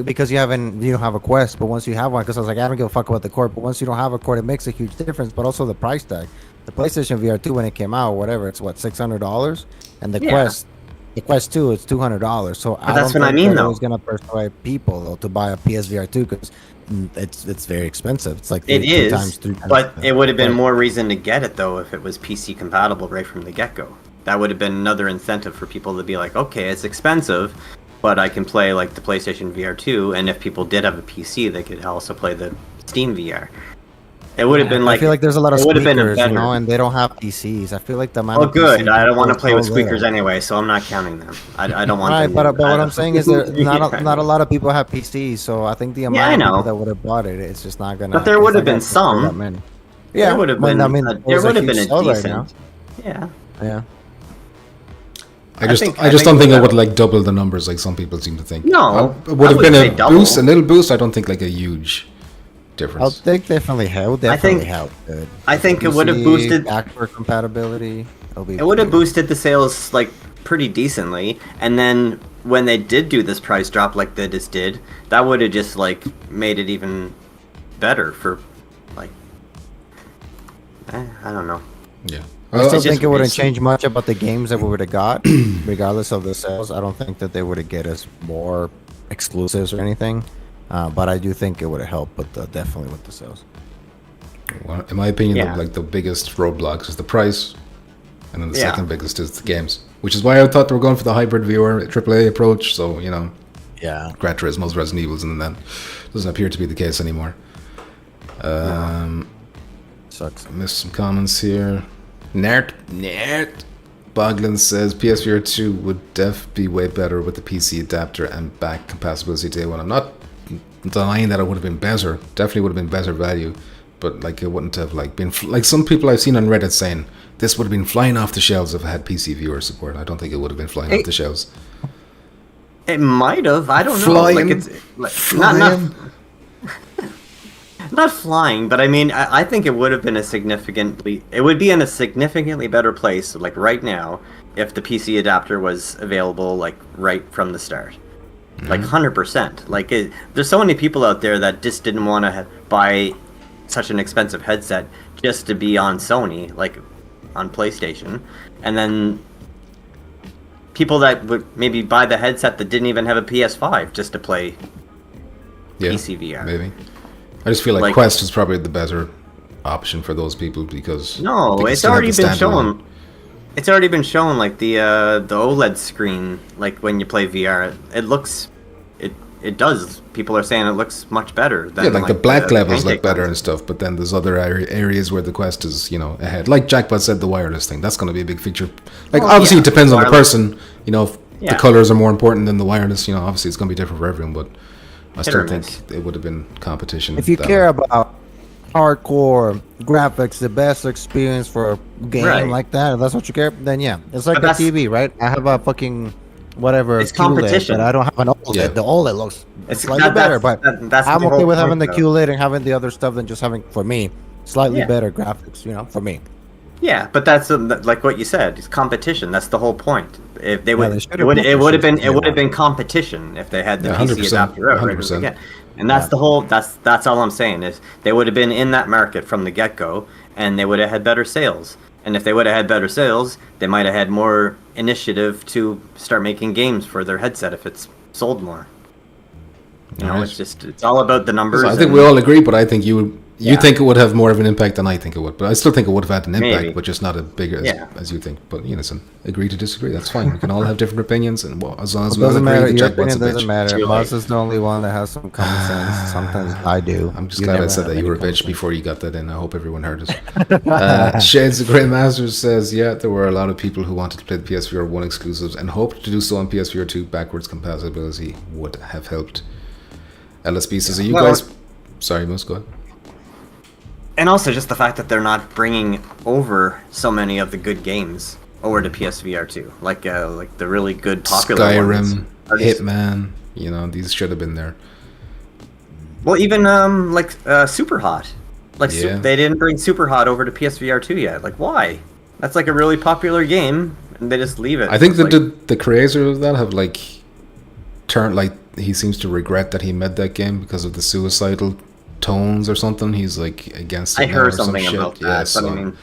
because you don't have a Quest, but once you have one, because I was like, I don't give a fuck about the cord, but once you don't have a cord, it makes a huge difference. But also the price tag, the PlayStation VR 2 when it came out, whatever, it's what, $600, and the Quest 2 is $200. So that's what I mean, though. I was gonna persuade people though to buy a PSVR 2 because it's very expensive. It's like three times. But it would have been more reason to get it though if it was PC compatible right from the get-go. That would have been another incentive for people to be like, okay, it's expensive, but I can play like the PlayStation VR 2, and if people did have a PC, they could also play the Steam VR. It would have been like, I feel like there's a lot of squeakers, and they don't have PCs. I feel like the amount. Oh, good. I don't want to play with squeakers anyway, so I'm not counting them. I don't want. Right, but what I'm saying is that not a lot of people have PCs, so I think the amount of people that would have bought it, it's just not gonna. But there would have been some. Yeah, there would have been. There would have been a decent. Yeah. Yeah. I just don't think it would like double the numbers like some people seem to think. No, it would have been a boost, a little boost. I don't think like a huge difference. I think definitely help. I think it would have boosted backward compatibility. It would have boosted the sales like pretty decently, and then when they did do this price drop like they just did, that would have just like made it even better for like. I don't know. Yeah. I still think it wouldn't change much about the games that we would have got, regardless of the sales. I don't think that they would have get us more exclusives or anything, but I do think it would have helped, definitely with the sales. Well, in my opinion, like the biggest roadblocks is the price, and then the second biggest is the games, which is why I thought they were going for the hybrid VR AAA approach. So Gran Turismo's, Resident Evil's, and then doesn't appear to be the case anymore. Sucks. I missed some comments here. Nert. Boglin says PSVR 2 would be way better with the PC adapter and back compatibility day one. I'm not denying that it would have been better. Definitely would have been better value, but like it wouldn't have like been like some people I've seen on Reddit saying this would have been flying off the shelves if it had PC viewer support. I don't think it would have been flying off the shelves. It might have. I don't know. Like it's flying. Not flying, but I mean, I think it would have been it would be in a significantly better place, like right now, if the PC adapter was available, like right from the start, like 100%. Like there's so many people out there that just didn't want to buy such an expensive headset just to be on Sony, like on PlayStation, and then people that would maybe buy the headset that didn't even have a PS5 just to play PC VR. Maybe. I just feel like Quest is probably the better option for those people because it's already been shown. It's already been shown, like the OLED screen, like when you play VR, it does. People are saying it looks much better. Than, like the black levels look better and stuff, but then there's other areas where the Quest is, ahead. Like Jackpot said, the wireless thing, that's going to be a big feature. Like obviously it depends on the person. If the colors are more important than the wireless, obviously it's going to be different for everyone, but I still think it would have been competition. If you care about hardcore graphics, the best experience for a game like that, if that's what you care, then yeah. It's like a TV, right? I have a fucking whatever. It's competition. But I don't have an OLED. Yeah. The OLED looks slightly better, but that's I'm okay with having the QLED and having the other stuff than just having, for me, slightly better graphics, for me. Yeah, but that's like what you said. It's competition. That's the whole point. If they would, it would have been competition if they had the PC adapter out. 100%. And that's the whole. That's all I'm saying is they would have been in that market from the get go, and they would have had better sales. And if they would have had better sales, they might have had more initiative to start making games for their headset if it's sold more. It's all about the numbers. So I think we all agree, but I think you think it would have more of an impact than I think it would. But I still think it would have had an impact, but just not as big as you think. But listen, agree to disagree. That's fine. We can all have different opinions, and as long as we all agree, your opinion doesn't matter. Boss is the only one that has some common sense. Sometimes I do. I'm just glad I said that you were a bitch before you got that in. I hope everyone heard it. Shades of Grey Masters says, there were a lot of people who wanted to play the PSVR 1 exclusives and hoped to do so on PSVR 2. Backwards compatibility would have helped. LSB says, are you guys... Sorry, Moose, go ahead. And also just the fact that they're not bringing over so many of the good games over to PSVR 2, like the really good popular Skyrim, Hitman, these should have been there. Well, even Super Hot, they didn't bring Super Hot over to PSVR 2 yet. Like, why? That's like a really popular game, and they just leave it. I think the creator of that have turned he seems to regret that he made that game because of the suicidal tones or something. He's against it. I heard something about that. So I mean,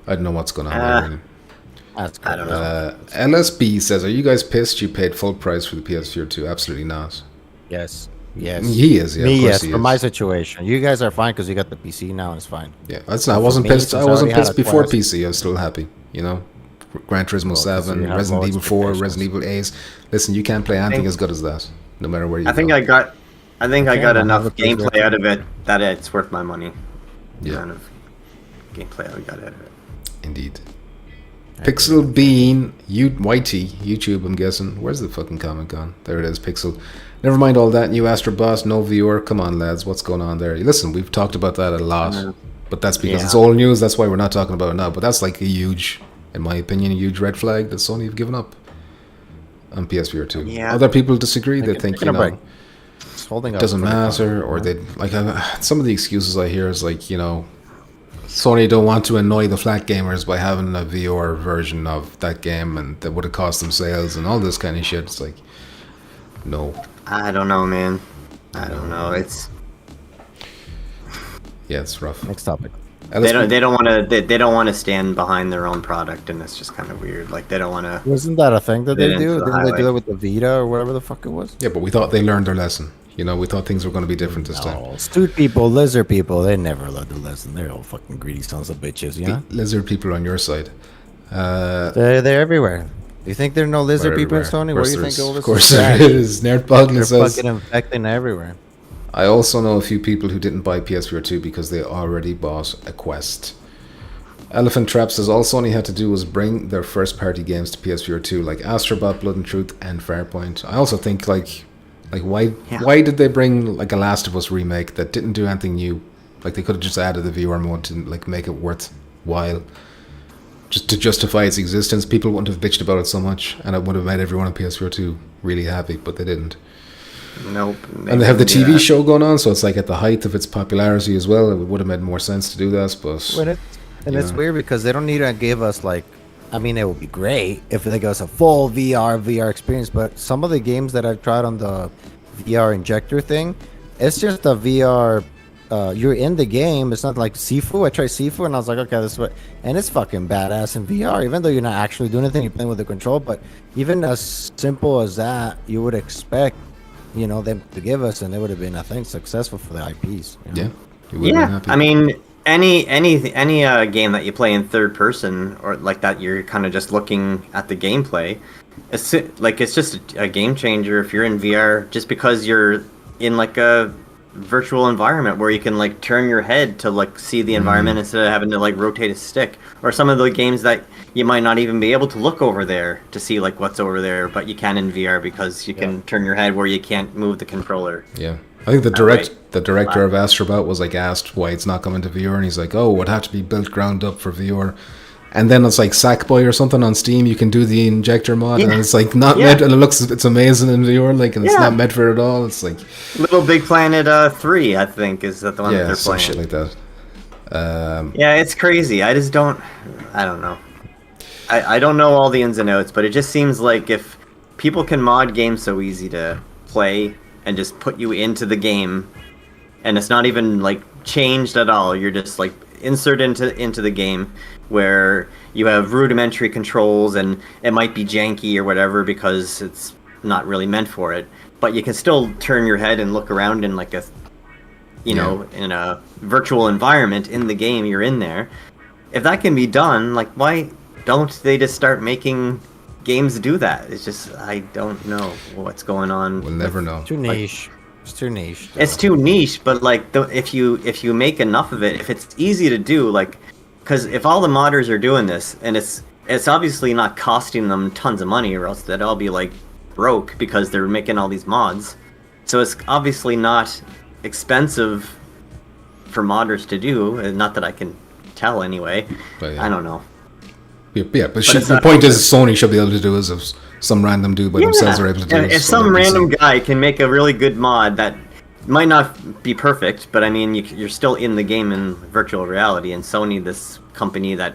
I don't know what's going on there. That's cool. I don't know. LSB says, are you guys pissed you paid full price for the PS4 2? Absolutely not. Yes. He is, yeah. Me, of course yes, he for is. my situation. You guys are fine because you got the PC now and it's fine. Yeah, I wasn't pissed. I wasn't pissed before PC. I was still happy, Gran Turismo 7, Resident Evil 4, Resident Evil 8. Listen, you can't play anything as good as that, no matter where you go. I think I got enough gameplay out of it that it's worth my money. Yeah. Kind of gameplay I got out of it. Indeed. Pixel Bean, YT, YouTube, I'm guessing. Where's the fucking comment gone? There it is, Pixel. Never mind all that. New Astro Boss, no viewer. Come on, lads. What's going on there? Listen, we've talked about that a lot. But that's because it's old news. That's why we're not talking about it now. But that's a huge, in my opinion, a huge red flag that Sony have given up on PSVR 2. Yeah. Other people disagree. They think, it's holding up doesn't matter. Or they, some of the excuses I hear is Sony don't want to annoy the flat gamers by having a VR version of that game, and that would have cost them sales and all this kind of shit. It's no. I don't know, man. I don't know. It's it's rough. Next topic. They don't want to stand behind their own product, and it's just kind of weird. They don't want to. Wasn't that a thing that they do? Didn't they do it with the Vita or whatever the fuck it was? Yeah, but we thought they learned their lesson. We thought things were going to be different this time. Stupid people, lizard people, they never learned the lesson. They're all fucking greedy sons of bitches, The lizard people are on your side. They're everywhere. Do you think there are no lizard people in Sony? Where do you think all this? Of course there is. Nerd Bogdan says, fucking infecting everywhere. I also know a few people who didn't buy PSVR 2 because they already bought a Quest. Elephant Trap says all Sony had to do was bring their first party games to PSVR 2, like Astrobot, Blood and Truth, and Farpoint. I also think like why did they bring like a Last of Us remake that didn't do anything new? Like they could have just added the VR mode to like make it worthwhile. Just to justify its existence, people wouldn't have bitched about it so much, and it would have made everyone on PSVR 2 really happy, but they didn't. Nope. And they have the TV show going on, so it's like at the height of its popularity as well. It would have made more sense to do that, but... It's weird because they don't need to give us like... I mean, it would be great if they give us a full VR experience, but some of the games that I've tried on the VR injector thing, it's just a VR... you're in the game. It's not like Sifu. I tried Sifu and I was like, okay, this is what... And it's fucking badass in VR, even though you're not actually doing anything. You're playing with the control, but even as simple as that, you would expect... them to give us, and they would have been, I think, successful for the IPs. Yeah. I mean, any game that you play in third person or like that, you're kind of just looking at the gameplay. It's just a game changer if you're in VR, just because you're in like a virtual environment where you can like turn your head to like see the environment instead of having to like rotate a stick. Or some of the games that you might not even be able to look over there to see like what's over there, but you can in VR because you can turn your head where you can't move the controller. Yeah, I think the director of Astrobot was like asked why it's not coming to VR, and he's like, "Oh, it would have to be built ground up for VR." And then it's like Sackboy or something on Steam. You can do the injector mod, and it's like not meant, and it's amazing in VR, like, and it's not meant for it at all. It's like Little Big Planet 3, I think, is that the one that they're playing. Shit like that. It's crazy. I don't know. I don't know all the ins and outs, but it just seems like if people can mod games so easy to play and just put you into the game, and it's not even like changed at all, you're just like inserted into the game where you have rudimentary controls and it might be janky or whatever because it's not really meant for it, but you can still turn your head and look around in like a in a virtual environment in the game you're in there. If that can be done, like, why don't they just start making games do that? It's just, I don't know what's going on. We'll never know. Too niche. It's too niche. It's too niche, but like, if you make enough of it, if it's easy to do, like, because if all the modders are doing this, and it's obviously not costing them tons of money, or else they'd all be like broke because they're making all these mods. So it's obviously not expensive for modders to do. Not that I can tell anyway. But, I don't know. But the point is, Sony should be able to do as if some random dude by themselves are able to do. If some random guy can make a really good mod that might not be perfect, but I mean, you're still in the game in virtual reality, and Sony, this company that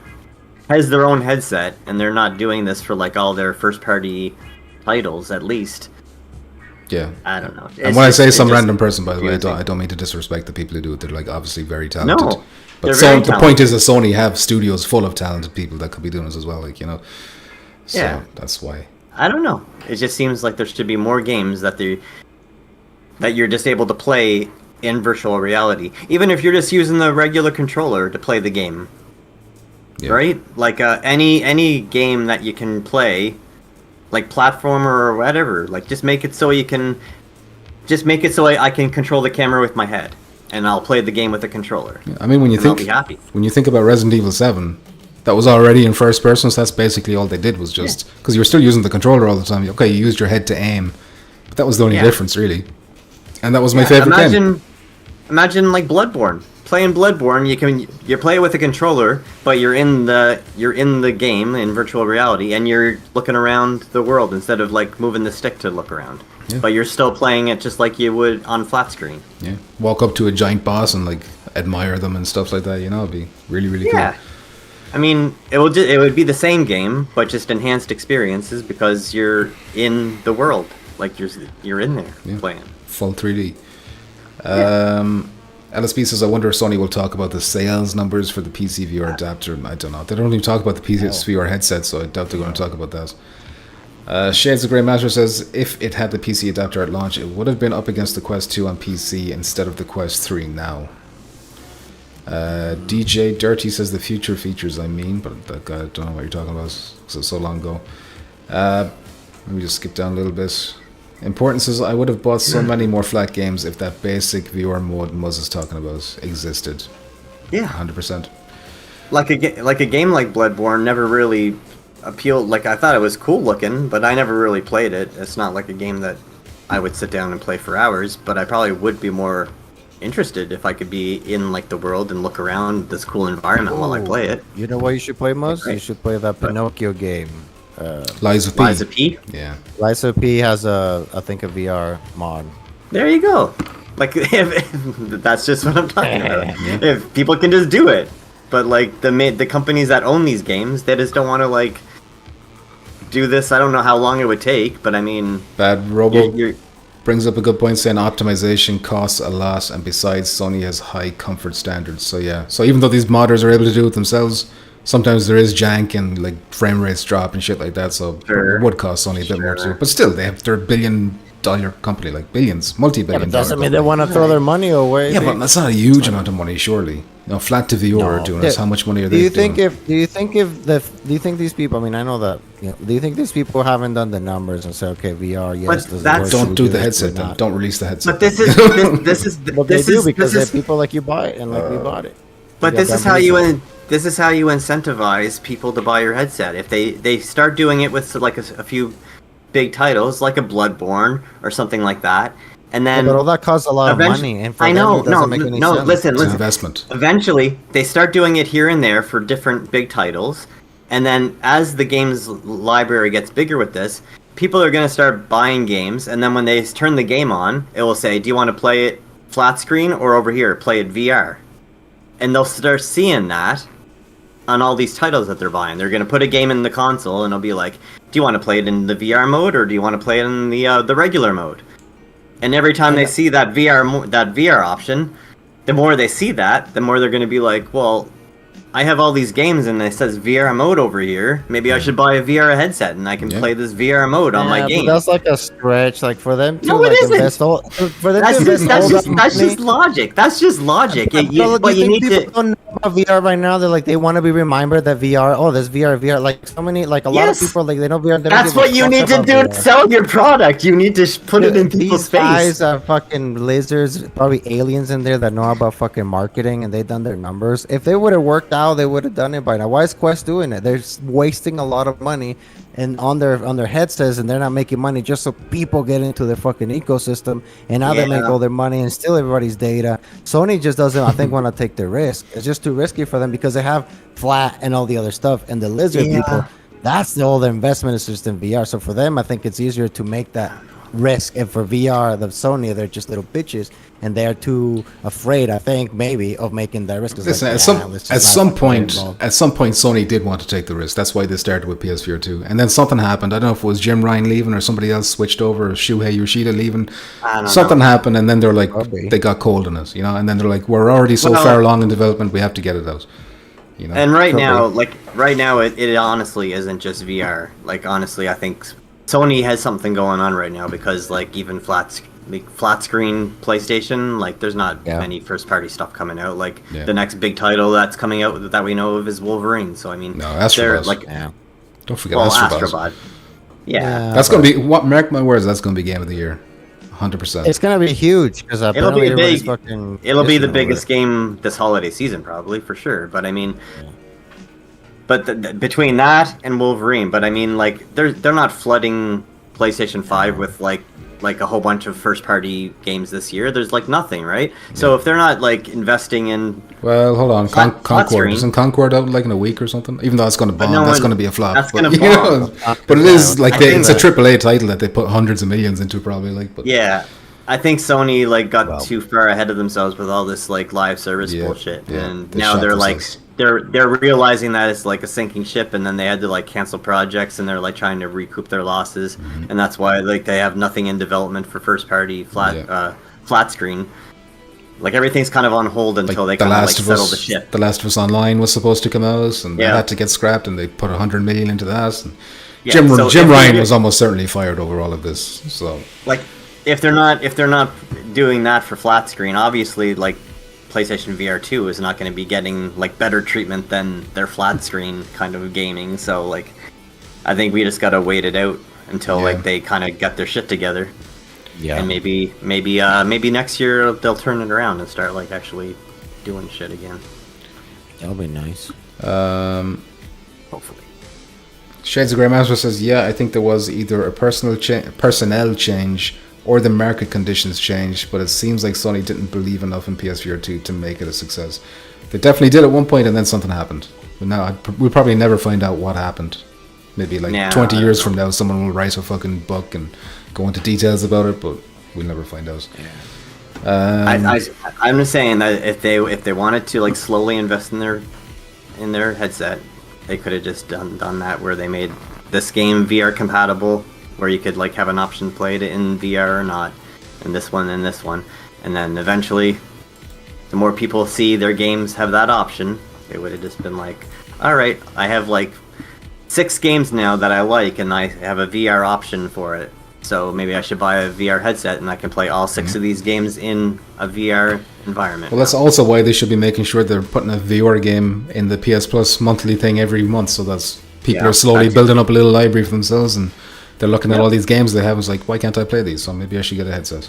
has their own headset, and they're not doing this for like all their first-party titles, at least. Yeah, I don't know. And when I say some random person, by the way, I don't mean to disrespect the people who do it. They're like obviously very talented. No, but the point is that Sony have studios full of talented people that could be doing this as well. Like, you know, so that's why. I don't know. It just seems like there should be more games that you're just able to play in virtual reality, even if you're just using the regular controller to play the game. Yeah. Right? Like any game that you can play, like platformer or whatever, like just make it so I can control the camera with my head, and I'll play the game with the controller. Yeah, I mean, when you think about Resident Evil 7, that was already in first person, so that's basically all they did was just because you were still using the controller all the time. Okay, you used your head to aim, but that was the only difference, really. And that was my favorite game. Imagine like Bloodborne. Playing Bloodborne, you play it with a controller, but you're in the game in virtual reality, and you're looking around the world instead of like moving the stick to look around. Yeah. But you're still playing it just like you would on flat screen. Yeah. Walk up to a giant boss and like admire them and stuff like that. You know, it'd be really, really cool. Yeah. I mean, it would be the same game, but just enhanced experiences because you're in the world, like you're in there playing. Full 3D. LSP says, I wonder if Sony will talk about the sales numbers for the PC VR adapter. I don't know. They don't even talk about the PSVR headset, so I doubt they're going to talk about that. Shades of Grey Matter says, if it had the PC adapter at launch, it would have been up against the Quest 2 on PC instead of the Quest 3 now. DJ Dirty says the future features, but I don't know what you're talking about, because it's so long ago. Let me just skip down a little bit. Importance is I would have bought so many more flat games if that basic VR mode Muzz is talking about existed. Yeah, 100%. like a game like Bloodborne never really appealed. Like I thought it was cool looking, but I never really played it. It's not like a game that I would sit down and play for hours. But I probably would be more interested if I could be in like the world and look around this cool environment while I play it. You know what you should play, Muzz? Right. You should play that Pinocchio game. Lies of P. Lies of P. Yeah. Liza P has I think a VR mod. There you go. Like if that's just what I'm talking about. If people can just do it, but like the companies that own these games, they just don't want to like do this. I don't know how long it would take, but I mean, Bad Robo you're brings up a good point saying optimization costs a lot, and besides, Sony has high comfort standards. So yeah. So even though these modders are able to do it themselves, sometimes there is jank and like frame rates drop and shit like that. So Sure. it would cost Sony a bit more too. But still, they're a $1 billion company, like billions, multi-billion. Yeah, but doesn't dollar mean they company. want to throw their money away. Yeah, but that's not a huge amount of money, surely. No, flat to VR are doing this. How much money are Do they you doing? think do you think these people? I mean, I know that. You know, do you think these people haven't done the numbers and say, okay, VR, yes, But does it that's- work? Don't Should do we the this, headset should we then. not? Don't release the headset. but this is But they do because this is they're people like you buy it and like we bought it. But Yeah, this is that how makes you sense. this is how you incentivize people to buy your headset. If they start doing it with like a few big titles, like a Bloodborne or something like that, and Yeah, then but all that costs a lot of eventually- money, and for I them, know, it doesn't make any sense. listen. It's an investment. Eventually, they start doing it here and there for different big titles, and then as the game's library gets bigger with this, people are going to start buying games, and then when they turn the game on, it will say, "Do you want to play it flat screen or over here? Play it VR," and they'll start seeing that on all these titles that they're buying. They're going to put a game in the console, and it'll be like, "Do you want to play it in the VR mode, or do you want to play it in the regular mode?" And every time they see that VR option, the more they see that, the more they're going to be like, well, I have all these games and it says VR mode over here. Maybe I should buy a VR headset and I can play this VR mode on my Yeah, game. but that's like a stretch, like for them to No, it like isn't. invest all for them That's to just invest all that that's money. just logic. That's just logic. But You think need people to. don't know about VR right now. They're like they want to be remembered that VR. Oh, there's VR. Like so many, like a lot of Yes. people, like they know VR. They don't That's give a what you fuck need to about do VR. to sell your product. You need to put it in These people's guys face. are fucking lizards, probably aliens in there that know about fucking marketing, and they've done their numbers. If they would have worked out, they would have done it by now. Why is Quest doing it? They're wasting a lot of money and on their headsets, and they're not making money just so people get into their fucking ecosystem. And now they make Yeah. all their money and steal everybody's data. Sony just doesn't, I think, want to take the risk. It's just too risky for them because they have flat and all the other stuff, and the lizard Yeah. people. That's all their investment is just in VR. So for them, I think it's easier to make that risk. And for VR, the Sony, they're just little bitches, and they're too afraid, I think, maybe, of making that risk. It's Listen, like, at "Yeah, some let's just at not some fucking point, get involved." Sony did want to take the risk. That's why they started with PSVR 2, and then something happened. I don't know if it was Jim Ryan leaving or somebody else switched over, or Shuhei Yoshida leaving. I don't Something know. happened, and then they're like, Probably. they got cold on us, you know. And then they're like, we're already so Well- far along in development, we have to get it out. You know. And right Probably. now, it honestly isn't just VR. Like honestly, I think Sony has something going on right now because like even flat screen PlayStation, like there's not Yeah. many first party stuff coming out. Like Yeah. the next big title that's coming out that we know of is Wolverine. So I mean, No, they're Astrobot. like Yeah. Don't forget well, Astrobot. Astrobot. Yeah. That's gonna be what. Mark my words. That's gonna be game of the year, 100%. It's gonna be huge because It'll be apparently everybody's big. fucking. It'll be the pissing over biggest it. game this holiday season, probably for sure. But I mean, but between that and Wolverine, but I mean, like they're not flooding PlayStation 5 with like a whole bunch of first party games this year. There's like nothing, right? So if they're not like investing in, Well, hold on. Flat Concord. screen. Isn't Concord out like in a week or something? Even though it's going to bomb, no that's one- going to be a flop. that's but, gonna you bomb. know, but it is like I think it's a that- AAA title that they put hundreds of millions into, probably. Like, but yeah, I think Sony like got Well. too far ahead of themselves with all this like live service Yeah, bullshit, yeah, and they now shot they're like themselves. they're realizing that it's like a sinking ship, and then they had to like cancel projects, and they're like trying to recoup their losses, Mm-hmm. and that's why like they have nothing in development for first party flat screen. Like everything's kind of on hold like until they the kind of like Last of settle Us, the ship. The Last of Us Online was supposed to come out, and Yeah. that had to get scrapped, and they put 100 million into that. And Yeah, Jim so Jim if Ryan they- was almost certainly fired over all of this. So Like if they're not doing that for flat screen, obviously like PlayStation VR 2 is not going to be getting like better treatment than their flat screen kind of gaming. So like I think we just got to wait it out until Yeah. like they kind of get their shit together. Yeah. And maybe next year they'll turn it around and start like actually doing shit again. That'll be nice. Hopefully. Shades of Grey Master says, yeah, I think there was either a personnel change or the market conditions changed, but it seems like Sony didn't believe enough in PSVR 2 to make it a success. They definitely did at one point, and then something happened. But now we'll probably never find out what happened. Maybe 20 years from now, someone will write a fucking book and go into details about it, but we'll never find out. Yeah. I'm just saying that if they wanted to like slowly invest in their headset, they could have just done that where they made this game VR compatible, where you could like have an option to play it in VR or not, and this one, and then eventually, the more people see their games have that option, it would have just been like, all right, I have like 6 games now that I like, and I have a VR option for it. So maybe I should buy a VR headset, and I can play all 6 of these games in a VR environment. Well, that's also why they should be making sure they're putting a VR game in the PS Plus monthly thing every month, so that's people are slowly building up a little library for themselves, and they're looking at all these games they have. It's like, why can't I play these? So maybe I should get a headset.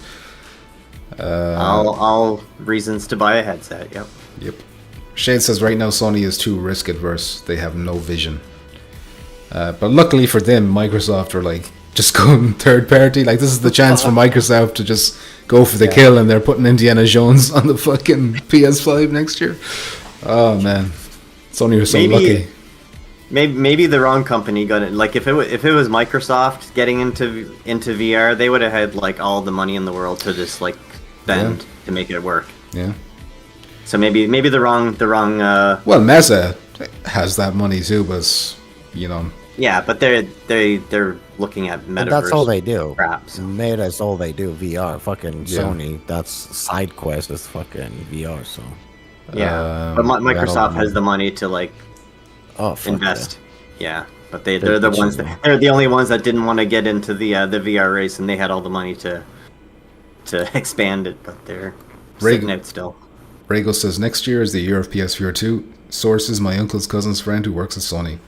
All reasons to buy a headset. Yep. Shade says right now Sony is too risk adverse. They have no vision. But luckily for them, Microsoft are like just going third party. Like, this is the chance for Microsoft to just go for the kill, and they're putting Indiana Jones on the fucking PS5 next year. Oh man, Sony are so lucky. Maybe the wrong company got it. Like if it was Microsoft getting into VR, they would have had like all the money in the world to just like spend to make it work. Yeah. So maybe the wrong. Well, Meta has that money too, but you know. Yeah, but they're looking at metaverse. And that's all they do. Crap, so. Meta's all they do. VR. Fucking Sony. That's side quest is fucking VR. So. Yeah, but Microsoft has the money to like invest. Yeah, but they're the ones they're the only ones that didn't want to get into the VR race, and they had all the money to expand it, but they're sitting it still. Rago says next year is the year of PSVR 2. Sources my uncle's cousin's friend who works at Sony.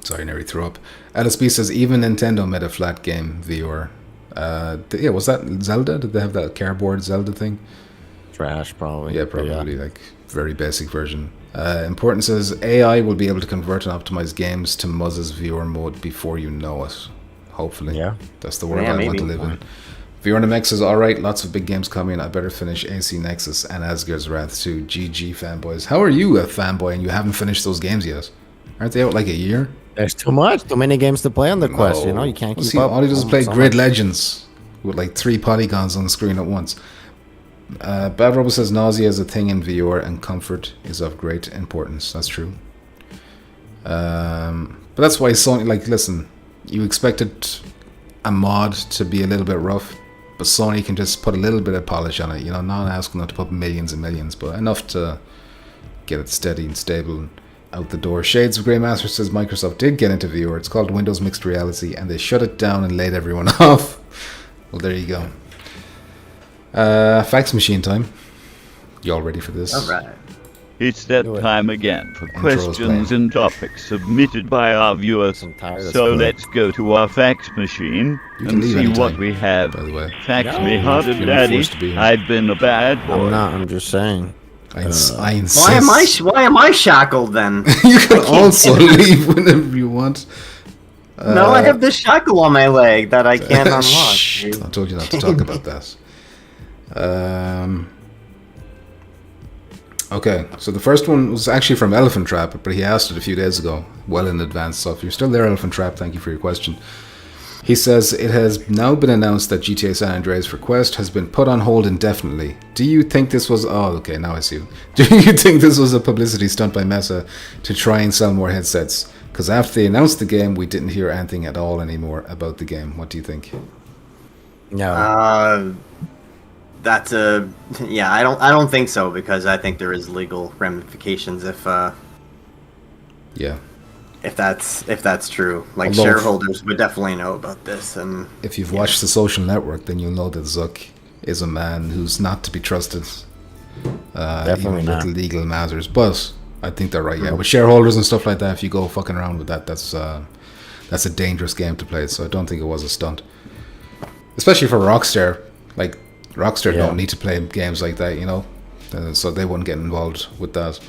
Sorry, nearly threw up. LSB says even Nintendo made a flat game VR. Was that Zelda? Did they have that cardboard Zelda thing? Trash, probably. Yeah, probably like very basic version. Important says AI will be able to convert and optimize games to Muzz's VR mode before you know it. Hopefully, that's the world I want to live in. VRNMX says, alright, lots of big games coming. I better finish AC Nexus and Asgard's Wrath 2. GG fanboys. How are you a fanboy and you haven't finished those games yet? Aren't they out like a year? There's too many games to play on the Quest, you know? You can't keep up. All he does is play Grid Legends with like 3 polygons on the screen at once. Bad Robot says, nausea is a thing in VR and comfort is of great importance. That's true. But that's why Sony, like, listen, you expected a mod to be a little bit rough, but Sony can just put a little bit of polish on it, you know, not asking them to put millions and millions, but enough to get it steady and stable and out the door. Shades of Grey Master says Microsoft did get into VR. It's called Windows Mixed Reality, and they shut it down and laid everyone off. Well, there you go. Fax machine time. You all ready for this? All right. It's that time again for questions and topics submitted by our viewers. So let's go to our fax machine and see what we have. By the way, fax me harder, Daddy. I've been a bad boy. I'm not. I'm just saying. I insist. Why am I shackled then? You can also leave whenever you want. No, I have this shackle on my leg that I can't unlock. Shh, I told you not to talk about that. Okay, so the first one was actually from Elephant Trap, but he asked it a few days ago, well in advance. So if you're still there, Elephant Trap, thank you for your question. He says, it has now been announced that GTA San Andreas for Quest has been put on hold indefinitely. Do you think this was... Oh, okay, now I see. Do you think this was a publicity stunt by Meta to try and sell more headsets? Because after they announced the game, we didn't hear anything at all anymore about the game. What do you think? No. That's a... Yeah, I don't think so, because I think there is legal ramifications if that's true. Like, although shareholders would definitely know about this. And if you've watched The Social Network, then you'll know that Zuck is a man who's not to be trusted. Definitely even not. with legal matters. But I think they're right. Yeah, with shareholders and stuff like that, if you go fucking around with that, that's a dangerous game to play. So I don't think it was a stunt. especially for Rockstar. Like Rockstar don't need to play games like that, you know, so they wouldn't get involved with that.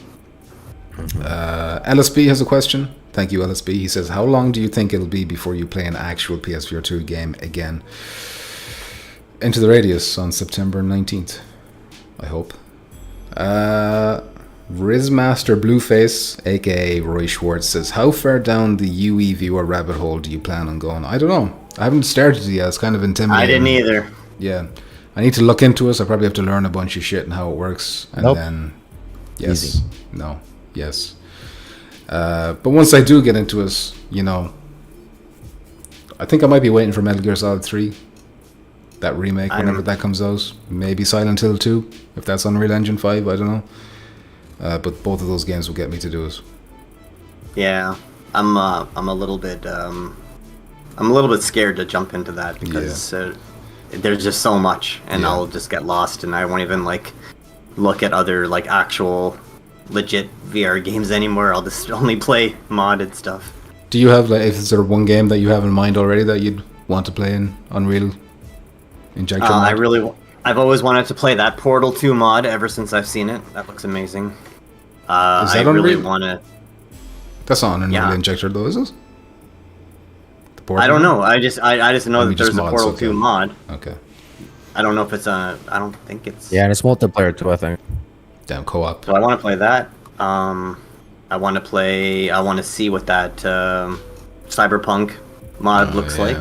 LSB has a question. Thank you, LSB. He says, how long do you think it'll be before you play an actual PSVR 2 game again? Into the Radius on September 19th, I hope. Rizmaster Blueface, aka Roy Schwartz, says, how far down the UE viewer rabbit hole do you plan on going? I don't know. I haven't started it yet. It's kind of intimidating. I didn't either. Yeah. I need to look into it. I probably have to learn a bunch of shit and how it works. And then, yes. Easy. No. Yes. But once I do get into it, you know, I think I might be waiting for Metal Gear Solid 3. That remake, whenever that comes out. Maybe Silent Hill 2, if that's Unreal Engine 5, I don't know. But both of those games will get me to do it. Yeah, I'm a little bit scared to jump into that because there's just so much, and I'll just get lost, and I won't even like look at other like actual legit VR games anymore. I'll just only play modded stuff. Do you have, like, is there one game that you have in mind already that you'd want to play in Unreal Injector mod? I've always wanted to play that Portal 2 mod ever since I've seen it. That looks amazing. Is that I really Unreal? want to. That's not an Unreal Injector though, is it? I don't know. I just know that there's a Portal 2 mod. Okay. I don't know if it's I don't think it's. Yeah, and it's multiplayer too, I think. Damn, co-op. So I want to play that. I want to see what that Cyberpunk mod looks like.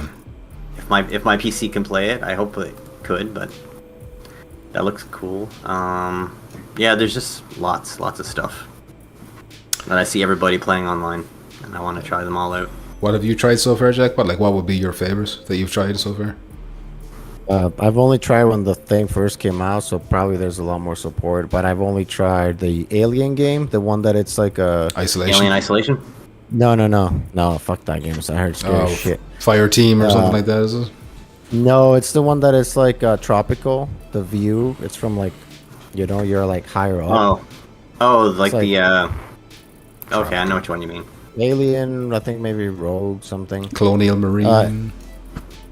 If my PC can play it, I hope it could, but that looks cool. Yeah, there's just lots of stuff that I see everybody playing online, and I want to try them all out. What have you tried so far, Jack? What would be your favorites that you've tried so far? I've only tried when the thing first came out, so probably there's a lot more support. But I've only tried the Alien game, the one that it's like a Isolation. Alien Isolation. No, fuck that game. I heard scary shit. Fire Team or something like that, is it? No, it's the one that is like tropical. The view, it's from like, you know, you're like higher up. Like the. Okay, I know which one you mean. Alien, I think maybe Rogue something. Colonial Marine.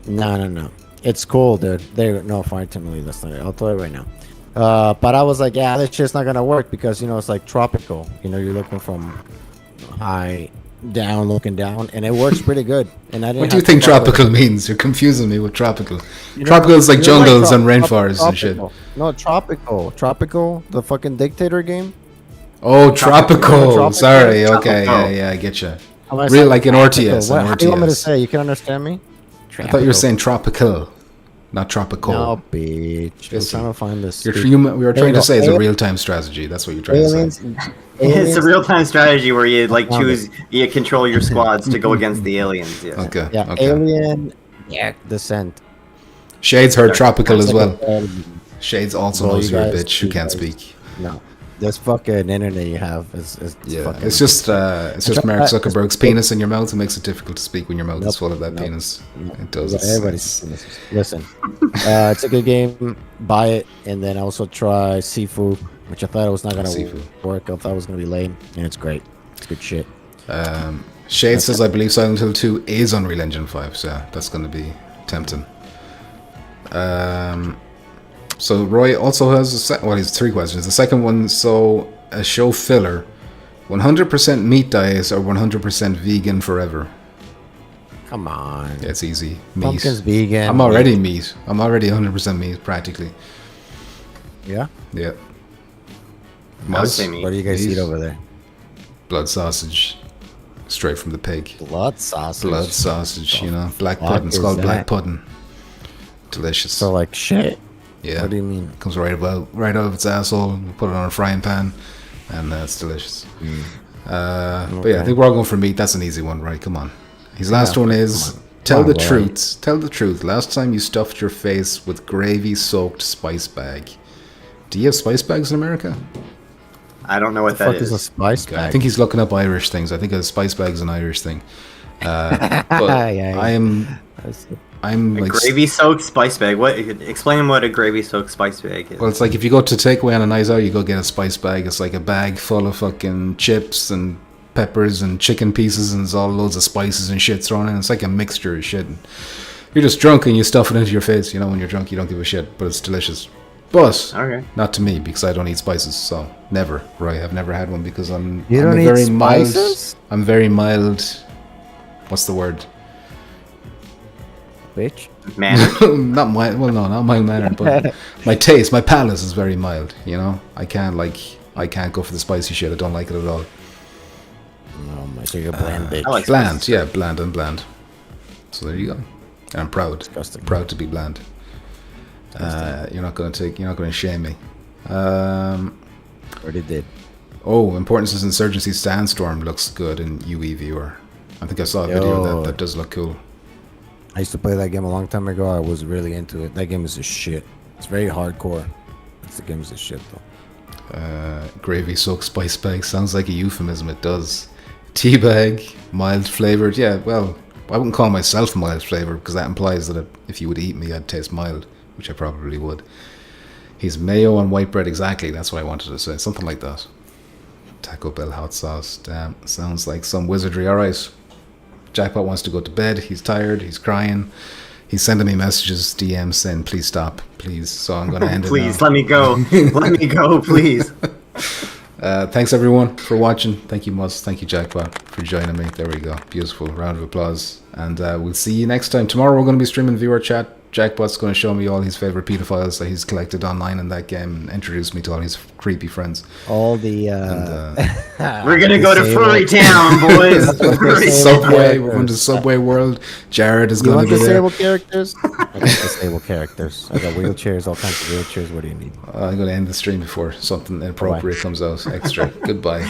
No. It's cool, dude. No, fire Timothy, that's not it. I'll tell you right now. But I was like, yeah, this shit's not gonna work because, you know, it's like tropical. You know, you're looking from high down, looking down, and it works pretty good. And I didn't. What do you think tropical means? You're confusing me with tropical. Tropical is like jungles and rainforests and shit. No, tropical. The fucking dictator game. Oh, tropical. Sorry. Okay. Yeah, I get you. Real like an RTS. What do you want me to say? You can understand me? I thought you were saying tropical, not tropical. No, bitch. I'm trying to find this. We were trying to say it's a real-time strategy. That's what you're trying to say. It's a real-time strategy where you like you control your squads to go against the aliens. Yes. Okay. Yeah. Okay. Alien. Yeah. Descent. Shades heard tropical as well. Shades also knows you're a bitch who can't speak. No. This fucking internet you have is fucking... It's just Mark Zuckerberg's penis in your mouth. It makes it difficult to speak when your mouth is full of that penis. It does. Everybody's listen. It's a good game. Buy it, and then also try Sifu, which I thought it was not gonna work. I thought it was gonna be lame, and it's great. It's good shit. Shade says, I believe Silent Hill 2 is Unreal Engine 5, so that's gonna be tempting. So Roy also has he's 3 questions. The second one, so a show filler, 100% meat diet or 100% vegan forever? Come on. Yeah, it's easy. Meat. Pumpkin's vegan. I'm already meat. I'm already 100% meat practically. Yeah? Yeah. I would say meat. What do you guys eat over there? Blood sausage. Straight from the pig. Blood sausage? Blood sausage, you know. Black pudding. It's called black pudding. Delicious. So like shit. Yeah. What do you mean? It comes right out of its asshole. You put it on a frying pan, and it's delicious. But yeah, I think we're all going for meat. That's an easy one, right? Come on. His last one is tell the truth. Tell the truth. Last time you stuffed your face with gravy-soaked spice bag. Do you have spice bags in America? I don't know what that is. What the fuck is a spice bag? I think he's looking up Irish things. I think a spice bag is an Irish thing. But I'm a like gravy-soaked spice bag. Explain what a gravy-soaked spice bag is. Well, it's like if you go to Takeaway on a night out, you go get a spice bag. It's like a bag full of fucking chips and peppers and chicken pieces, and there's all loads of spices and shit thrown in. It's like a mixture of shit. You're just drunk and you stuff it into your face. You know, when you're drunk, you don't give a shit, but it's delicious. But not to me because I don't eat spices. So never, right? I've never had one because I'm very mild. I'm very mild. What's the word? Bitch. Mannered. Not mild. Well, no, not mild mannered, but my taste, my palate is very mild. You know, I can't go for the spicy shit. I don't like it at all. So you're bland, bitch. Like bland, yeah, bland. So there you go. And I'm proud. Disgusting. Proud to be bland. You're not gonna shame me. Already did. Oh, Importance is Insurgency Sandstorm looks good in UE Viewer. I think I saw a video of that does look cool. I used to play that game a long time ago. I was really into it. That game is a shit. It's very hardcore. The game is a shit though. Gravy soaked spice bag sounds like a euphemism. It does. Teabag, mild flavored. Yeah, well, I wouldn't call myself mild flavored because that implies that if you would eat me, I'd taste mild, which I probably would. He's mayo on white bread. Exactly. That's what I wanted to say. Something like that. Taco Bell hot sauce. Damn, sounds like some wizardry. All right. Jackpot wants to go to bed. He's tired. He's crying. He's sending me messages, DMs saying, please stop, please. So I'm going to end it now. Please, let me go. Let me go, please. Thanks, everyone, for watching. Thank you, Mus. Thank you, Jackpot, for joining me. There we go. Beautiful. Round of applause. And we'll see you next time. Tomorrow we're going to be streaming VRChat. Jackpot's going to show me all his favorite pedophiles that he's collected online in that game and introduce me to all his creepy friends. All the we're gonna go to Furry Town, boys. Subway. We're going to Subway World. Jared is going to be there. Disabled characters? I got disabled characters. I got wheelchairs, all kinds of wheelchairs. What do you need? I'm going to end the stream before something inappropriate comes out. Extra. Goodbye.